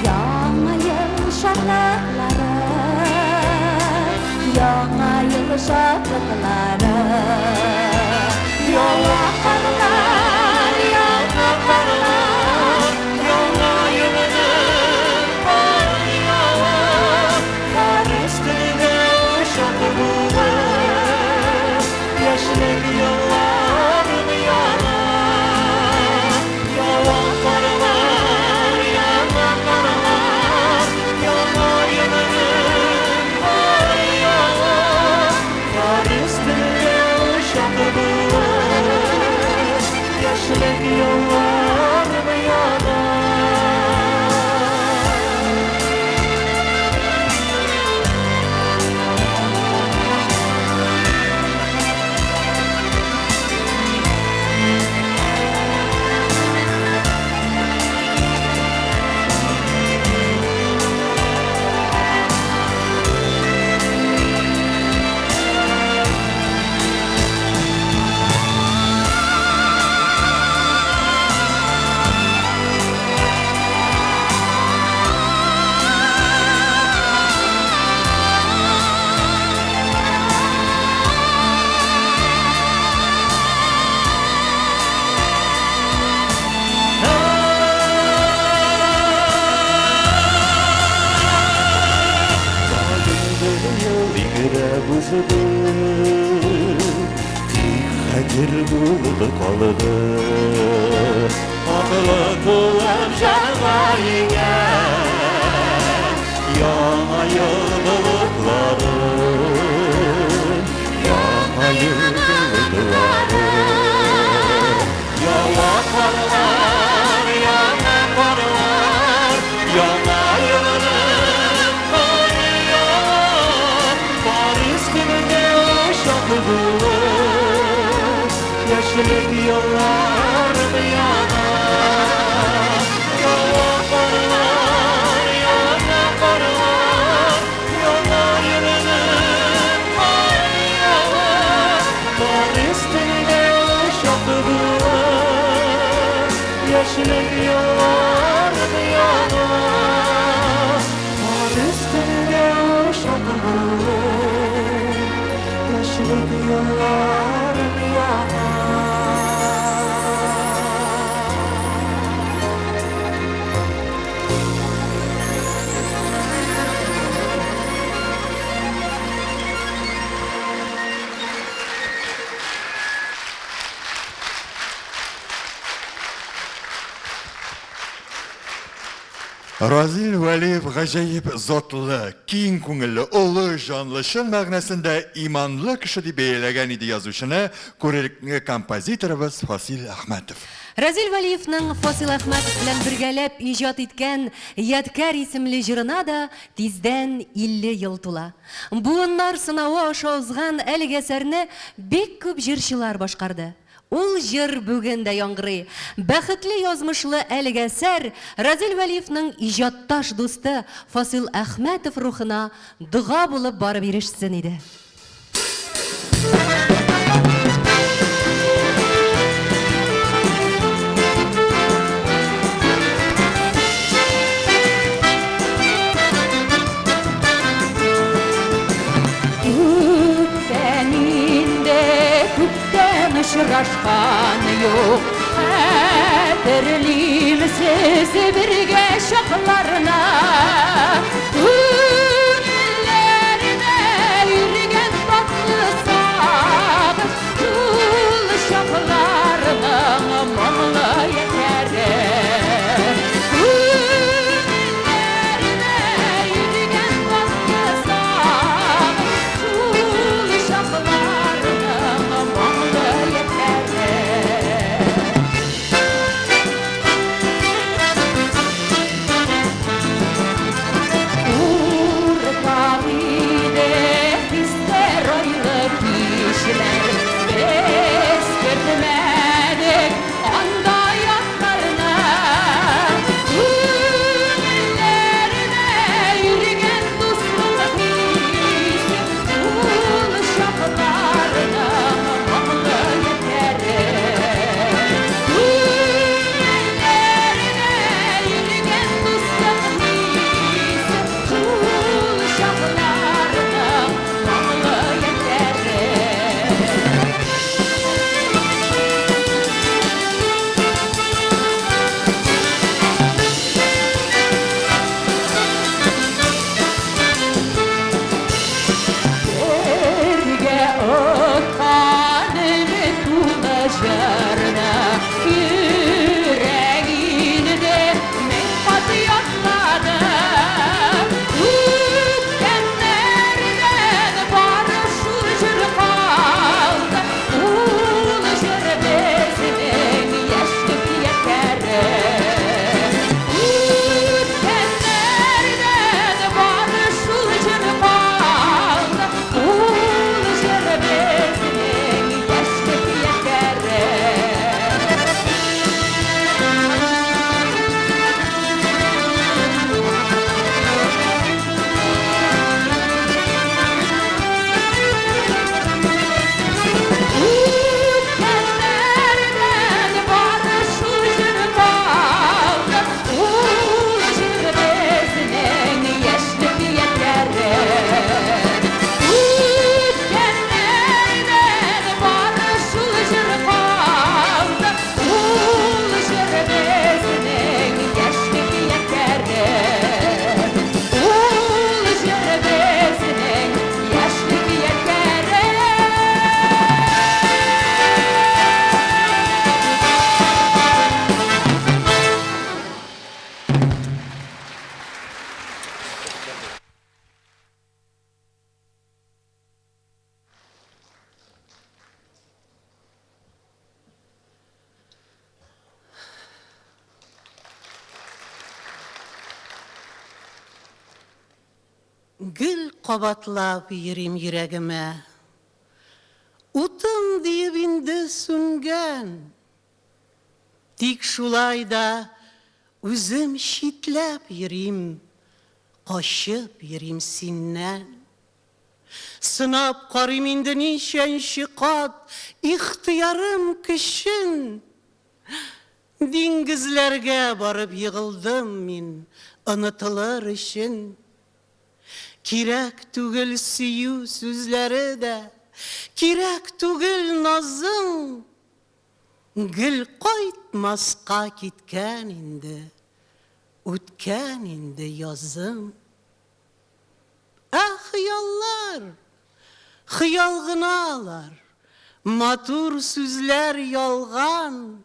S1: Яңа ел шаттықлары Яңа ел шаттықлары Яңа қарлар, яңа қарлар Яңа елінің бары ява
S19: Yaşlık yollarım yana Yava karlar, yana karlar Yana yılının var yava Kar üstünde uşak bulur Yaşlık yollarım yana Тихәдер булып калды Атлы кулым җанга иңгән Яңа ел болытлары Яңа ел болытлары Яңа карлар, яңа карлар Яңа елның бары ява Кар üstünde uşak bulur Yaşlık yollarım yana Yava karlar, yana karlar Yana yılının bari yava Kar üstünde uşak bulur Yaşlık yollarım yana Kar üstünde uşak bulur Yaşlık yollarım yana
S10: Разил Валиев гаҗәеп затлы, киң күңелле, олы жанлы, шын мәгънәсендә иманлы кеше дип бәяләгән иде язучыны күренекле композиторыбыз Фасил Әхмәтов.
S11: Разил Валиевның Фасил Әхмәтов белән бергәләп иҗат иткән Ядкар исемле җырына да тиздән 50 ел тула. Буыннар сынавы аша узган әлеге әсәрне бик күп җырчылар башкарды. Ул җыр бүген дә яңгырый. Бәхетле язмышлы әлеге әсәр Разил Валиевның иҗатташ дусты Фасил Әхмәтов рухына дуга булып барып ирешсен иде.
S1: Uçraşkan yok, hatırlayım sizi birge şaklarına. Günlerine yürüyen tatlı sağız, kul şaklarına mamla yeter. Günlerine yürüyen tatlı sağız, kul şaklarına mamla
S3: Гүл кабатлап йөрим йөрәгемә. Утым диеп инде сүнгән. Тик шулай да үзем читләп йөрим, качып йөрим синнән. Сынап карыйм инде ничәнче кат ихтыярым көчен. Диңгезләргә барып егылдым мин онытылыр өчен. Кирәк түгел сөю сүзләре дә, кирәк түгел назың. Гөл кайтмаска киткән инде, үткән инде язым. Хыяллар, хыял гыналар, матур сүзләр ялган.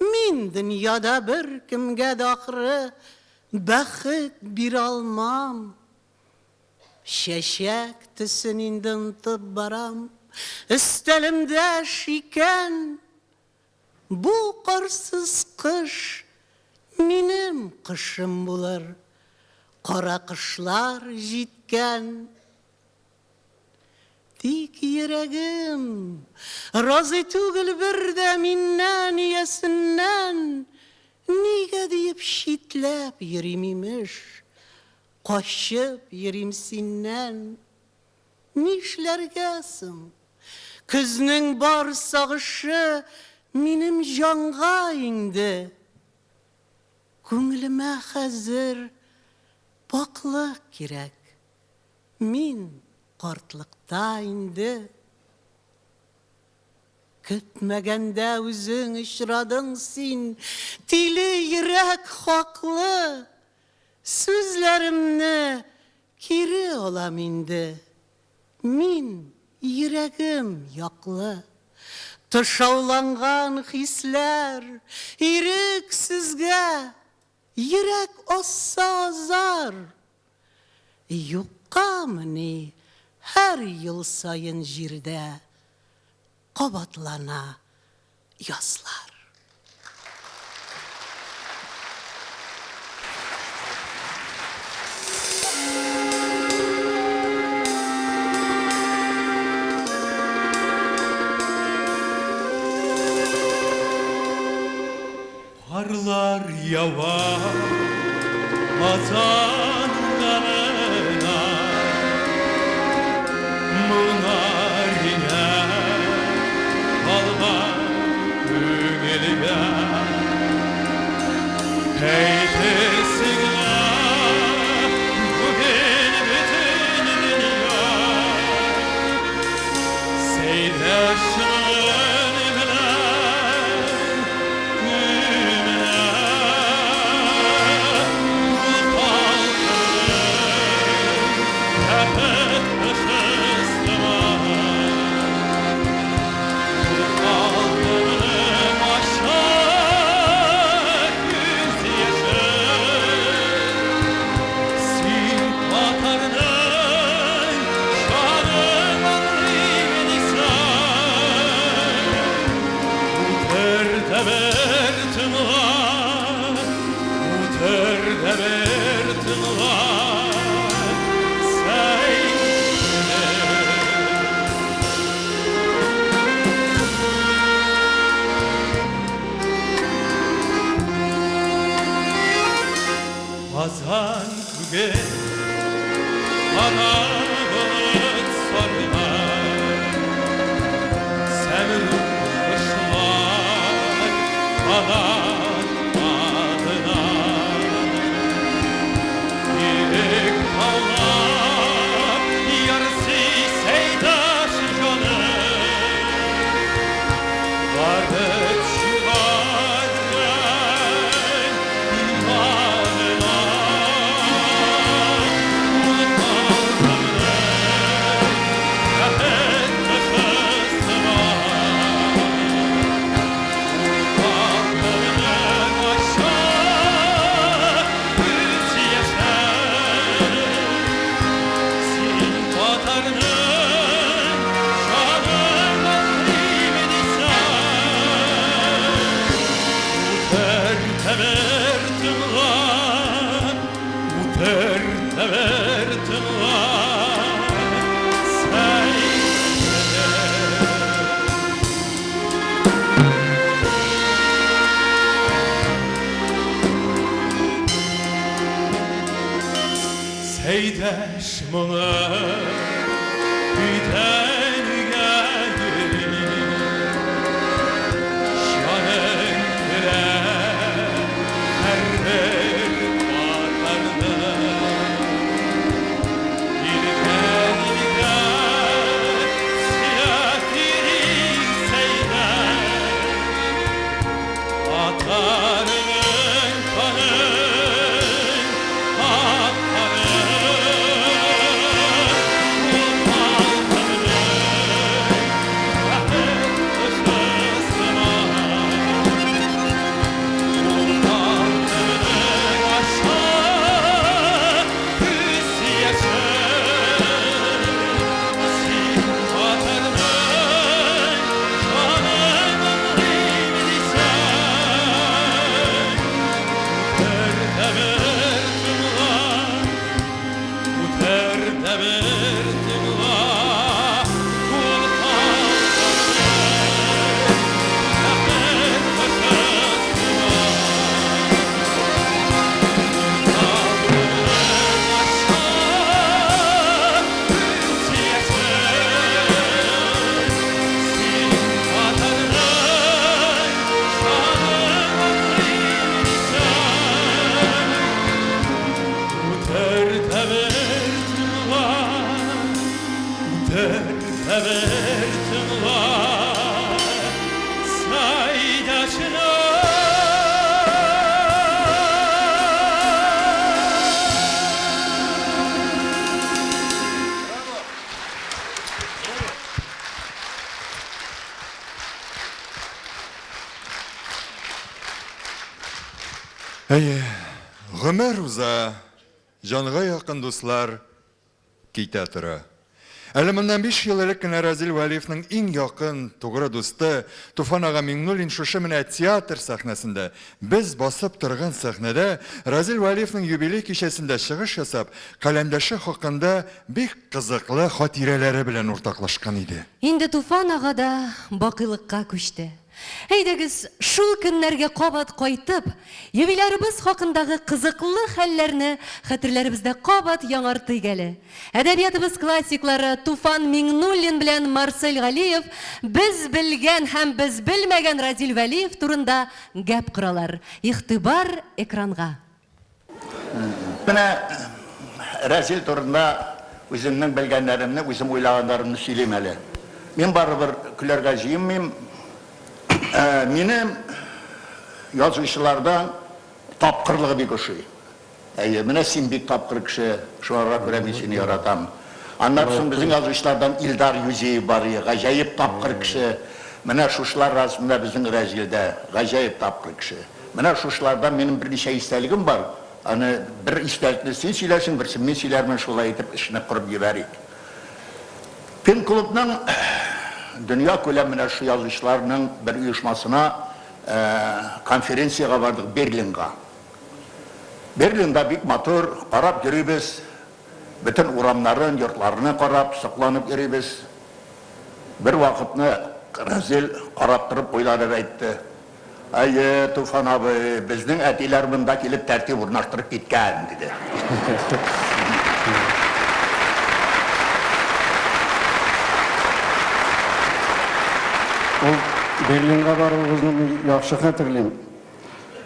S3: Мин дөньяда бер кемгә дә ахры бәхет bir almam. Şeşek tüsüninden tıp baram, üstelimde şiken. Bu karsız kış benim kışım bular. Kara kışlar jitken. Dik yüreğim razı tugul bir de minnen yesinden. Niye deyip şitlep yürümimiş, koşup yürümsinden. Nişlergesim, kızның бар sağışı benim canğa indi. Көңіліме hazır baklık gerek, min kartlıkta indi. Kütmegende üzün işradın sin, dili yürek haklı. Sözlerimne kiri olam indi. Min yüreğim yaklı. Tışavlangan hisler, yürek sizge, yürek olsa azar. Yukka mı her yıl sayın jirde, qabatlana yazlar.
S9: Karlar yavar Hazan kanına, Mınarine kalma köngülüme. Peytesine bugün bütün dünya seyreşin Hazan küge ana bulut sarılar, Sevim kuşlar alan adına. Yürek tavlar yarısı seydaş canı, vardı Seydeş mına biten gelir, şanın bile her bir vatanına. İlgen siyah diri seyder, atarın kanı. haber tınla saydaşına
S10: Әйе, ғұмыр ұза, жанға яқын достар, ките тұры. Әлі мұндан 5 ел элек кенә Разил Вәлиевнең иң яқын, тугры дусты Туфан ага Миңнуллин шушы менә театр сәхнәсендә, без басып торган сәхнәдә Разил Вәлиевнең юбилей кичәсендә чыгыш ясап, каләмдәше хакында бик кызыклы хатирәләре белән уртаклашкан иде.
S11: Инде Туфан ага да бакыйлыкка күчте. Әйдәгез, шул көннәргә кабат кайтып, юбилярыбыз хакындагы кызыклы хәлләрне хәтерләребездә кабат яңартыйк әле. Әдәбиятыбыз классиклары Туфан Миңнуллин белән Марсель Галиев без белгән һәм без белмәгән Разил Вәлиев турында гәп коралар. Игътибар экранга.
S5: Менә Разил турында үземнең белгәннәремне, үзем уйлаганнарымны сөйлим әле. Мин барыбер күләргә җыенмыйм. Минем язучылардан тапкырлыгы бик ошый. Менә син бик тапкыр кеше, шуңа күрә мин сине яратам. Аннан соң безнең язучылардан Илдар Юзеев бар, гаҗәеп тапкыр кеше. Менә шушлар арасында безнең Разилдә гаҗәеп тапкыр кеше. Менә шушлардан минем берничә истәлегем бар. Аны бер истәлекне син сөйләсең, берсен мин сөйләрмен, шулай итеп эшне кырып җибәрик. Пен клубның Dünya күләмендә шу язучыларның бер оешмасына конференцияга бардык Берлинга. Берлинда бик матур карап йөрибез. Бөтен урамнарын, йортларны карап, сакланып йөрибез. Бер вакытны Разил карап торып уйлады да әйтте. Әйе, Туфан абый, безнең әтиләр монда килеп тәртип урнаштырып киткән диде.
S16: Ул Берлинга баруыбызны яхшы хәтерлим.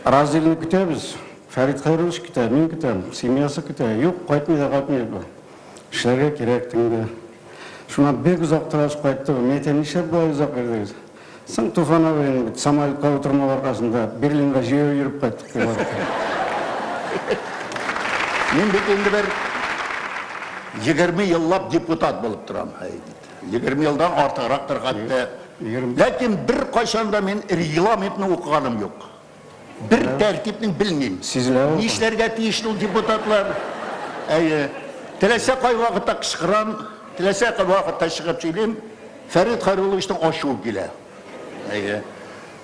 S16: Разилне көтәбез, Фәрит Хәйруллович көтә, мин көтәм, семьясы көтә. Юк, кайтмый да кайтмый бу. Эшләргә кирәк тинде. Шуңа бик узак тораш кайтты. Мен нишә булай узак бердегез. Соң Туфан абый самолетка утырмау аркасында Берлинга җыю йөреп кайттык.
S5: Мин бит инде бер 20 еллап депутат булып торам. 20 елдан артыграк торган. Ләкин бер кайчанда мен регламентны укыганым юк. Бер тәртипне белмим. Нишләргә тиешле депутатлар? Теләсә кай вакытта кычкырам, теләсә кай вакытта чыгып сөйлим, Фәрит Хәйрулловичтың ачуы килә.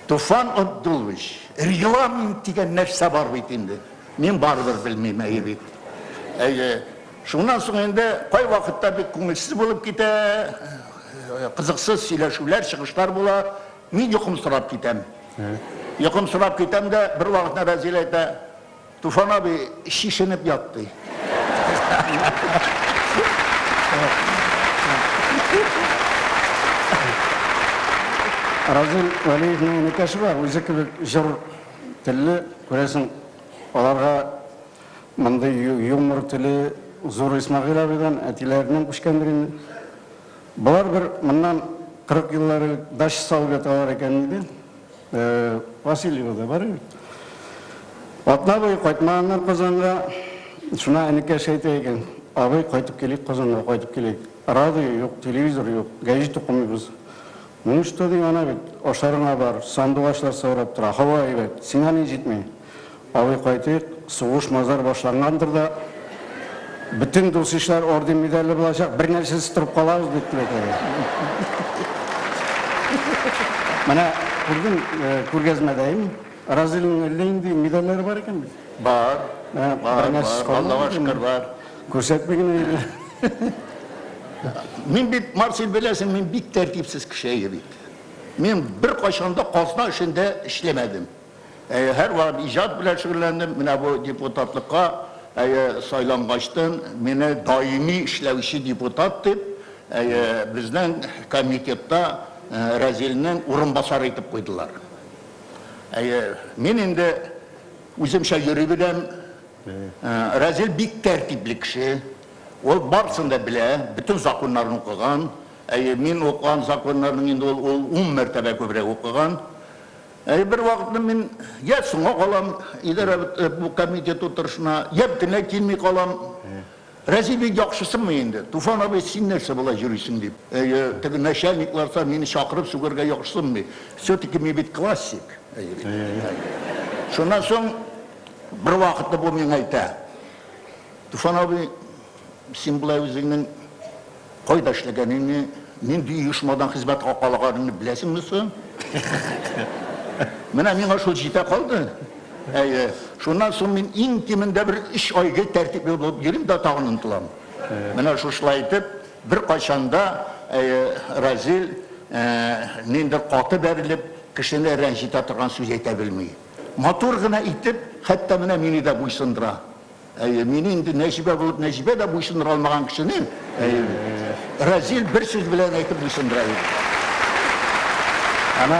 S5: Туфан Абдуллович, регламент дигән нәрсә бар бит инде. Мин барыбер белмим бит. Шуннан соң инде кай вакытта бик күңелсез булып китә. Кызыксыз сөйләшүләр, чыгышлар була. Мин йокым сорап китәм. Йокым сорап китәм дә бер вакытта Разил әйтә, Туфан абый шишенеп ятты.
S16: Разил Вәлиевнең никәше бар, үзе кебек җыр телле, күрәсең, аларга мондай юмор теле зур Исмагыйль абыйдан әтиләреннән күчкәндер инде. Бұлар бір мұннан 40 еллары даш салып яталар екен дейді. Васильевда бар еді. Атна бойы қайтмағандар Қазанға, шуна әнеке шайты екен. Абай қайтып келейік, Қазанға қайтып келейік. Радио жоқ, телевизор жоқ, гәжет оқымайбыз. Ну что дейм ана бет, ошарыңа бар, сандуғашлар саурап тұра, хавай бет, сиңа не жетмей. Абай қайтайық, суғыш мазар башланғандыр да, bütün dosyalar orada medalli bulacak, bir нәрсесі тұрып қаламыз дейді. Mana көрген көргәзмәдәйім, Разилның әлдейінде медальлары бар екен бе?
S5: Бар, Аллаға шүкір бар.
S16: Көрсетпеген еді.
S5: Мен бит, Марсель беләсің, мен бик тәртипсіз кіші бит. Мен бір қашанда қазна ішінде ішлемәдім. Her вакыт ижад белән шөгыльләндем, менә бу депутатлыкка сайланғаштан мені даими эшләүче депутат дип безнең комитетта Разилнең урынбасары итеп куйдылар. Мен инде үземчә йөри беләм. Разил бик тәртипле кеше. Ул барсын да белә, bütün законнарны укыган. Мен оқыған законлардың енді ол 10 мәртебе көбірек оқыған. Bir vaqtda men ya so'nga qolam, idora bu komitet o'tirishina, ya butunlay kelmay qolam. Razilbek yaxshisimi endi? Tufon abi sen narsa bo'la yurishing deb. Tegi начальникларsa meni chaqirib sugarga yaxshisimi? Все-таки men bit klassik. Shundan so'ng bir vaqtda bu menga aytdi. Tufon abi sen bulay o'zingning qo'yda ishlaganingni, men uyushmadan xizmat qilganligingni bilasizmi sen? Mana menga shu jita qoldi. Shundan so'ng men eng kemida bir 3 oyga tartib bo'lib yurim da tag'in intilam. Mana shu ishlar aytib, bir qachonda Razil nenda qoti berilib, kishini ranjita turgan so'z ayta bilmaydi. Motorgina aytib, hatto mana meni da bo'ysundira. Meni endi Najiba bo'lib, Najiba da bo'ysundira olmagan kishini Razil bir so'z bilan aytib bo'ysundira.
S6: Ana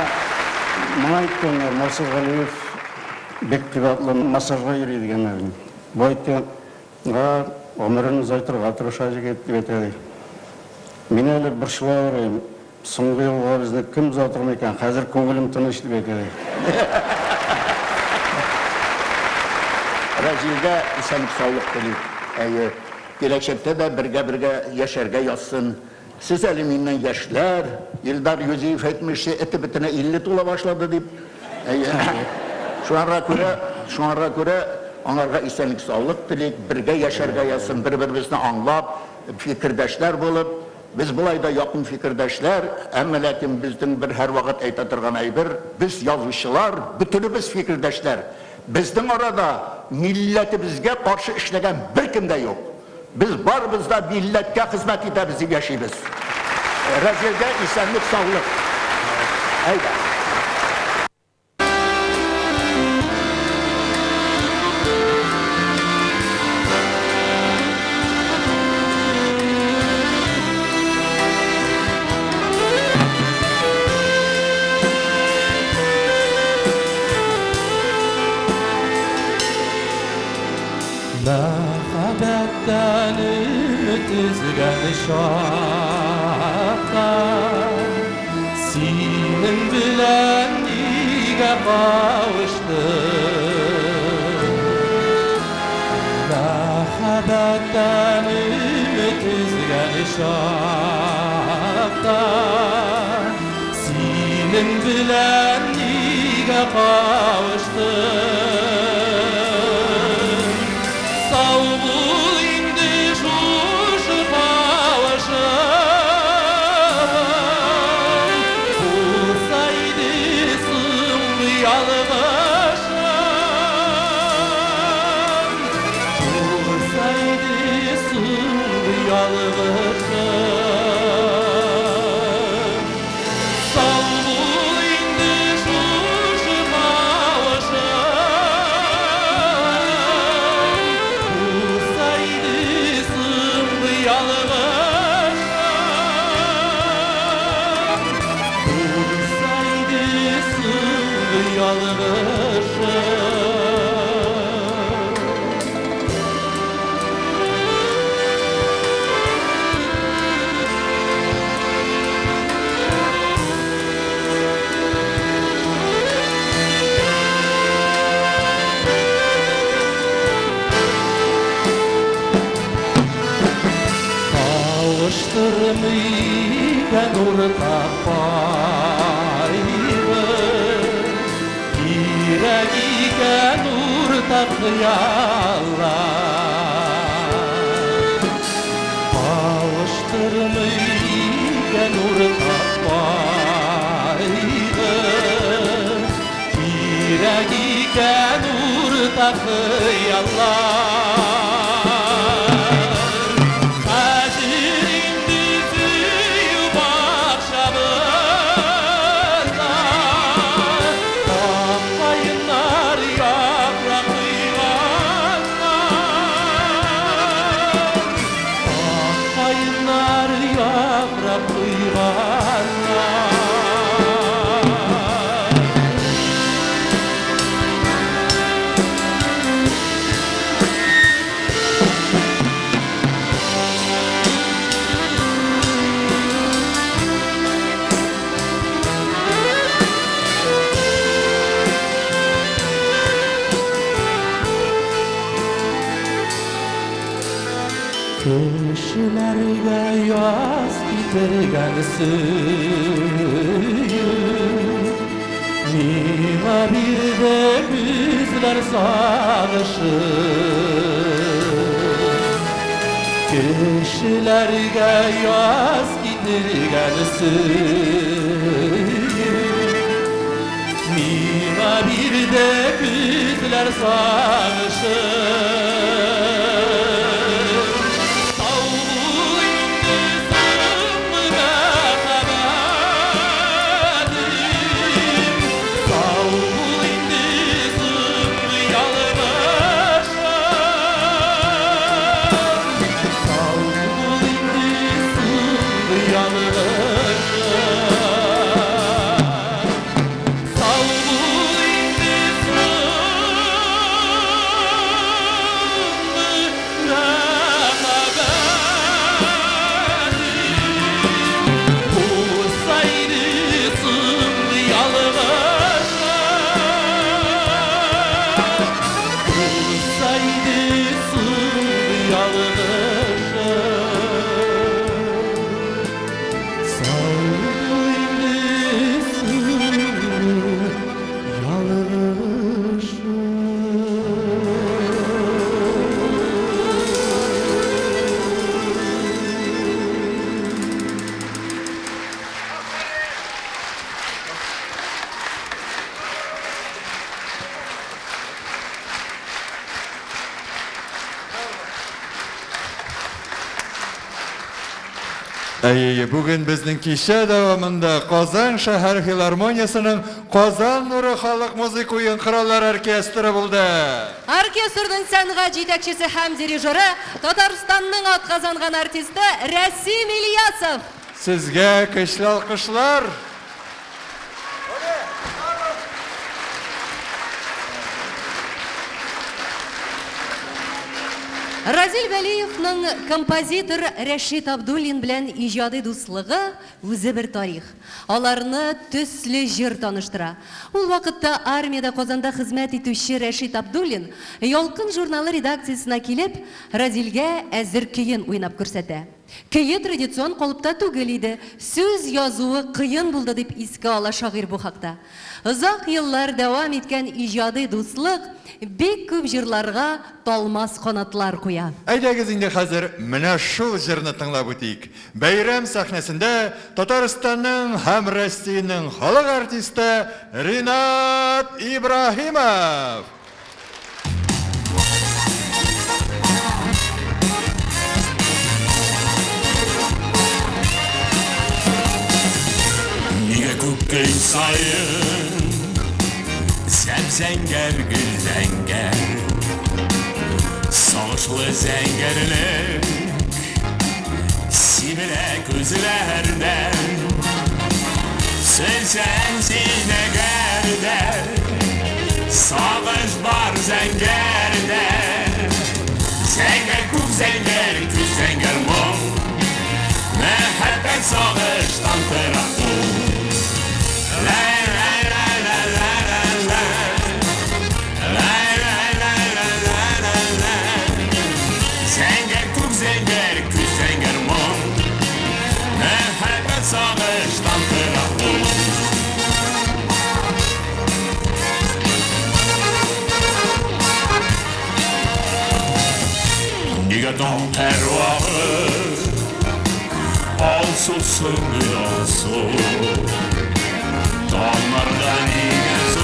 S6: Мына айтқан Насыр Ғалиев бек қибатлы массажға үйрейдіген әбін. Бұл айтқан, өміріңіз айтырға атырыша жігет деп етеді. Мен әлі бір шыла орайым, соңғы елға бізді кім затырмай екен, қазір көңілім тыныш деп етеді.
S5: Razil'de insanlık sağlık dileyim. Gelecekte de birge yaşarga yazsın. Siz eliminle yaşlar, Yıldar Yüzeyif etmişti, eti bitine 50 dola başladı deyip. Şu anra göre onlarga insanlık sağlık dileyip, birge yaşarga yazsın, birbirimizini anlap, fikirdaşlar bulup, biz bulayda yakın fikirdaşlar, ama lakin bizden bir her vakit aytatırgan aybir, biz yazmışlar, bütünümüz fikirdaşlar. Bizden orada milletimizge karşı işlegen bir kimde yok. Biz barımızda milletke hizmet ederiz yaşayız. Razil'de insanlık sağlık. Haydi.
S19: Muhabbetten ümit üzgen şahta senin bilen iyice kavuştum. Muhabbetten ümit üzgen şahta senin bilen iyice kavuştum. Ben orta payımı yüreğime nur takıyanlar Bağıştırmayı nur takmayı yüreğime nur takıyanlar Kişilerge yaz getirgen suyun Mima bir de bizler sağışın Kişilerge yaz getirgen suyun Mima bir de bizler sağışın
S10: Bugün bizning kecha davomida Qozon shahar filarmoniyasining Qozon Nuri xalq musiqa o'yin qirollar orkestri bo'ldi.
S11: Orkestrning san'at yetakchisi ham dirijori Tataristonning atqazangan artisti Rasim Ilyasov.
S10: Sizga kuchli olqishlar.
S11: Разил Валиевның композитор Рәшит Абдуллин белән иҗади дуслыгы үзе бер тарих. Аларны төсле җыр таныштыра. Ул вакытта армиядә Казанда хезмәт итүче Рәшит Абдуллин Ялкын журналы редакциясенә килеп, Разилгә әзер көен уйнап күрсәтә. Көе традицион калыпта түгел иде. Сүз язуы кыен булды дип искә ала шагыйрь бу хакта. Озак еллар дәвам иткән иҗади дуслык бик күп җырларга талмас канатлар куя.
S10: Әйдәгез инде хәзер менә шул җырны тыңлап үтик. Бәйрәм сәхнәсендә Татарстанның һәм Россиянең халык артисты Ринат Ибраһимов.
S21: Niye күккәй сайын Зәңгәр гүл зәңгәр Сагышлы зәңгәрлек Сибелә күзләрдән Сөзсәң синәгәрдә Сагыш бар зәңгәрдә Зәңгәр күк зәңгәр күз зәңгәр моң Мәхәббәт сагыштан тыра Ton terroir Alsılsın gıyası Donlardan iyisin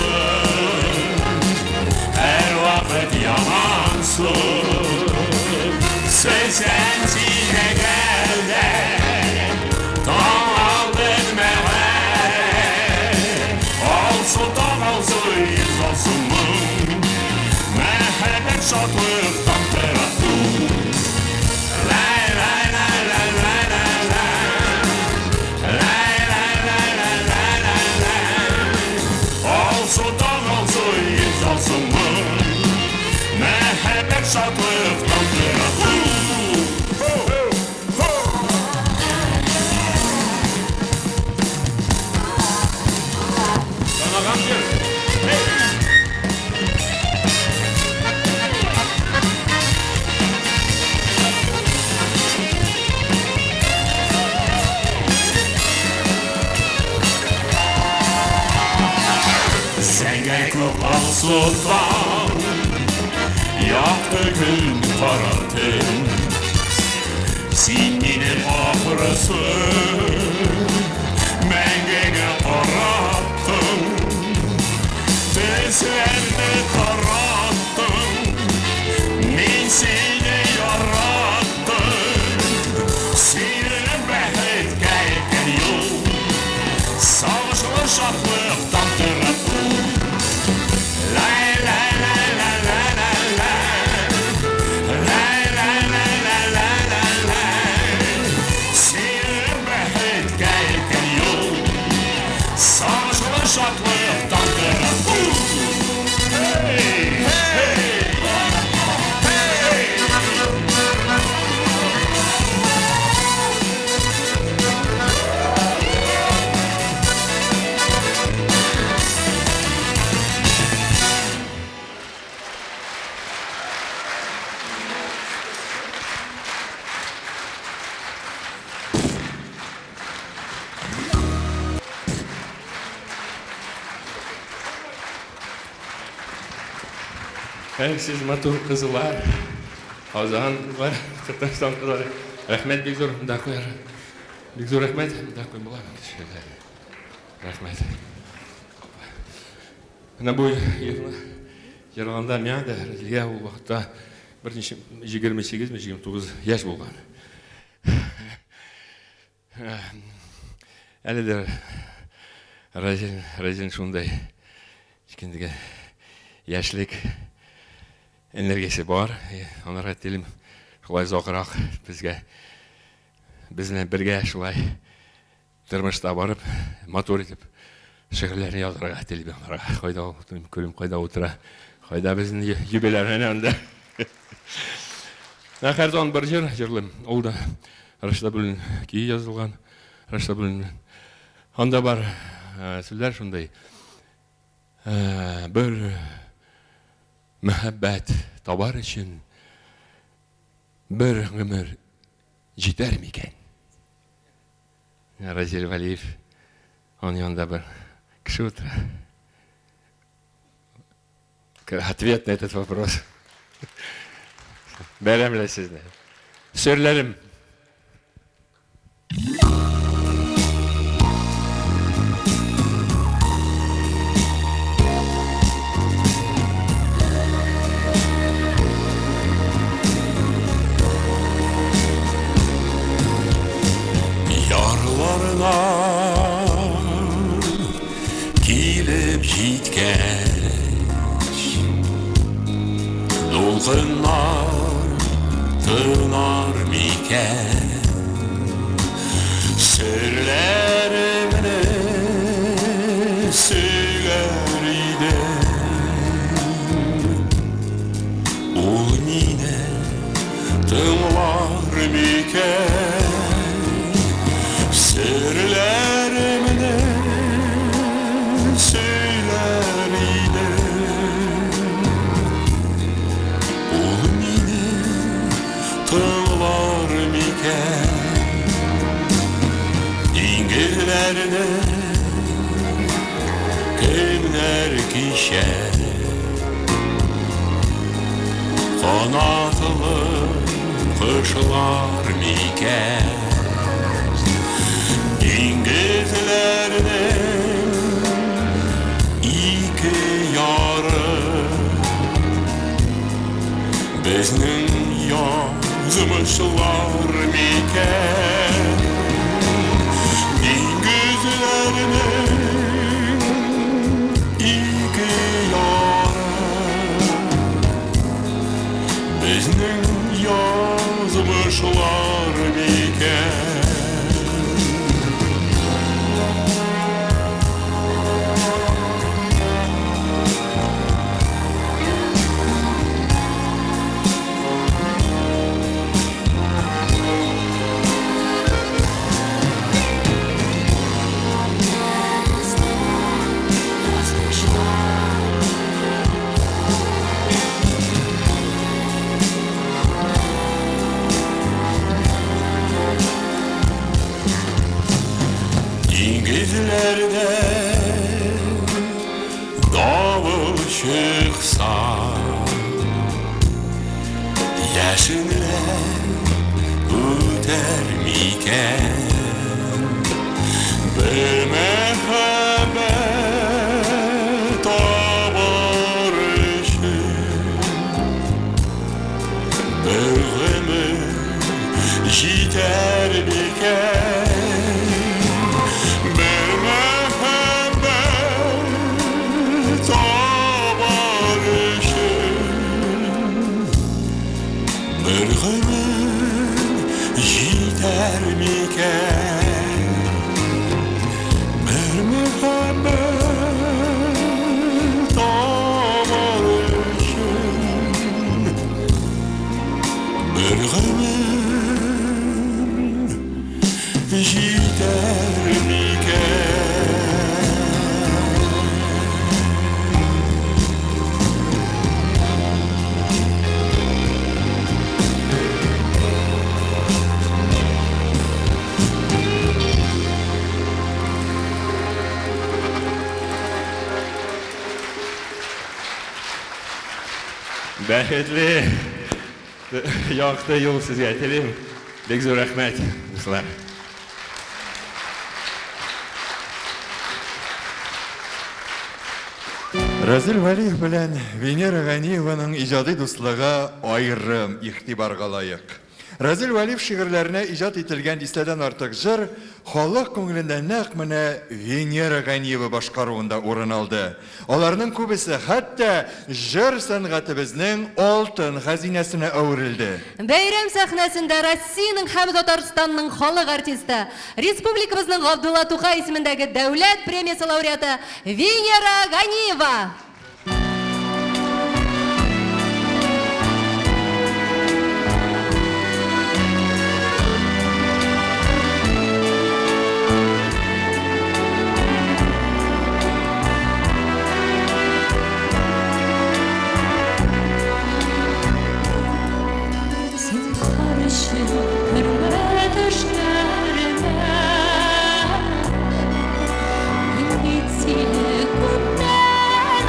S21: Her vakit yamansın Sen sine gel de Tam aldın meğer Olsun tam olsun yüz olsun mu Mehebbet şatlıktan teratür Şatlıktan Sultan yaktı gün taratın Sininin ahırısı Mengene tarattın Tezlerini tarattın Min seni yarattın Sininin behret gelken yol Savaşlı şartlıktan tarattın Lay lay lay lay lay lay lay Lay lay lay lay lay lay lay Sinir behret gelken yol Savaşlı şartlıktan tarattın Hey hey hey
S8: Siz matur kızlar, Hazan var, Türkmenistan kızları. Rahmet bek zor, da koyar. Bek zor rahmet, da koy bular. Rahmet. Ana bu yerine yaralanda men de ya o vaqtda bir neçe 28 mi 29 yaş bo'lgan. Әледе Разин шундай кичкенеге яшьлек энергиясе бар. Аларга телим шулай зокырак безне бергә шулай тормышта барып, мотор итеп шигырьләрне язарга телим. Кайда күрим, кайда утыра, кайда безнең юбилейләрне анда. Нахардан бер җырлым. Ул да Рашида белән ки язылган. Рашида белән анда бар сүзләр шундай. Бер мәхәббәт табар өчен бер гомер җитәр микән? Разил Валиев аның янында бер кеше утыра. Ответ на этот вопрос. Бәрәмле сезне. Сөрләрем.
S21: Yarlarına kilip gitgeç Dolğunlar tınar miken Sırlarımını söyler idim Ol yine tınlar miken Sırlarımını söyler idim Oğlum yine tığlar miken İngillerine kimler kişer Kanatlı kuşlar miken İngilizlerinin iki yarı Bizning yazmışlar miken İngilizlerinin iki yarı Bizning yazmışlar miken İngilizlerde davul
S19: Günler öter miken bir merhamet barışı bir ömür yeter miken bir merhamet barışı bir ömür yeter miken bir muhabbet barışı bir ömür yeter miken
S8: Бәхетле, яқты ел сізге телем. Бек зор рахмет, достар.
S10: Разил Валиев белән Венера Ганиеваның иҗади дуслыгы аерым игътибарга лаек. Разил Валиев шигырьләренә иҗат ителгән дистәдән артык җыр халык күңелендә нәкъ менә Венера Ганиева башкаруында урын алды. Аларның күбесе хәтта җыр сәнгатебезнең алтын хәзинәсенә әверелде.
S11: Бәйрәм сәхнәсендә Россиянең һәм Татарстанның халык артисты, республикабызның Габдулла Тукай исемендәге дәүләт премиясе лауреаты Венера Ганиева.
S1: Gitsin kumdan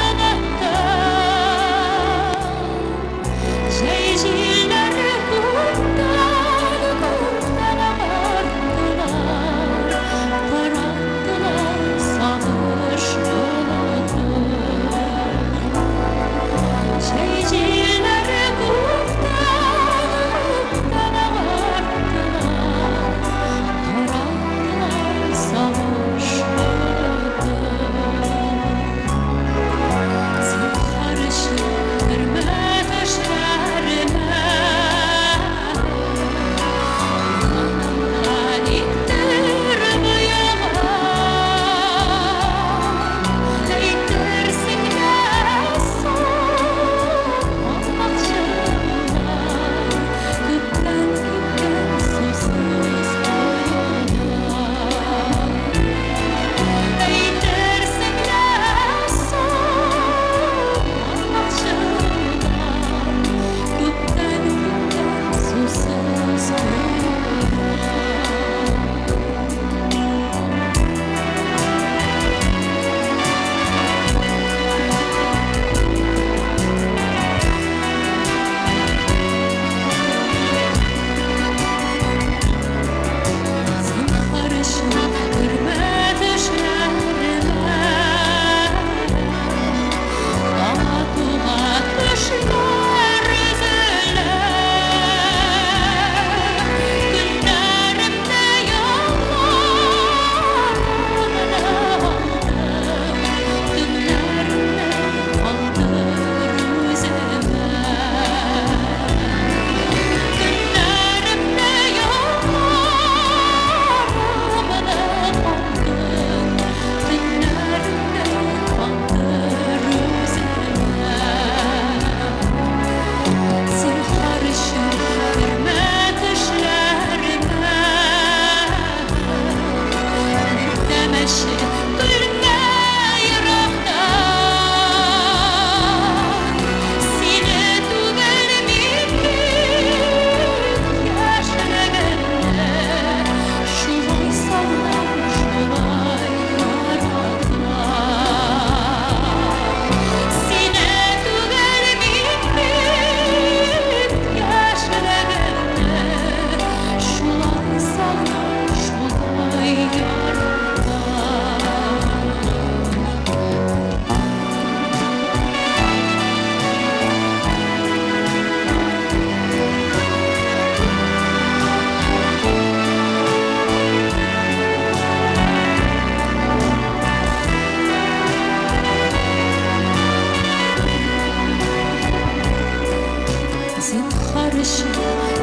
S1: Zinhar için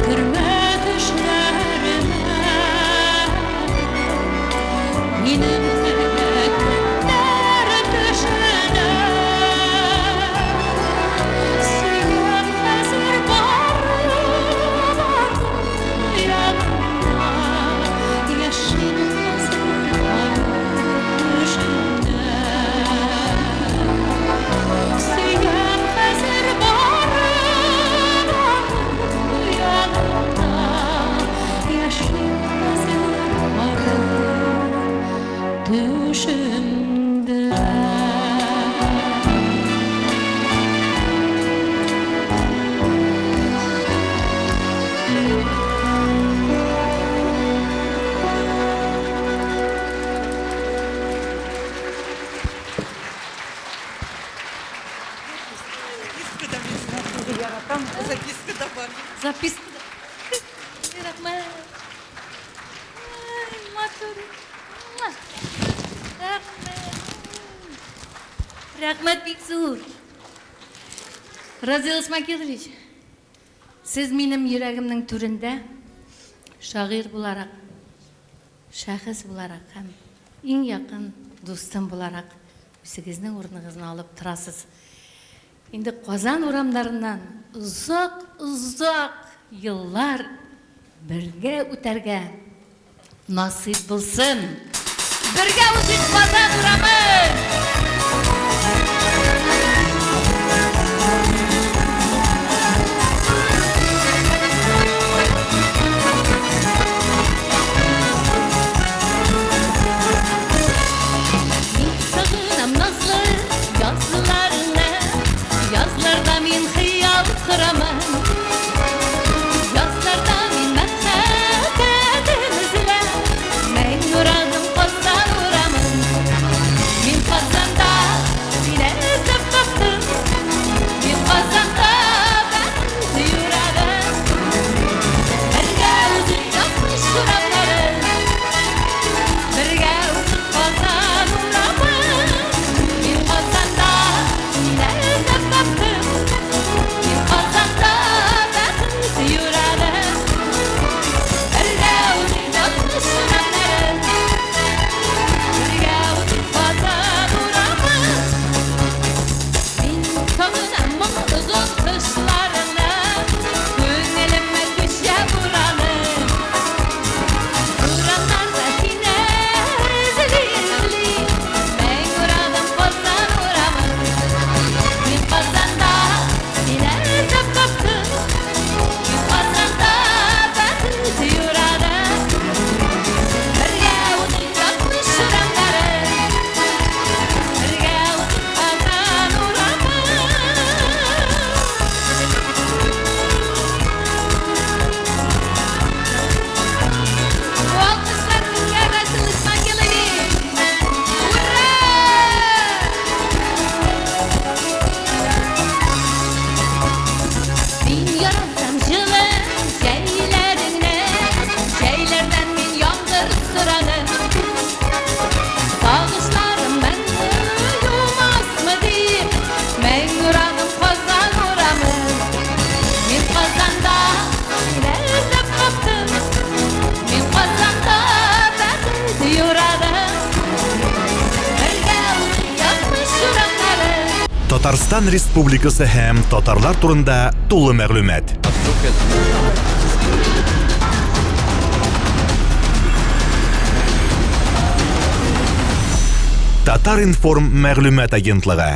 S1: kırma düşlerime Benim günler düşene Suyum hazır barlar yanına Yaşın hazır düşene Suyum hazır barlar yanına Yaşın hazır düşümde Записка. Рахмет. Матур. Рахмет Биксур. Разил Исмакилович, siz benim yüreğimnin türünde şair bularak, şahıs bularak hem en yakın dostum bularak sizin ornunuzu alıp turasız. Şimdi Qozon uramlarından uzak yıllar birge o'targa nasip bulsun. Birge o'tib Qozon uramı. Yazlarda men xiyol quraman Yazlarda men maqsadimizlar Men yuragim Qozon uraman Men Qozonda seni izlab topdim Men Qozonda baxtli yuragim Birga o'zing yoqmish suratlarim Birga o'zing Qozon uraman Men Qozonda seni izlab topdim Men Qozonda baxtli yuragim Birga o'zing yoqmish suratlarim Birga o'zing Qozon uraman Men tog'inam uzun qishlarini Ko'nglimga tushab uraman Uramlarda seni izli Men yuragim Qozon uraman Men Qozonda seni izlab topdim Men Qozonda baxtli yuragim Birga o'zing yoqmish suratlarim Birga o'zing Qozon uraman Bu alkışlar sizga Rasul Ismagilovich. Ura! Men yaratsam жылы şeylerini Şeylerden men yomg'ir so'radim Sog'ishlarim meni yumasmidi Men yuragim Qozon uraman Men Qozonda seni izlab topdim Men Qozonda baxtli yuragim Birga o'zing yoqmish suratlarim
S4: Татарстан Республикасы һәм татарлар турында тулы мәгълүмат. Татар информ мәгълүмат агентлыгы